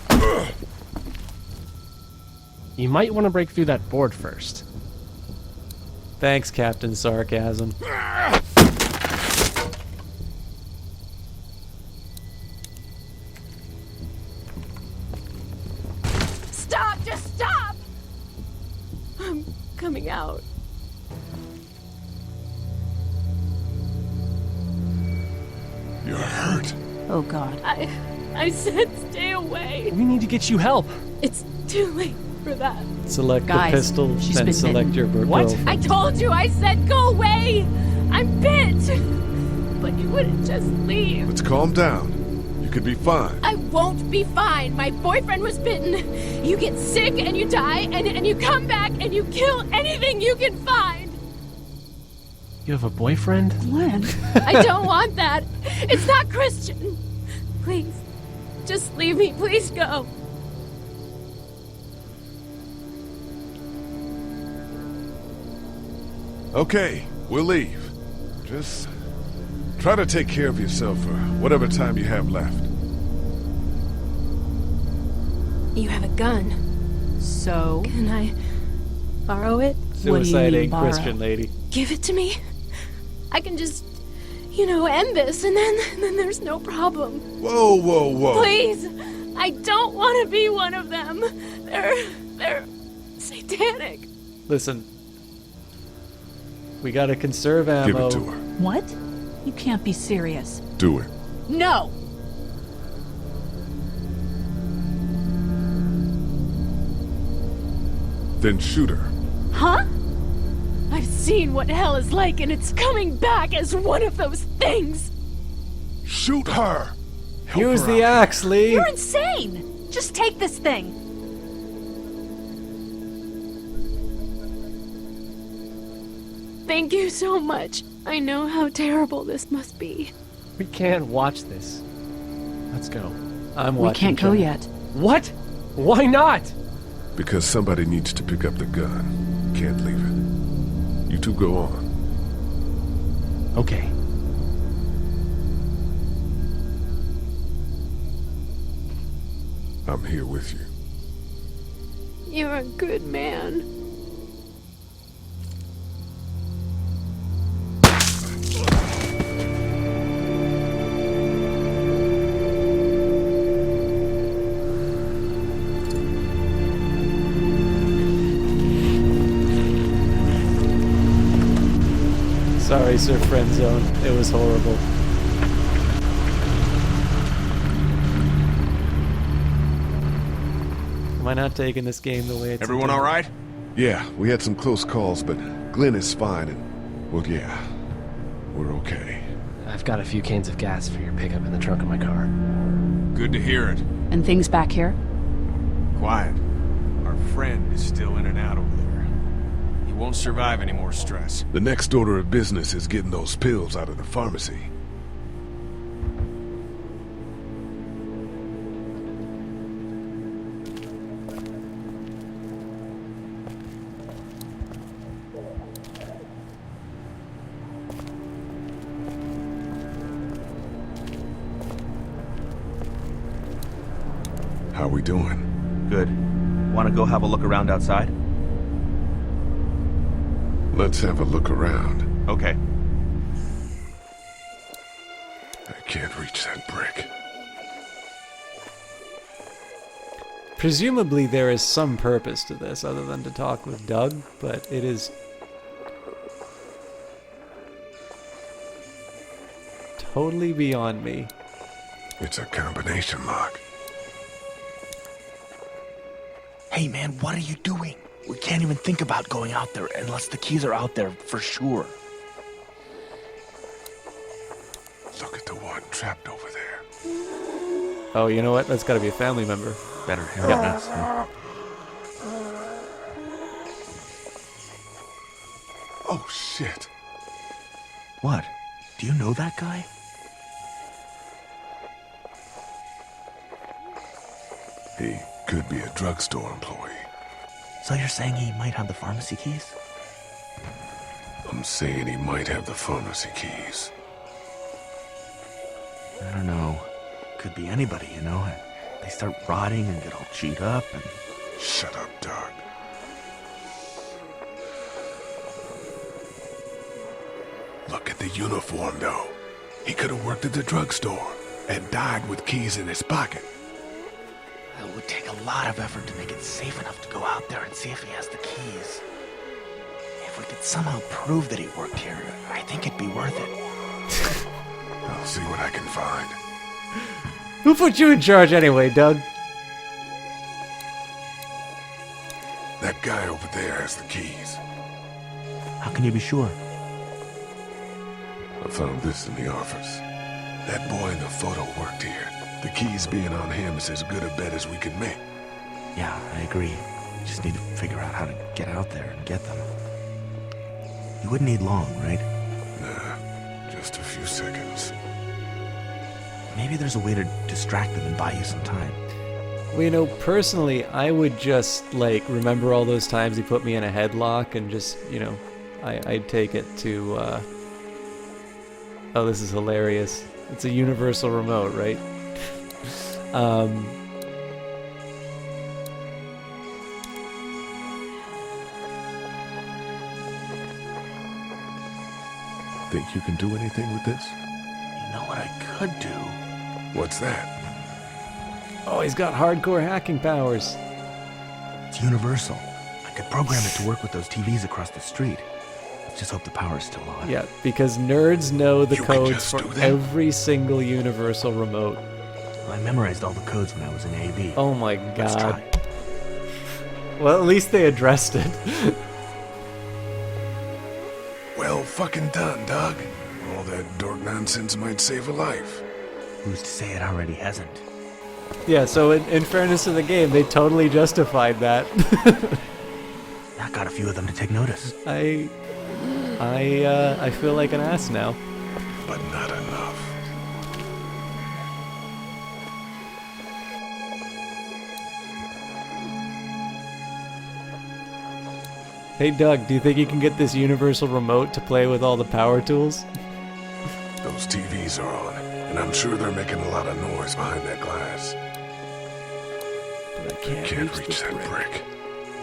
You might want to break through that board first.
Thanks, Captain Sarcasm.
Stop! Just stop! I'm coming out.
You're hurt.
Oh, God.
I said stay away.
We need to get you help.
It's too late for that.
Select
Guys,
the pistol,
she's
then
been
select
bitten.
your
What?
girlfriend.
I told you, I said go away! I'm bit! But you wouldn't just leave.
Let's calm down. You could be fine.
I won't be fine. My boyfriend was bitten. You get sick and you die, and you come back and you kill anything you can find.
You have a boyfriend?
Glenn.
I don't want that. It's not Christian. Please, just leave me. Please go.
Okay, we'll leave. Just try to take care of yourself for whatever time you have left.
You have a gun.
So?
Can I borrow it?
Suicide ain't
borrow?
Christian, lady.
Give it to me. I can just, end this, and then there's no problem.
Whoa, whoa, whoa.
Please, I don't want to be one of them. They're satanic.
Listen. We gotta conserve ammo.
Give it to her.
What? You can't be serious.
Do it.
No!
Then shoot her.
Huh? I've seen what hell is like, and it's coming back as one of those things.
Shoot her!
Use the axe, Lee.
You're insane! Just take this thing.
Thank you so much. I know how terrible this must be.
We can't watch this. Let's go.
I'm
We
watching.
can't go
Johnny.
yet.
What? Why not?
Because somebody needs to pick up the gun. Can't leave it. You two go on.
Okay.
I'm here with you.
You're a good man.
Sorry, Sir Friendzone. It was horrible. Am I not taking this game the way it's
Everyone
intended?
all right?
Yeah, we had some close calls, but Glenn is fine and, well, yeah, we're okay.
I've got a few cans of gas for your pickup in the trunk of my car.
Good to hear it.
And things back here?
Quiet. Our friend is still in and out over there. He won't survive any more stress.
The next order of business is getting those pills out of the pharmacy. How we doing?
Good. Want to go have a look around outside?
Let's have a look around.
Okay.
I can't reach that brick.
Presumably there is some purpose to this other than to talk with Doug, but it is totally beyond me.
It's a combination lock.
Hey man, what are you doing? We can't even think about going out there unless the keys are out there for sure.
Look at the one trapped over there.
Oh, you know what? That's got to be a family member.
Better hear this.
Oh shit.
What? Do you know that guy?
He could be a drugstore employee.
So you're saying he might have the pharmacy keys?
I'm saying he might have the pharmacy keys.
I don't know. Could be anybody, you know? They start rotting and get all chewed up and...
Shut up, Doug. Look at the uniform, though. He could have worked at the drugstore and died with keys in his pocket.
It would take a lot of effort to make it safe enough to go out there and see if he has the keys. If we could somehow prove that he worked here, I think it'd be worth it.
I'll see what I can find.
Who put you in charge anyway, Doug?
That guy over there has the keys.
How can you be sure?
I found this in the office. That boy in the photo worked here. The keys being on him is as good a bet as we could make.
Yeah, I agree. We just need to figure out how to get out there and get them. You wouldn't need long, right?
Nah, just a few seconds.
Maybe there's a way to distract them and buy you some time.
Well, you know, personally, I would just, like, remember all those times he put me in a headlock and just, you know, I'd take it to, oh, this is hilarious. It's a universal remote, right?
Think you can do anything with this?
You know what I could do?
What's that?
Oh, he's got hardcore hacking powers.
It's universal. I could program it to work with those TVs across the street. Just hope the power's still on.
Yeah, because nerds know the
You can
codes
just
for
do that?
every single universal remote.
Well, I memorized all the codes when I was in AV.
Oh my
Let's
god.
try.
Well, at least they addressed it.
Well fucking done, Doug. All that dork nonsense might save a life.
Who's to say it already hasn't?
Yeah, so in fairness to the game, they totally justified that.
That got a few of them to take notice.
I feel like an ass now.
But not enough.
Hey Doug, do you think you can get this universal remote to play with all the power tools?
Those TVs are on, and I'm sure they're making a lot of noise behind that glass.
But I
Can't reach that brick.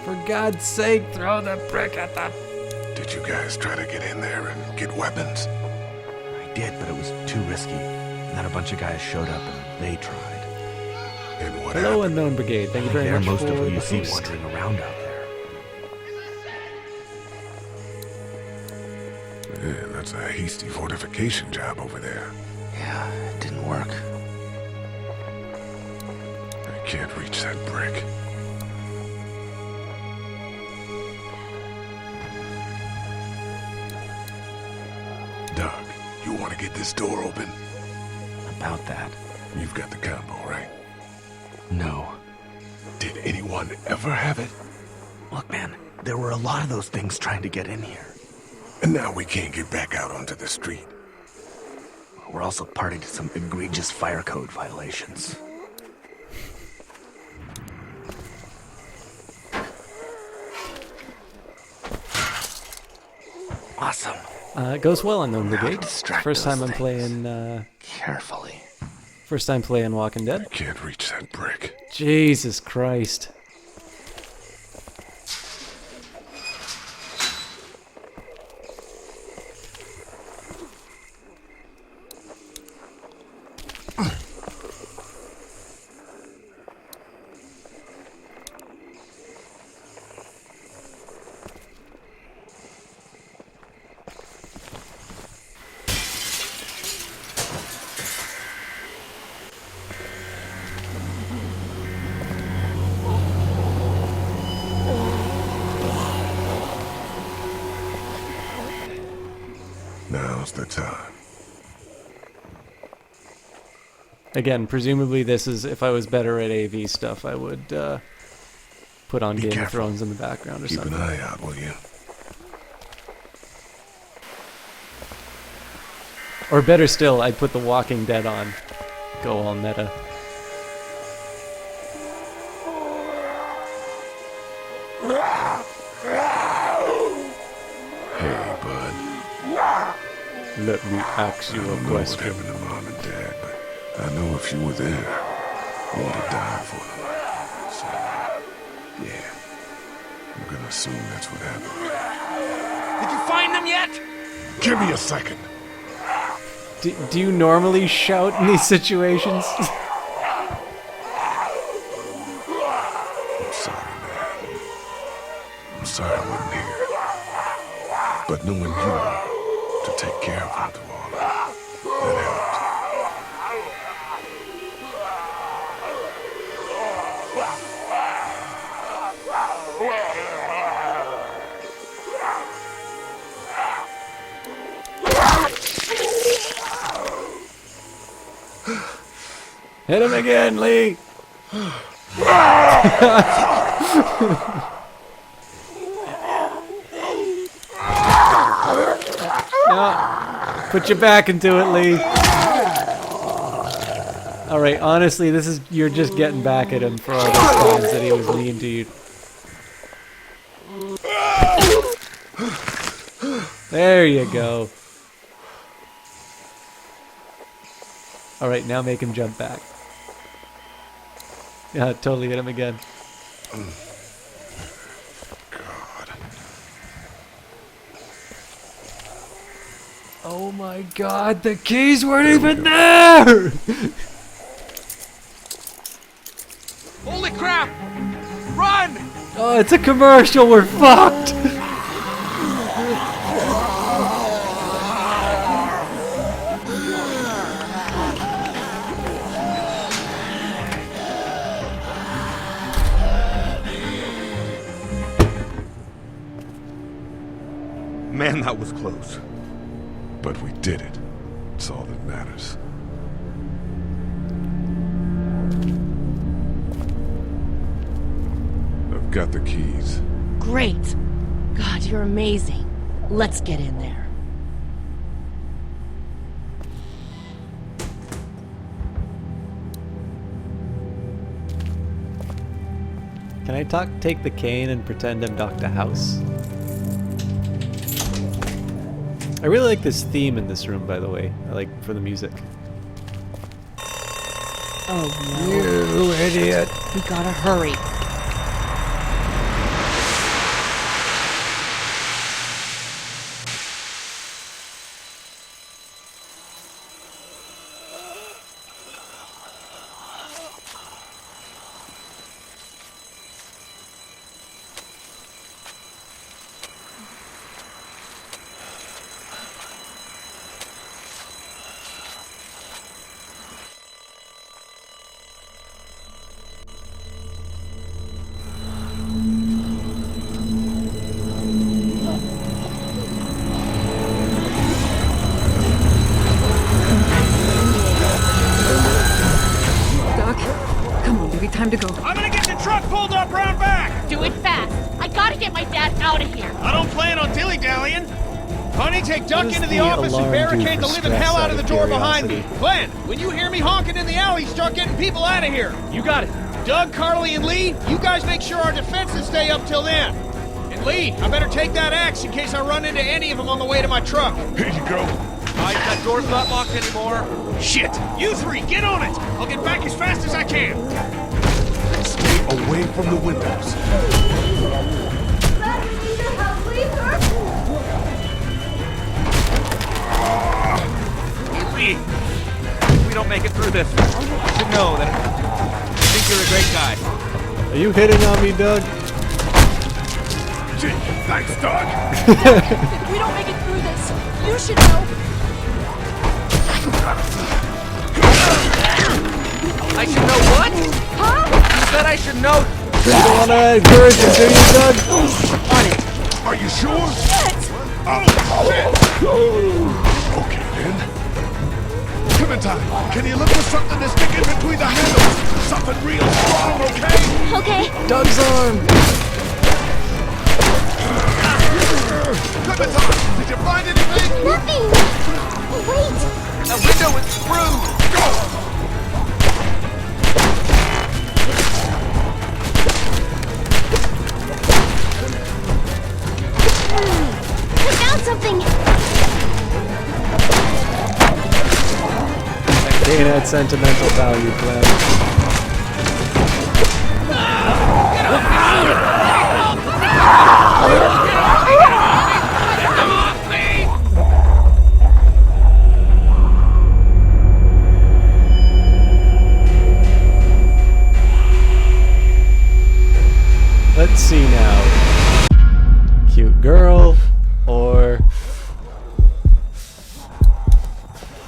For God's sake, throw the brick at the...
Did you guys try to get in there and get weapons?
I did, but it was too risky. And then a bunch of guys showed up and they tried.
And what
Hello,
happened?
Unknown Brigade. Thank you very
They're
much
most
for
of who
the
you see
host.
wandering around out there.
Man, that's a hasty fortification job over there.
Yeah, it didn't work.
I can't reach that brick. Doug, you want to get this door open?
About that.
You've got the combo, right?
No.
Did anyone ever have it?
Look, man, there were a lot of those things trying to get in here.
And now we can't get back out onto the street.
We're also party to some egregious fire code violations. Awesome.
It goes well, Unknown Brigade.
distract
First time
those
I'm playing,
Carefully.
First time playing Walking Dead.
Can't reach that brick.
Jesus Christ.
Now's the time.
Again, presumably this is, if I was better at AV stuff, I would put on Game of Thrones in the background or
Keep
something.
an eye out, will you?
Or better still, I'd put The Walking Dead on. Go all meta.
Hey, bud.
Let me ask you a
I don't know what
question.
happened to Mom and Dad, but I know if you were there, you would have died for them. So, yeah. I'm gonna assume that's what happened.
Did you find them yet?
Give me a second.
Do you normally shout in these situations?
I'm sorry, man. I'm sorry I wasn't here. But knowing you to take care of them through all that helped.
Hit him again, Lee! No. Put your back into it, Lee. Alright, honestly, this is, you're just getting back at him for all those times that he was mean to you. There you go. Alright, now make him jump back. Yeah, totally hit him again. Oh my god, the keys weren't even there!
Holy crap! Run!
Oh, it's a commercial, we're fucked!
Man, that was close.
But we did it. It's all that matters. I've got the keys.
Great. God, you're amazing. Let's get in there.
Can I take the cane and pretend I'm Dr. House? I really like this theme in this room, by the way. I like for the music.
Oh no.
You idiot.
We gotta hurry.
Time to go.
I'm gonna get the truck pulled up round back!
Do it fast. I gotta get my dad out of here.
I don't plan on dilly-dallying. Honey, take Duck
What does
into the
the
office and
alarm
barricade
do
the
for
living
stress
hell out
out
of the
of
door behind me.
curiosity?
Glenn, when you hear me honking in the alley, start getting people out of here.
You got it.
Doug, Carly, and Lee, you guys make sure our defenses stay up till then. And Lee, I better take that axe in case I run into any of them on the way to my truck.
Here you go.
That door's not locked anymore. Shit! You three, get on it! I'll get back as fast as I can.
Stay away from the windows.
Dad, we need your help, please, sir.
Lee, if we don't make it through this, you should know that I think you're a great guy.
Are you hitting on me, Doug?
Gee, thanks, Doug.
If we don't make it through this, you should know.
I should know what?
Huh?
You said I should know.
You don't want to encourage him, do you, Doug?
On it.
Are you sure?
Shit!
Oh, shit! Okay, then. Clementine, can you look for something to stick in between the handles? Something real strong, okay?
Okay.
Doug's arm.
Clementine, did you find anything?
Nothing. Wait.
That window is screwed.
Go!
I found something.
That cane had sentimental value, Glenn. Let's see now. Cute girl, or...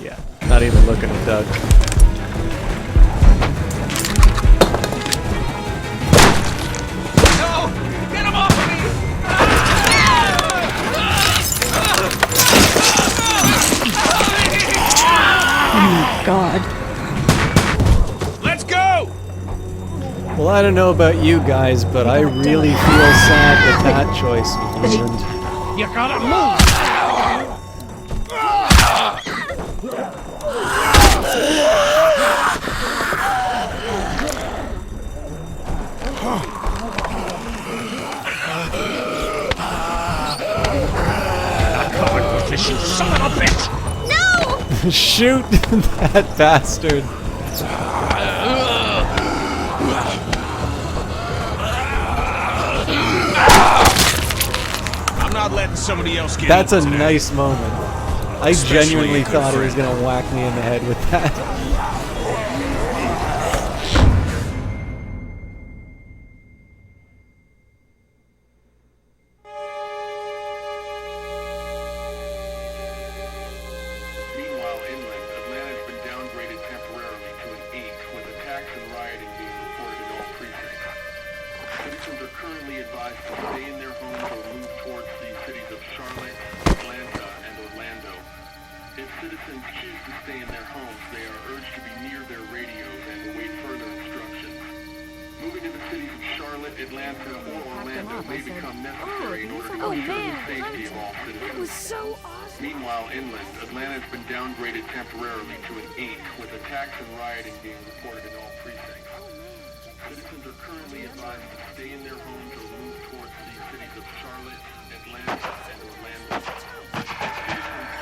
Yeah, not even looking at Doug.
No! Get him off of me!
Oh, God.
Let's go!
Well, I don't know about you guys, but I really feel sad that that choice was ruined.
You gotta move! Not covered with this, you son of a bitch!
No!
Shoot that bastard.
I'm not letting somebody else get
That's a
eaten today.
nice moment. I
Especially
genuinely
a good
thought he was
friend.
gonna whack me in the head with that.
Meanwhile, inland, Atlanta has been downgraded temporarily to an 8, with attacks and rioting being reported in all precincts. Citizens are currently advised to stay in their homes or move towards the cities of Charlotte, Atlanta, and Orlando. If citizens choose to stay in their homes, they are urged to be near their radios and await further instructions. Moving to the cities of Charlotte, Atlanta, or Orlando may become necessary in order to ensure the safety of all citizens.
That was so awesome.
Meanwhile, inland, Atlanta has been downgraded temporarily to an 8, with attacks and rioting being reported in all precincts. Citizens are currently advised to stay in their homes or move towards the cities of Charlotte, Atlanta, and Orlando. Citizens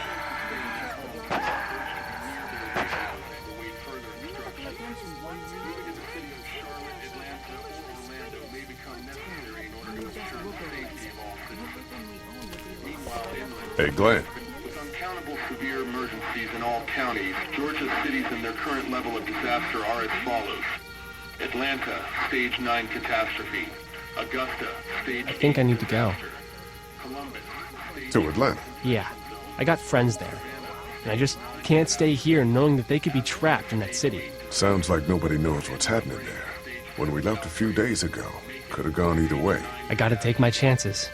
Hey, Glenn.
With uncountable severe emergencies in all counties, Georgia's cities and their current level of disaster are as follows. Atlanta, Stage 9 catastrophe. Augusta, Stage
I think I need to go.
To Atlanta?
Yeah, I got friends there. And I just can't stay here knowing that they could be trapped in that city.
Sounds like nobody knows what's happening there. When we left a few days ago, could have gone either way.
I gotta take my chances.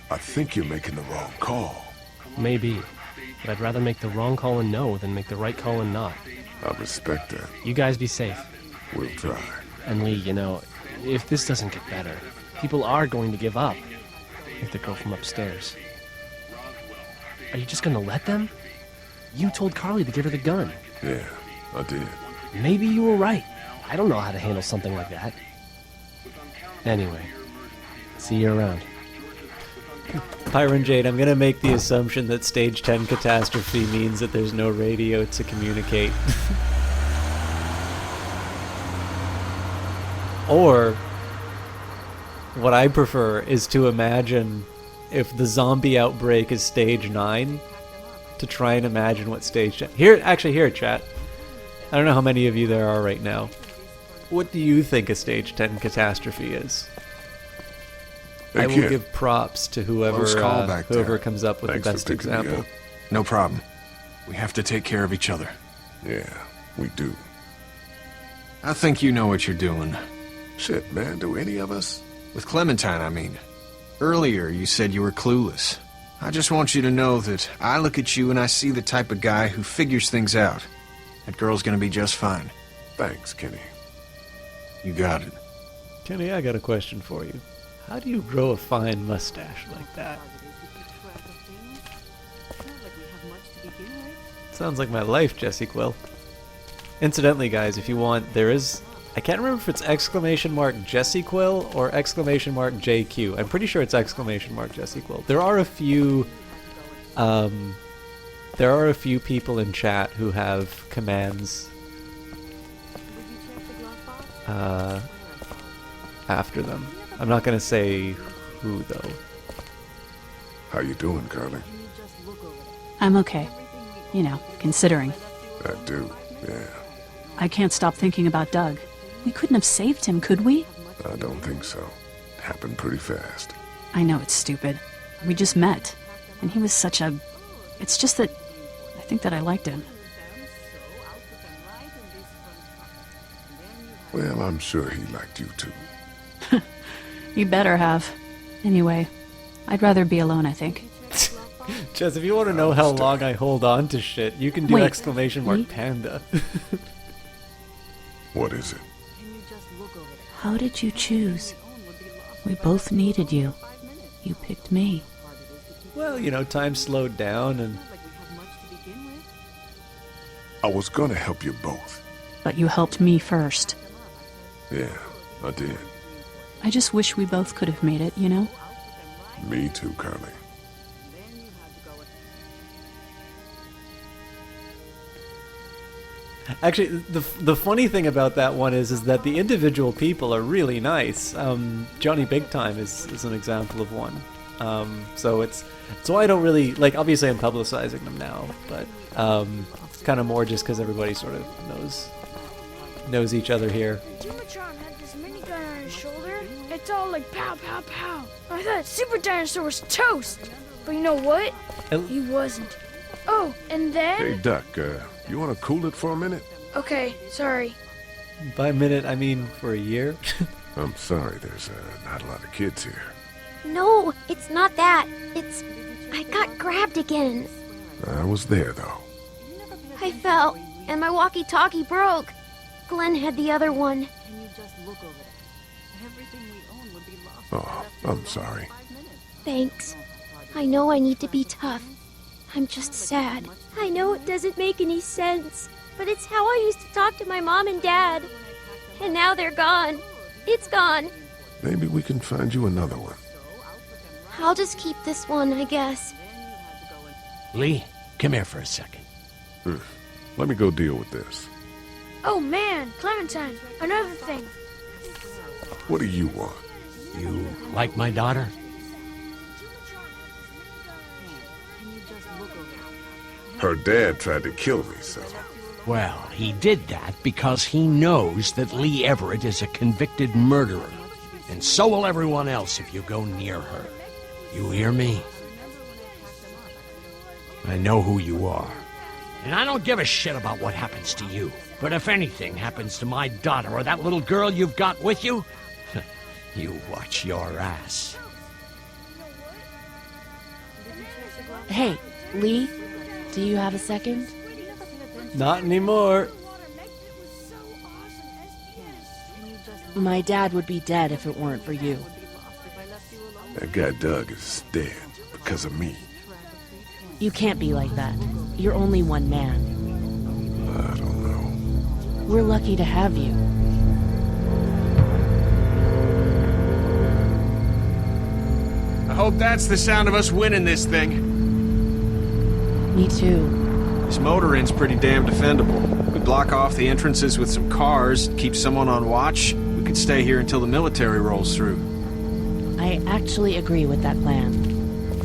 I think you're making the wrong call.
Maybe. But I'd rather make the wrong call and no than make the right call and not.
I respect that.
You guys be safe.
We'll try.
And Lee, you know, if this doesn't get better, people are going to give up. Like the girl from upstairs. Are you just gonna let them? You told Carly to give her the gun.
Yeah, I did.
Maybe you were right. I don't know how to handle something like that. Anyway, see you around.
Pyron Jade, I'm gonna make the assumption that Stage 10 catastrophe means that there's no radio to communicate. Or, what I prefer is to imagine if the zombie outbreak is Stage 9, to try and imagine what Stage 10... Here, chat. I don't know how many of you there are right now. What do you think a Stage 10 catastrophe is?
Hey,
I will
kid.
give props to whoever whoever comes up with the best example.
No problem. We have to take care of each other.
Yeah, we do.
I think you know what you're doing.
Shit, man, do any of us?
With Clementine, I mean. Earlier, you said you were clueless. I just want you to know that I look at you and I see the type of guy who figures things out. That girl's gonna be just fine.
Thanks, Kenny.
You got it.
Kenny, I got a question for you. How do you grow a fine mustache like that? Sounds like my life, Jesse Quill. Incidentally, guys, if you want, there is... I can't remember if it's !Jesse Quill or !JQ. I'm pretty sure it's !Jesse Quill. There are a few... there are a few people in chat who have commands after them. I'm not gonna say who, though.
How you doing, Carly?
I'm okay. You know, considering.
I do, yeah.
I can't stop thinking about Doug. We couldn't have saved him, could we?
I don't think so. Happened pretty fast.
I know it's stupid. We just met. And he was such a... It's just that... I think that I liked him.
Well, I'm sure he liked you too.
You better have. Anyway, I'd rather be alone, I think.
Jess, if you want to know how long I hold on to shit, you can do
Wait,
!Panda.
What is it?
How did you choose? We both needed you. You picked me.
Well, you know, time slowed down and...
I was gonna help you both.
But you helped me first.
Yeah, I did.
I just wish we both could have made it, you know?
Me too, Carly.
Actually, the funny thing about that one is that the individual people are really nice. Johnny Big Time is an example of one. So I don't really like. Obviously, I'm publicizing them now, but it's kind of more just because everybody sort of knows each other here.
Dumatron had this mini gun on his shoulder. It's all like pow pow pow. I thought Super Dinosaur was toast, but you know what? He wasn't. Oh, and then.
Hey, Duck. You want to cool it for a minute?
Okay, sorry.
By a minute, I mean for a year.
I'm sorry, there's not a lot of kids here.
No, it's not that. It's... I got grabbed again.
I was there, though.
I fell, and my walkie-talkie broke. Glenn had the other one.
Oh, I'm sorry.
Thanks. I know I need to be tough. I'm just sad. I know it doesn't make any sense, but it's how I used to talk to my mom and dad. and now they're gone. It's gone.
Maybe we can find you another one.
I'll just keep this one, I guess.
Lee, come here for a second.
Let me go deal with this.
Oh man, Clementine, another thing.
What do you want?
You like my daughter?
Her dad tried to kill me, so...
Well, he did that because he knows that Lee Everett is a convicted murderer. And so will everyone else if you go near her. You hear me? I know who you are. And I don't give a shit about what happens to you. But if anything happens to my daughter or that little girl you've got with you, you watch your ass.
Hey, Lee, do you have a second?
Not anymore.
My dad would be dead if it weren't for you.
That guy Doug is dead because of me.
You can't be like that. You're only one man.
I don't know.
We're lucky to have you.
I hope that's the sound of us winning this thing.
Me too.
This motor inn's pretty damn defendable. We block off the entrances with some cars, keep someone on watch. We could stay here until the military rolls through.
I actually agree with that plan.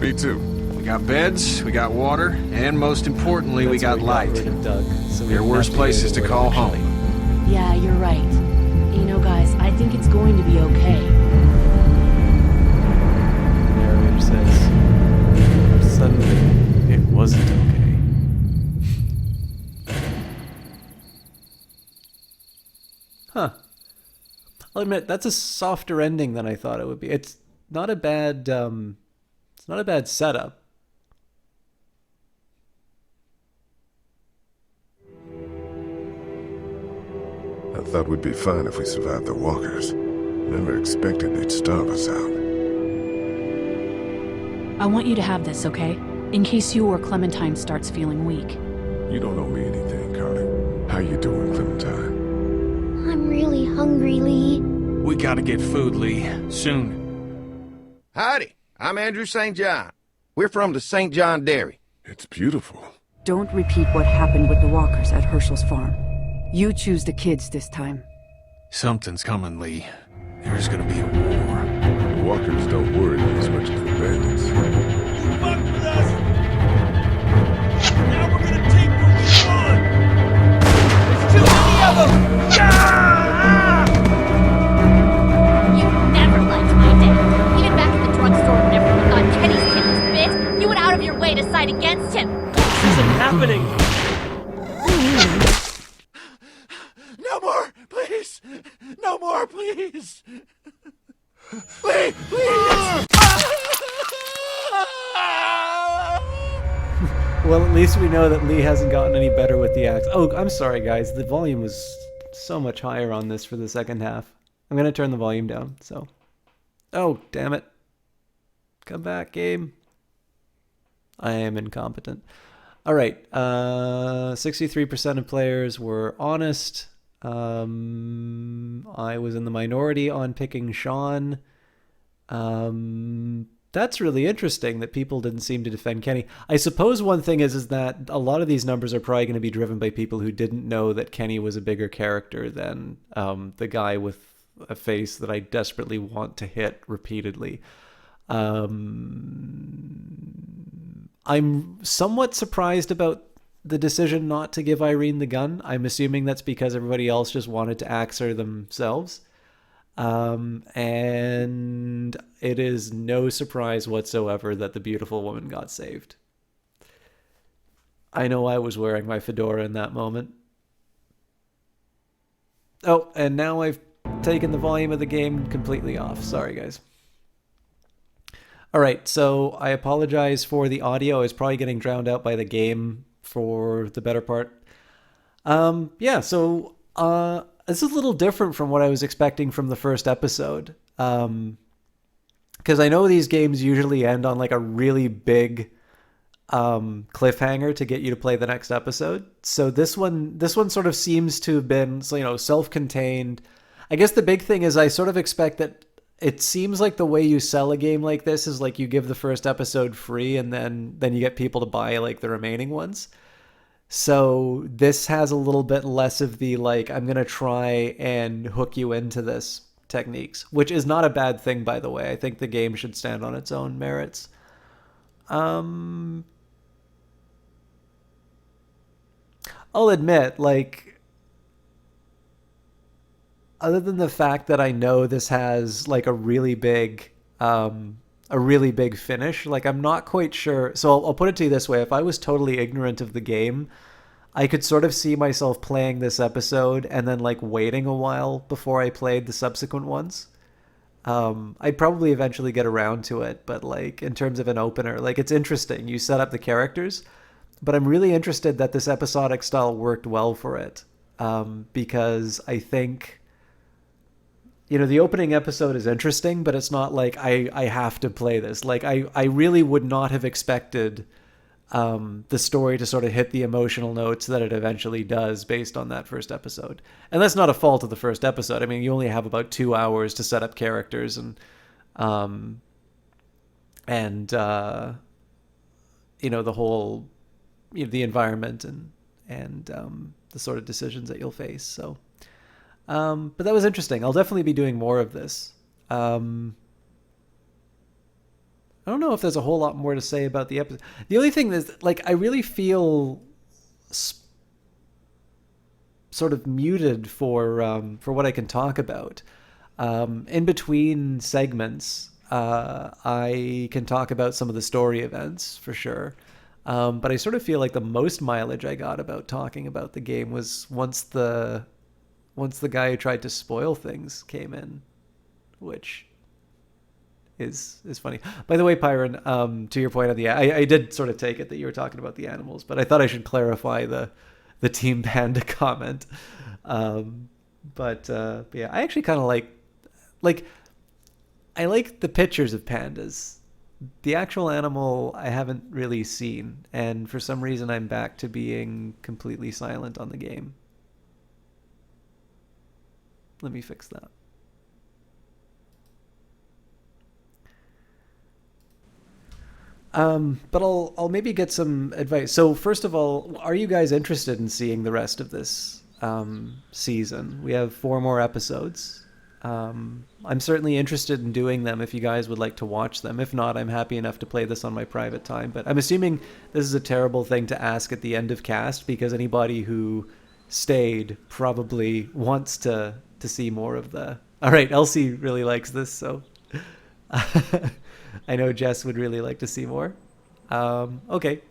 Me too.
We got beds, we got water, and most importantly, we got light.
Doug, so
there are worse places to call home.
Yeah, you're right. You know, guys, I think it's going to be okay.
The narrator says, suddenly, it wasn't okay. Huh. I'll admit, that's a softer ending than I thought it would be. It's not a bad, it's not a bad setup.
I thought we'd be fine if we survived the walkers. Never expected they'd starve us out.
I want you to have this, okay? In case you or Clementine starts feeling weak.
You don't owe me anything, Carly. How you doing, Clementine?
I'm really hungry, Lee.
We gotta get food, Lee. Soon.
Howdy, I'm Andrew St. John. We're from the St. John Dairy.
It's beautiful.
Don't repeat what happened with the walkers at Herschel's farm. You choose the kids this time.
Something's coming, Lee. There's gonna be a war.
The walkers don't worry me as much as the bandits.
You fucked with us! Now we're gonna take what we want! There's too many of them!
You never liked my dad. Even back at the drugstore whenever you thought Kenny's kid was bit, you went out of your way to side against him.
This isn't happening! No more, please! No more, please! Lee, please!
Well, at least we know that Lee hasn't gotten any better with the axe. Oh, I'm sorry, guys. The volume was so much higher on this for the second half. I'm going to turn the volume down, so... Oh, damn it. Come back, game. I am incompetent. All right. 63% of players were honest. I was in the minority on picking Sean. That's really interesting that people didn't seem to defend Kenny. I suppose one thing is that a lot of these numbers are probably going to be driven by people who didn't know that Kenny was a bigger character than the guy with a face that I desperately want to hit repeatedly. I'm somewhat surprised about the decision not to give Irene the gun. I'm assuming that's because everybody else just wanted to axe her themselves. And it is no surprise whatsoever that the beautiful woman got saved. I know I was wearing my fedora in that moment. Oh, and now I've taken the volume of the game completely off. Sorry, guys. All right, so I apologize for the audio. I was probably getting drowned out by the game for the better part. Yeah, so this is a little different from what I was expecting from the first episode. Because I know these games usually end on like a really big cliffhanger to get you to play the next episode. So this one sort of seems to have been, so, you know, self-contained. I guess the big thing is I sort of expect that it seems like the way you sell a game like this is like you give the first episode free and then you get people to buy like the remaining ones. So this has a little bit less of the like, I'm going to try and hook you into this techniques, which is not a bad thing, by the way. I think the game should stand on its own merits. I'll admit, like, other than the fact that I know this has like a really big finish, like I'm not quite sure. So I'll put it to you this way. If I was totally ignorant of the game, I could sort of see myself playing this episode and then like waiting a while before I played the subsequent ones. I'd probably eventually get around to it, but like in terms of an opener, like it's interesting. You set up the characters, but I'm really interested that this episodic style worked well for it. Because I think, you know, the opening episode is interesting, but it's not like I have to play this. Like I really would not have expected the story to sort of hit the emotional notes that it eventually does based on that first episode. And that's not a fault of the first episode. I mean, you only have about 2 hours to set up characters and you know, the whole, you know, the environment and the sort of decisions that you'll face. So, but that was interesting. I'll definitely be doing more of this. I don't know if there's a whole lot more to say about the episode. The only thing is, like, I really feel sort of muted for what I can talk about. In between segments, I can talk about some of the story events for sure. But I sort of feel like the most mileage I got about talking about the game was once the guy who tried to spoil things came in, which is funny. By the way, Pyron, to your point on I did sort of take it that you were talking about the animals, but I thought I should clarify the Team Panda comment. But yeah, I actually kind of like I like the pictures of pandas. The actual animal I haven't really seen, and for some reason I'm back to being completely silent on the game. Let me fix that. But I'll maybe get some advice. So first of all, are you guys interested in seeing the rest of this season? We have 4 more episodes. I'm certainly interested in doing them if you guys would like to watch them. If not, I'm happy enough to play this on my private time. But I'm assuming this is a terrible thing to ask at the end of cast, because anybody who stayed probably wants to see more of the... All right, Elsie really likes this, so... I know Jess would really like to see more. Okay.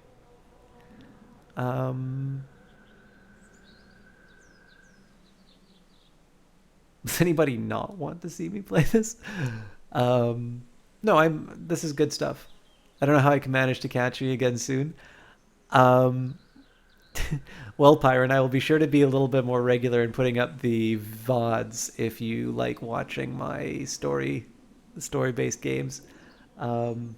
Does anybody not want to see me play this? No, this is good stuff. I don't know how I can manage to catch you again soon. Well, Pyron, I will be sure to be a little bit more regular in putting up the VODs if you like watching my story-based games. I'm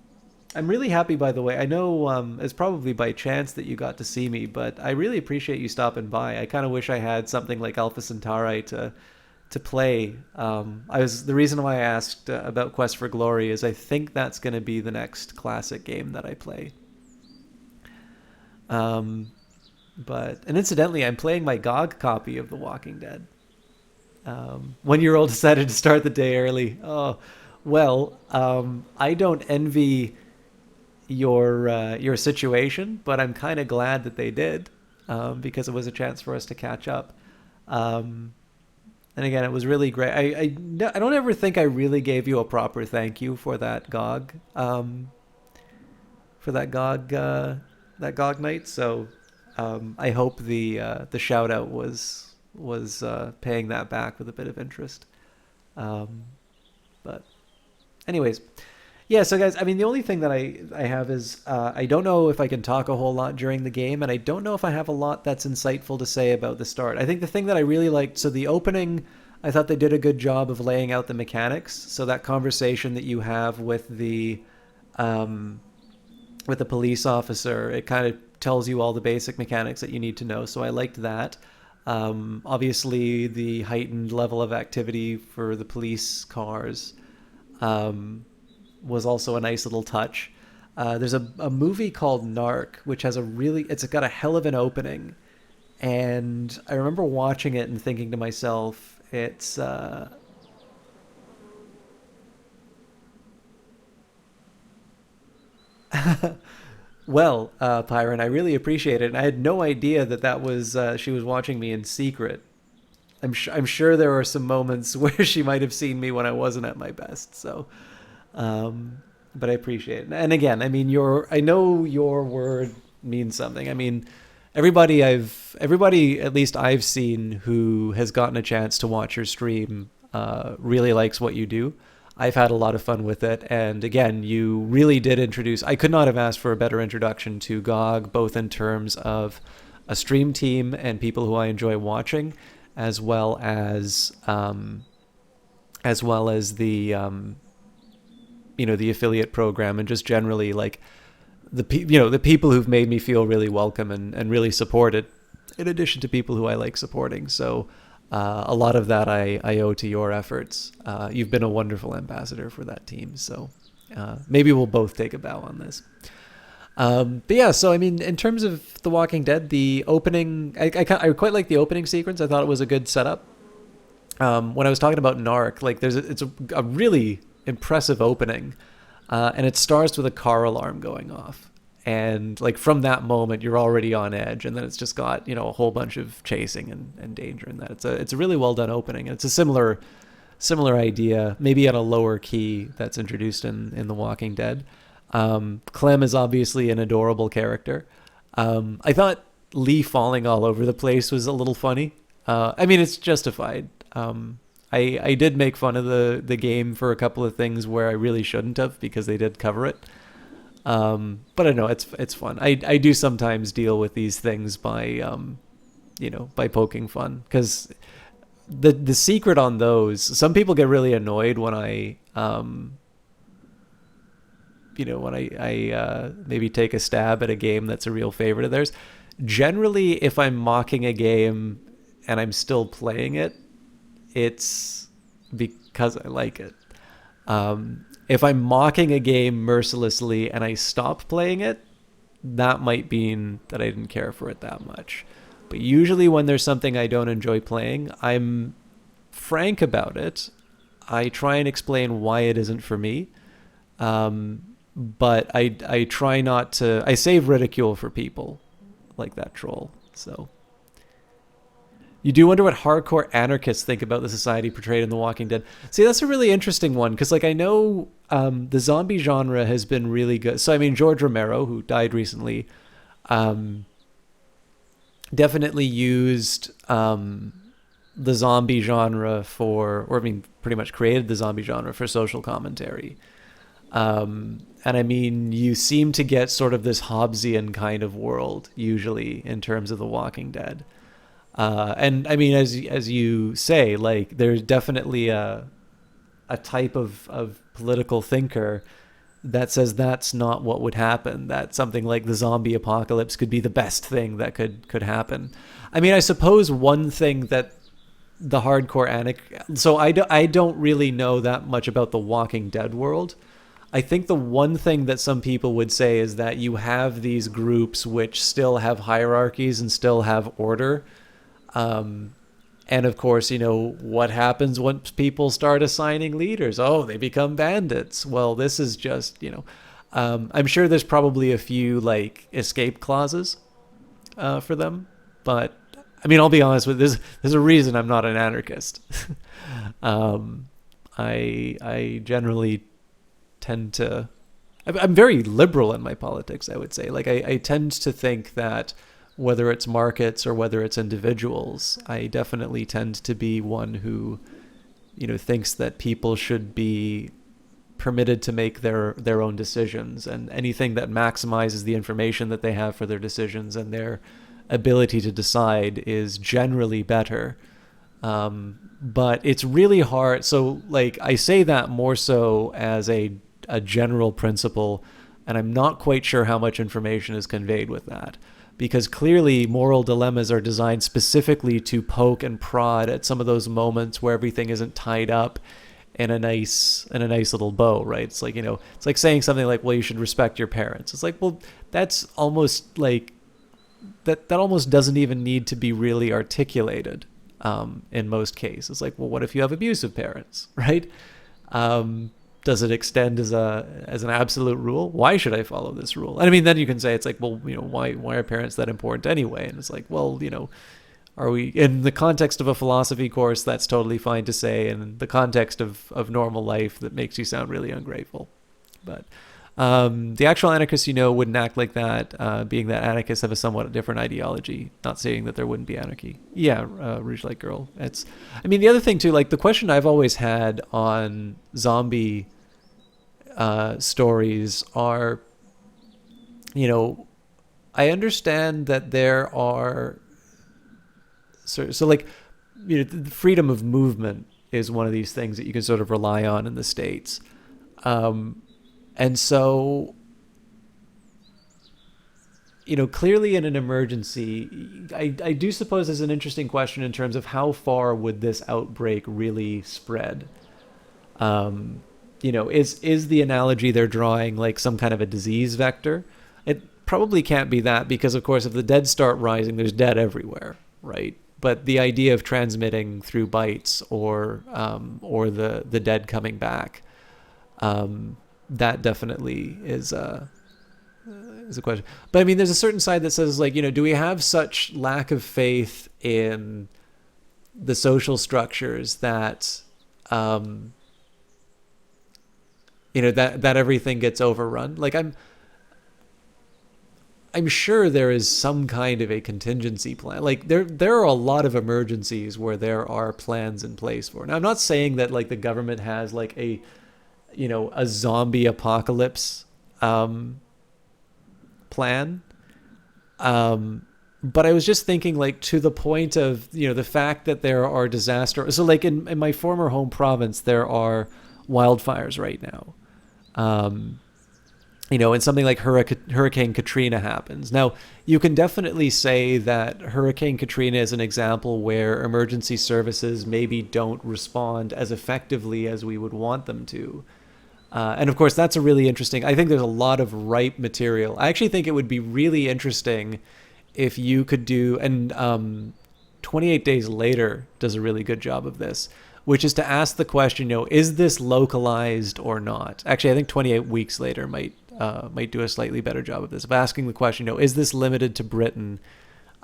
really happy, by the way. I know it's probably by chance that you got to see me, but I really appreciate you stopping by. I kind of wish I had something like Alpha Centauri to play. The reason why I asked about Quest for Glory is I think that's going to be the next classic game that I play. And incidentally, I'm playing my GOG copy of The Walking Dead. 1-year-old decided to start the day early. Oh, well, I don't envy your situation, but I'm kind of glad that they did, because it was a chance for us to catch up. And again, it was really great. I don't ever think I really gave you a proper thank you for that GOG, that GOG night. So I hope the shout out was paying that back with a bit of interest. But anyways, yeah. So guys, I mean, the only thing that I have is I don't know if I can talk a whole lot during the game, and I don't know if I have a lot that's insightful to say about the start. I think the thing that I really liked, so the opening, I thought they did a good job of laying out the mechanics. So that conversation that you have with the police officer, it kind of tells you all the basic mechanics that you need to know. So I liked that. Obviously, the heightened level of activity for the police cars was also a nice little touch. There's a movie called Narc, which has it's got a hell of an opening. And I remember watching it and thinking to myself, it's... Well, Pyron, I really appreciate it. And I had no idea that was she was watching me in secret. I'm sure there were some moments where she might have seen me when I wasn't at my best. So, but I appreciate it. And again, I mean, I know your word means something. I mean, everybody at least I've seen who has gotten a chance to watch your stream really likes what you do. I've had a lot of fun with it. And again, you really did I could not have asked for a better introduction to GOG, both in terms of a stream team and people who I enjoy watching, as well as the, the affiliate program, and just generally like the people who've made me feel really welcome and really supported, in addition to people who I like supporting. So, a lot of that I owe to your efforts. You've been a wonderful ambassador for that team. So maybe we'll both take a bow on this. But yeah, so I mean, in terms of The Walking Dead, the opening, I quite like the opening sequence. I thought it was a good setup. When I was talking about Narc, like it's a really impressive opening, and it starts with a car alarm going off. And like from that moment, you're already on edge, and then it's just got a whole bunch of chasing and danger in that. It's a really well done opening, and it's a similar idea, maybe at a lower key, that's introduced in The Walking Dead. Clem is obviously an adorable character. I thought Lee falling all over the place was a little funny. I mean, it's justified. I did make fun of the game for a couple of things where I really shouldn't have, because they did cover it. But I know it's fun. I do sometimes deal with these things by poking fun, because the secret on those, some people get really annoyed when I maybe take a stab at a game that's a real favorite of theirs. Generally, if I'm mocking a game and I'm still playing it, it's because I like it. If I'm mocking a game mercilessly and I stop playing it, that might mean that I didn't care for it that much. But usually when there's something I don't enjoy playing, I'm frank about it. I try and explain why it isn't for me. But I try not to... I save ridicule for people like that troll, so... You do wonder what hardcore anarchists think about the society portrayed in The Walking Dead. See, that's a really interesting one, because like I know the zombie genre has been really good. So I mean, George Romero, who died recently, definitely used the zombie genre pretty much created the zombie genre for social commentary. And I mean, you seem to get sort of this Hobbesian kind of world usually in terms of The Walking Dead. And I mean, as you say, like there's definitely a type of political thinker that says that's not what would happen, that something like the zombie apocalypse could be the best thing that could happen. I mean, I suppose one thing that the hardcore so I don't really know that much about the Walking Dead world. I think the one thing that some people would say is that you have these groups which still have hierarchies and still have order. And of course, what happens once people start assigning leaders? Oh, they become bandits. Well, this is just, I'm sure there's probably a few like escape clauses for them. But I mean, I'll be honest with you, there's a reason I'm not an anarchist. I generally tend to, I'm very liberal in my politics, I would say. Like I tend to think that whether it's markets or whether it's individuals, I definitely tend to be one who, thinks that people should be permitted to make their own decisions, and anything that maximizes the information that they have for their decisions and their ability to decide is generally better. But it's really hard. So like I say that more so as a general principle, and I'm not quite sure how much information is conveyed with that. because clearly moral dilemmas are designed specifically to poke and prod at some of those moments where everything isn't tied up in a nice little bow, right? It's like, it's like saying something like, well, you should respect your parents. It's like, well, that's almost like that almost doesn't even need to be really articulated in most cases. It's like, well, what if you have abusive parents, right? Does it extend as an absolute rule? Why should I follow this rule? And I mean, then you can say, it's like, well, why are parents that important anyway? And it's like, well, are we, in the context of a philosophy course, that's totally fine to say. And in the context of normal life, that makes you sound really ungrateful. But the actual anarchists, wouldn't act like that, being that anarchists have a somewhat different ideology, not saying that there wouldn't be anarchy. Yeah, Rouge Light Girl. The other thing too, like the question I've always had on zombie stories are, I understand that there are, so like, the freedom of movement is one of these things that you can sort of rely on in the States. And so, clearly in an emergency, I do suppose there's an interesting question in terms of how far would this outbreak really spread? Is the analogy they're drawing like some kind of a disease vector? It probably can't be that, because of course, if the dead start rising, there's dead everywhere, right? But the idea of transmitting through bites or the dead coming back, that definitely is a question. But I mean, there's a certain side that says, like, do we have such lack of faith in the social structures that, that everything gets overrun? Like, I'm sure there is some kind of a contingency plan. Like there are a lot of emergencies where there are plans in place for. Now, I'm not saying that like the government has like a zombie apocalypse plan. But I was just thinking, like, to the point of, the fact that there are disasters. So like in my former home province, there are wildfires right now. And something like Hurricane Katrina happens. Now, you can definitely say that Hurricane Katrina is an example where emergency services maybe don't respond as effectively as we would want them to. And of course, that's a really interesting, I think there's a lot of ripe material. I actually think it would be really interesting if you could do, and 28 Days Later does a really good job of this, which is to ask the question, is this localized or not? Actually, I think 28 Weeks Later might do a slightly better job of this, of asking the question, is this limited to Britain,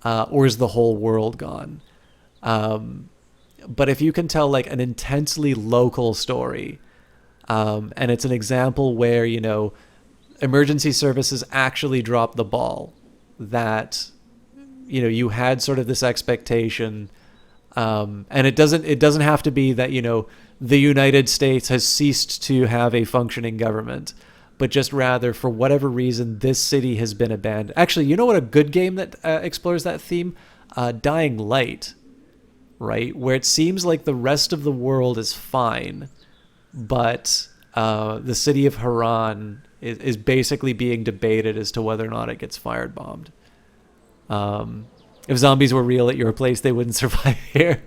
or is the whole world gone? But if you can tell like an intensely local story, and it's an example where, emergency services actually dropped the ball, that, you had sort of this expectation, and it doesn't have to be that, the United States has ceased to have a functioning government, but just rather for whatever reason, this city has been abandoned. Actually, you know what a good game that explores that theme? Dying Light, right? Where it seems like the rest of the world is fine, but the city of Haran is basically being debated as to whether or not it gets firebombed. If zombies were real at your place, they wouldn't survive here.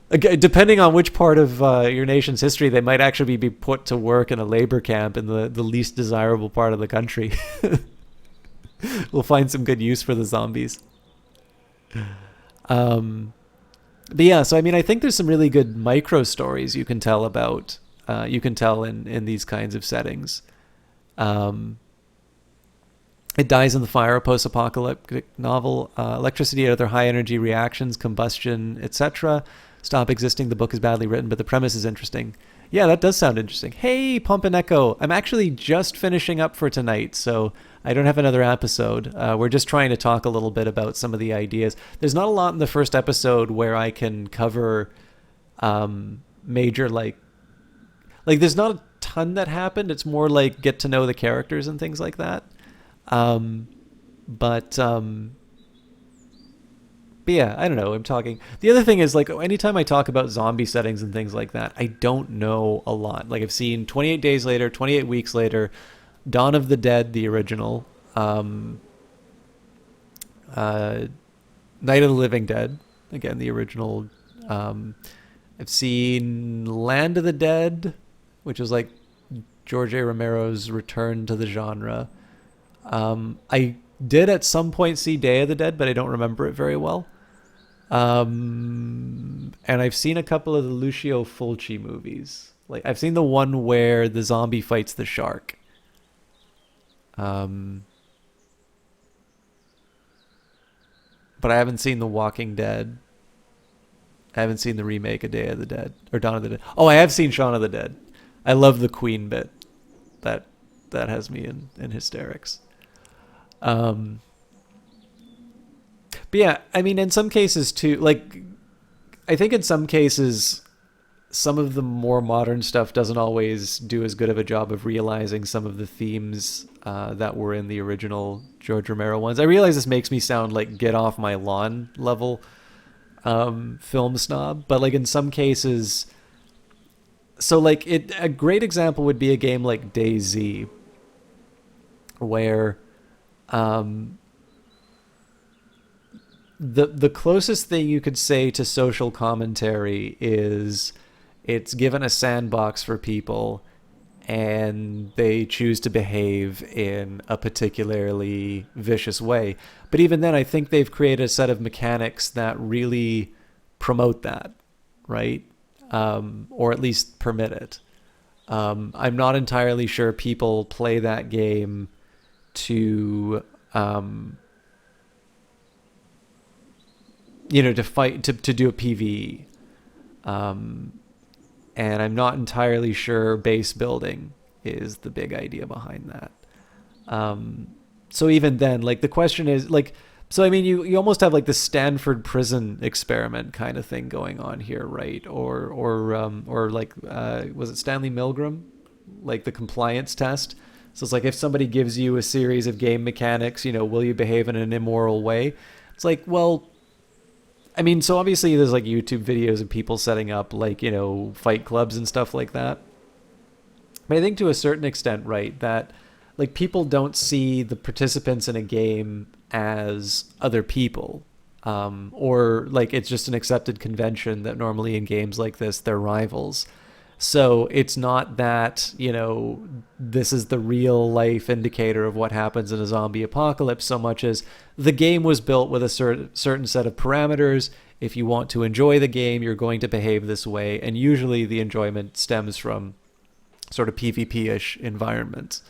Again, depending on which part of your nation's history, they might actually be put to work in a labor camp in the least desirable part of the country. We'll find some good use for the zombies. But yeah, so I mean, I think there's some really good micro stories you can tell about, in these kinds of settings. It Dies in the Fire, a post-apocalyptic novel. Electricity and other high-energy reactions, combustion, etc. stop existing. The book is badly written, but the premise is interesting. Yeah, that does sound interesting. Hey, Pump and Echo. I'm actually just finishing up for tonight, so I don't have another episode. We're just trying to talk a little bit about some of the ideas. There's not a lot in the first episode where I can cover major, like there's not a ton that happened. It's more like get to know the characters and things like that. But yeah, I don't know. I'm talking. The other thing is, like, anytime I talk about zombie settings and things like that, I don't know a lot. Like, I've seen 28 Days Later, 28 Weeks Later, Dawn of the Dead, the original, Night of the Living Dead, again, the original. I've seen Land of the Dead, which was like George A. Romero's return to the genre. I did at some point see Day of the Dead, but I don't remember it very well. And I've seen a couple of the Lucio Fulci movies. Like, I've seen the one where the zombie fights the shark. But I haven't seen The Walking Dead. I haven't seen the remake of Day of the Dead or Dawn of the Dead. Oh, I have seen Shaun of the Dead. I love the Queen bit. That has me in hysterics. But yeah, I mean, in some cases too, like, I think in some cases, some of the more modern stuff doesn't always do as good of a job of realizing some of the themes that were in the original George Romero ones. I realize this makes me sound like get off my lawn level film snob, but like in some cases, so like a great example would be a game like DayZ, where the closest thing you could say to social commentary is it's given a sandbox for people and they choose to behave in a particularly vicious way. But even then, I think they've created a set of mechanics that really promote that, right? Or at least permit it. I'm not entirely sure people play that game to to fight, to do a PvE. And I'm not entirely sure base building is the big idea behind that. So even then, like, the question is, like, so I mean, you almost have like the Stanford prison experiment kind of thing going on here, right? Or like, was it Stanley Milgram? Like the compliance test. So it's like, if somebody gives you a series of game mechanics, will you behave in an immoral way? It's like, well, I mean, so obviously there's like YouTube videos of people setting up like, fight clubs and stuff like that. But I think to a certain extent, right, that like people don't see the participants in a game as other people. Or like it's just an accepted convention that normally in games like this, they're rivals. So it's not that, this is the real life indicator of what happens in a zombie apocalypse, so much as the game was built with a certain set of parameters. If you want to enjoy the game, you're going to behave this way. And usually the enjoyment stems from sort of PvP-ish environments.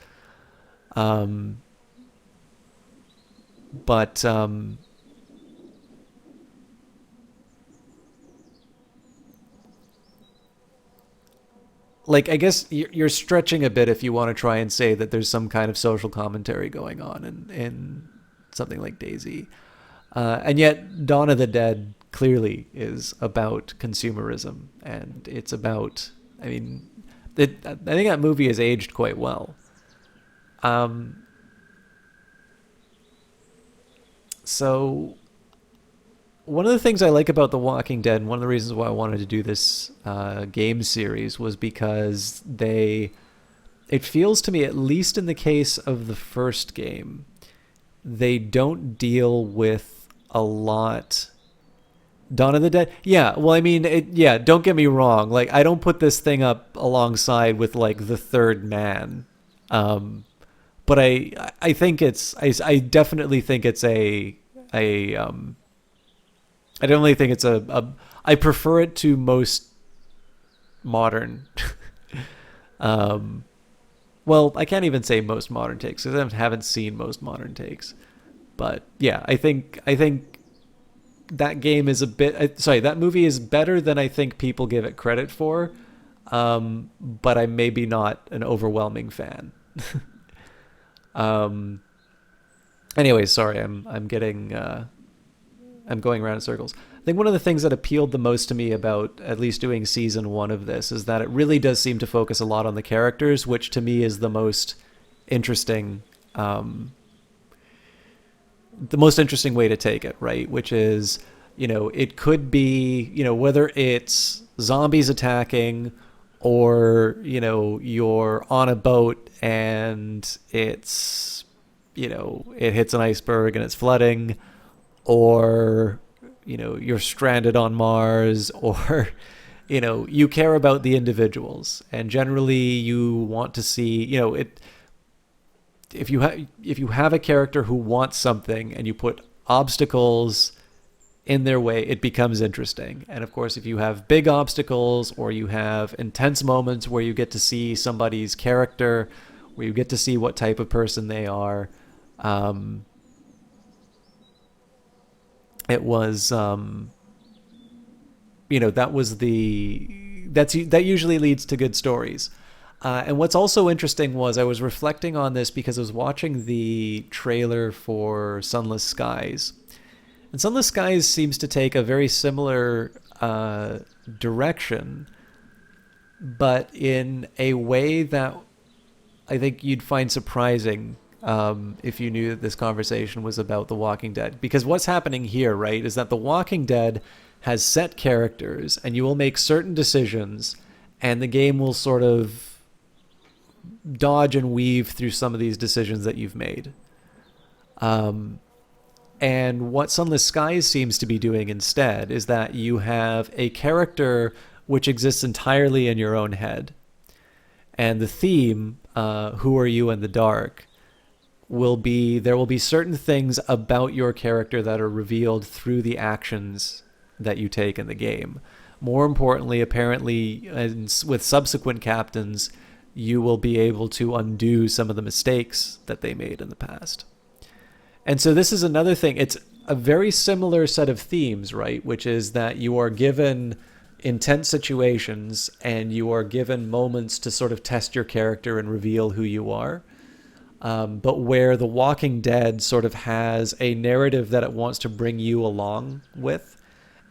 Like, I guess you're stretching a bit if you want to try and say that there's some kind of social commentary going on in something like DayZ. And yet Dawn of the Dead clearly is about consumerism, and it's about, I mean, I think that movie has aged quite well. So one of the things I like about The Walking Dead, and one of the reasons why I wanted to do this game series, was because it feels to me, at least in the case of the first game, they don't deal with a lot. Dawn of the Dead? Yeah, well, I mean, don't get me wrong. Like, I don't put this thing up alongside with, like, The Third Man. But I think I definitely think it's I definitely think it's I prefer it to most modern. Well, I can't even say most modern takes because I haven't seen most modern takes. But yeah, I think that game is that movie is better than I think people give it credit for. But I'm maybe not an overwhelming fan. Anyway, sorry, I'm going around in circles. I think one of the things that appealed the most to me about at least doing season 1 of this is that it really does seem to focus a lot on the characters, which to me is the most interesting way to take it, right? Which is, it could be, whether it's zombies attacking or, you're on a boat and it's, it hits an iceberg and it's flooding, or, you know, you're stranded on Mars, or, you know, you care about the individuals, and generally you want to see, you know, if you have a character who wants something and you put obstacles in their way, it becomes interesting. And of course, if you have big obstacles, or you have intense moments where you get to see somebody's character, where you get to see what type of person they are, it was, you know, that usually leads to good stories. And what's also interesting was I was reflecting on this because I was watching the trailer for Sunless Skies. And Sunless Skies seems to take a very similar direction, but in a way that I think you'd find surprising if you knew that this conversation was about The Walking Dead. Because what's happening here, right, is that The Walking Dead has set characters, and you will make certain decisions, and the game will sort of dodge and weave through some of these decisions that you've made. And what Sunless Skies seems to be doing instead is that you have a character which exists entirely in your own head. And the theme, Who Are You in the Dark, there will be certain things about your character that are revealed through the actions that you take in the game. More importantly, apparently, with subsequent captains, you will be able to undo some of the mistakes that they made in the past. And so this is another thing. It's a very similar set of themes, right? Which is that you are given intense situations and you are given moments to sort of test your character and reveal who you are. But where The Walking Dead sort of has a narrative that it wants to bring you along with,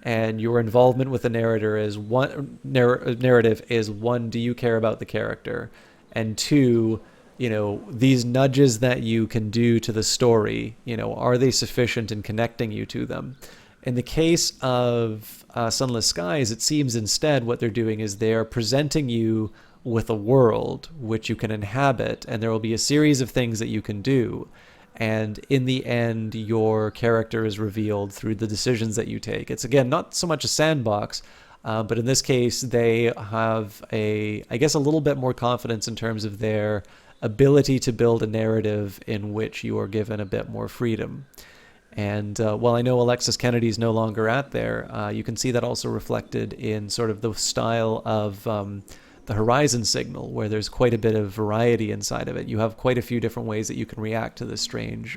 and your involvement with the narrator is narrative is one, do you care about the character? And two, you know, these nudges that you can do to the story, you know, are they sufficient in connecting you to them? In the case of Sunless Skies, it seems instead what they're doing is they're presenting you with a world which you can inhabit, and there will be a series of things that you can do. And in the end, your character is revealed through the decisions that you take. It's, again, not so much a sandbox, but in this case, they have I guess a little bit more confidence in terms of their ability to build a narrative in which you are given a bit more freedom. And while I know Alexis Kennedy is no longer out there, you can see that also reflected in sort of the style of the Horizon signal, where there's quite a bit of variety inside of it. You have quite a few different ways that you can react to the strange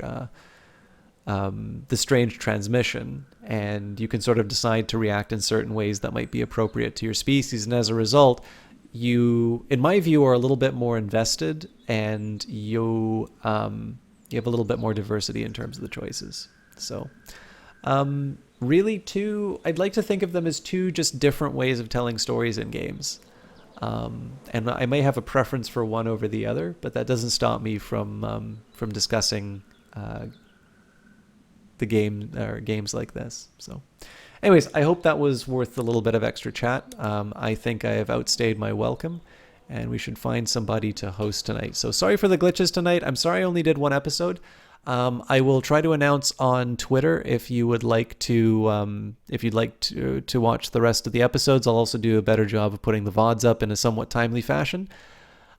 transmission, and you can sort of decide to react in certain ways that might be appropriate to your species. And as a result, you, in my view, are a little bit more invested, and you have a little bit more diversity in terms of the choices. So really I'd like to think of them as two just different ways of telling stories in games. And I may have a preference for one over the other, but that doesn't stop me from discussing the game or games like this. So anyways, I hope that was worth a little bit of extra chat. I think I have outstayed my welcome, and we should find somebody to host tonight. So sorry for the glitches tonight. I'm sorry I only did one episode. I will try to announce on Twitter if you would like to, if you'd like to watch the rest of the episodes. I'll also do a better job of putting the VODs up in a somewhat timely fashion.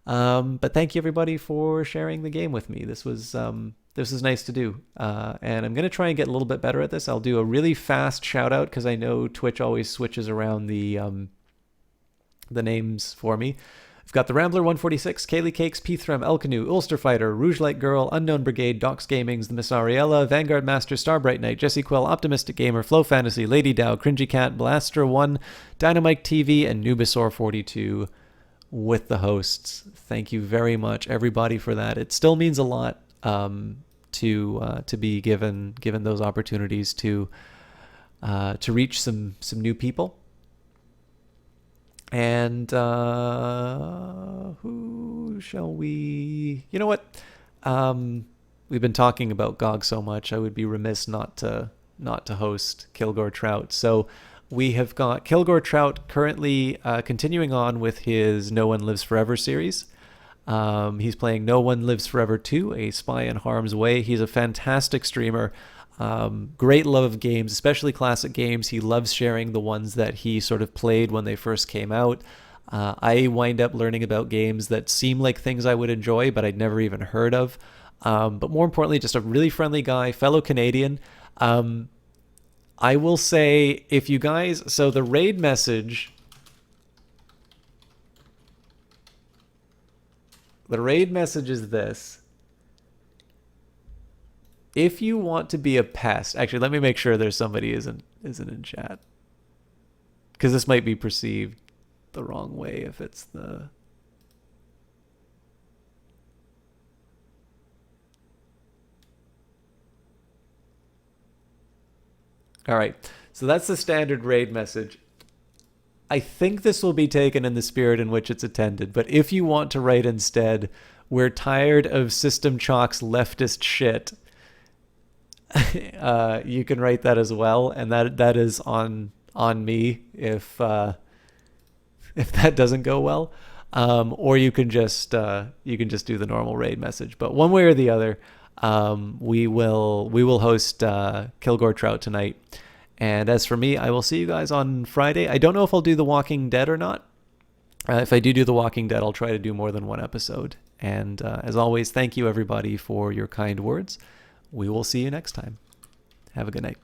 But thank you everybody for sharing the game with me. This was nice to do. And I'm going to try and get a little bit better at this. I'll do a really fast shout out because I know Twitch always switches around the names for me. We've got the Rambler 146, Kaylee Cakes, P-Threm, Elcanoe, Ulster Fighter, Rouge Light Girl, Unknown Brigade, Docs Gamings, The Miss Ariella, Vanguard Master, Starbright Knight, Jesse Quill, Optimistic Gamer, Flow Fantasy, Lady Dow, Cringy Cat, Blaster 1, Dynamite TV, and Nubisaur 42 with the hosts. Thank you very much, everybody, for that. It still means a lot to be given those opportunities to reach some new people. And who shall we... You know what? We've been talking about GOG so much, I would be remiss not to host Kilgore Trout. So we have got Kilgore Trout currently continuing on with his No One Lives Forever series. He's playing No One Lives Forever 2, A Spy in Harm's Way. He's a fantastic streamer. Great love of games, especially classic games. He loves sharing the ones that he sort of played when they first came out. I wind up learning about games that seem like things I would enjoy, but I'd never even heard of. But more importantly, just a really friendly guy, fellow Canadian. I will say, if you guys... So the raid message... The raid message is this. If you want to be a pest... Actually, let me make sure there's somebody isn't in chat. Because this might be perceived the wrong way if it's the... All right, so that's the standard raid message. I think this will be taken in the spirit in which it's intended, but if you want to write instead, we're tired of System Chalk's leftist shit, you can write that as well, and that is on me if that doesn't go well. Or you can just do the normal raid message. But one way or the other, we will host Kilgore Trout tonight. And as for me, I will see you guys on Friday. I don't know if I'll do The Walking Dead or not. If I do The Walking Dead, I'll try to do more than one episode. And as always, thank you everybody for your kind words. We will see you next time. Have a good night.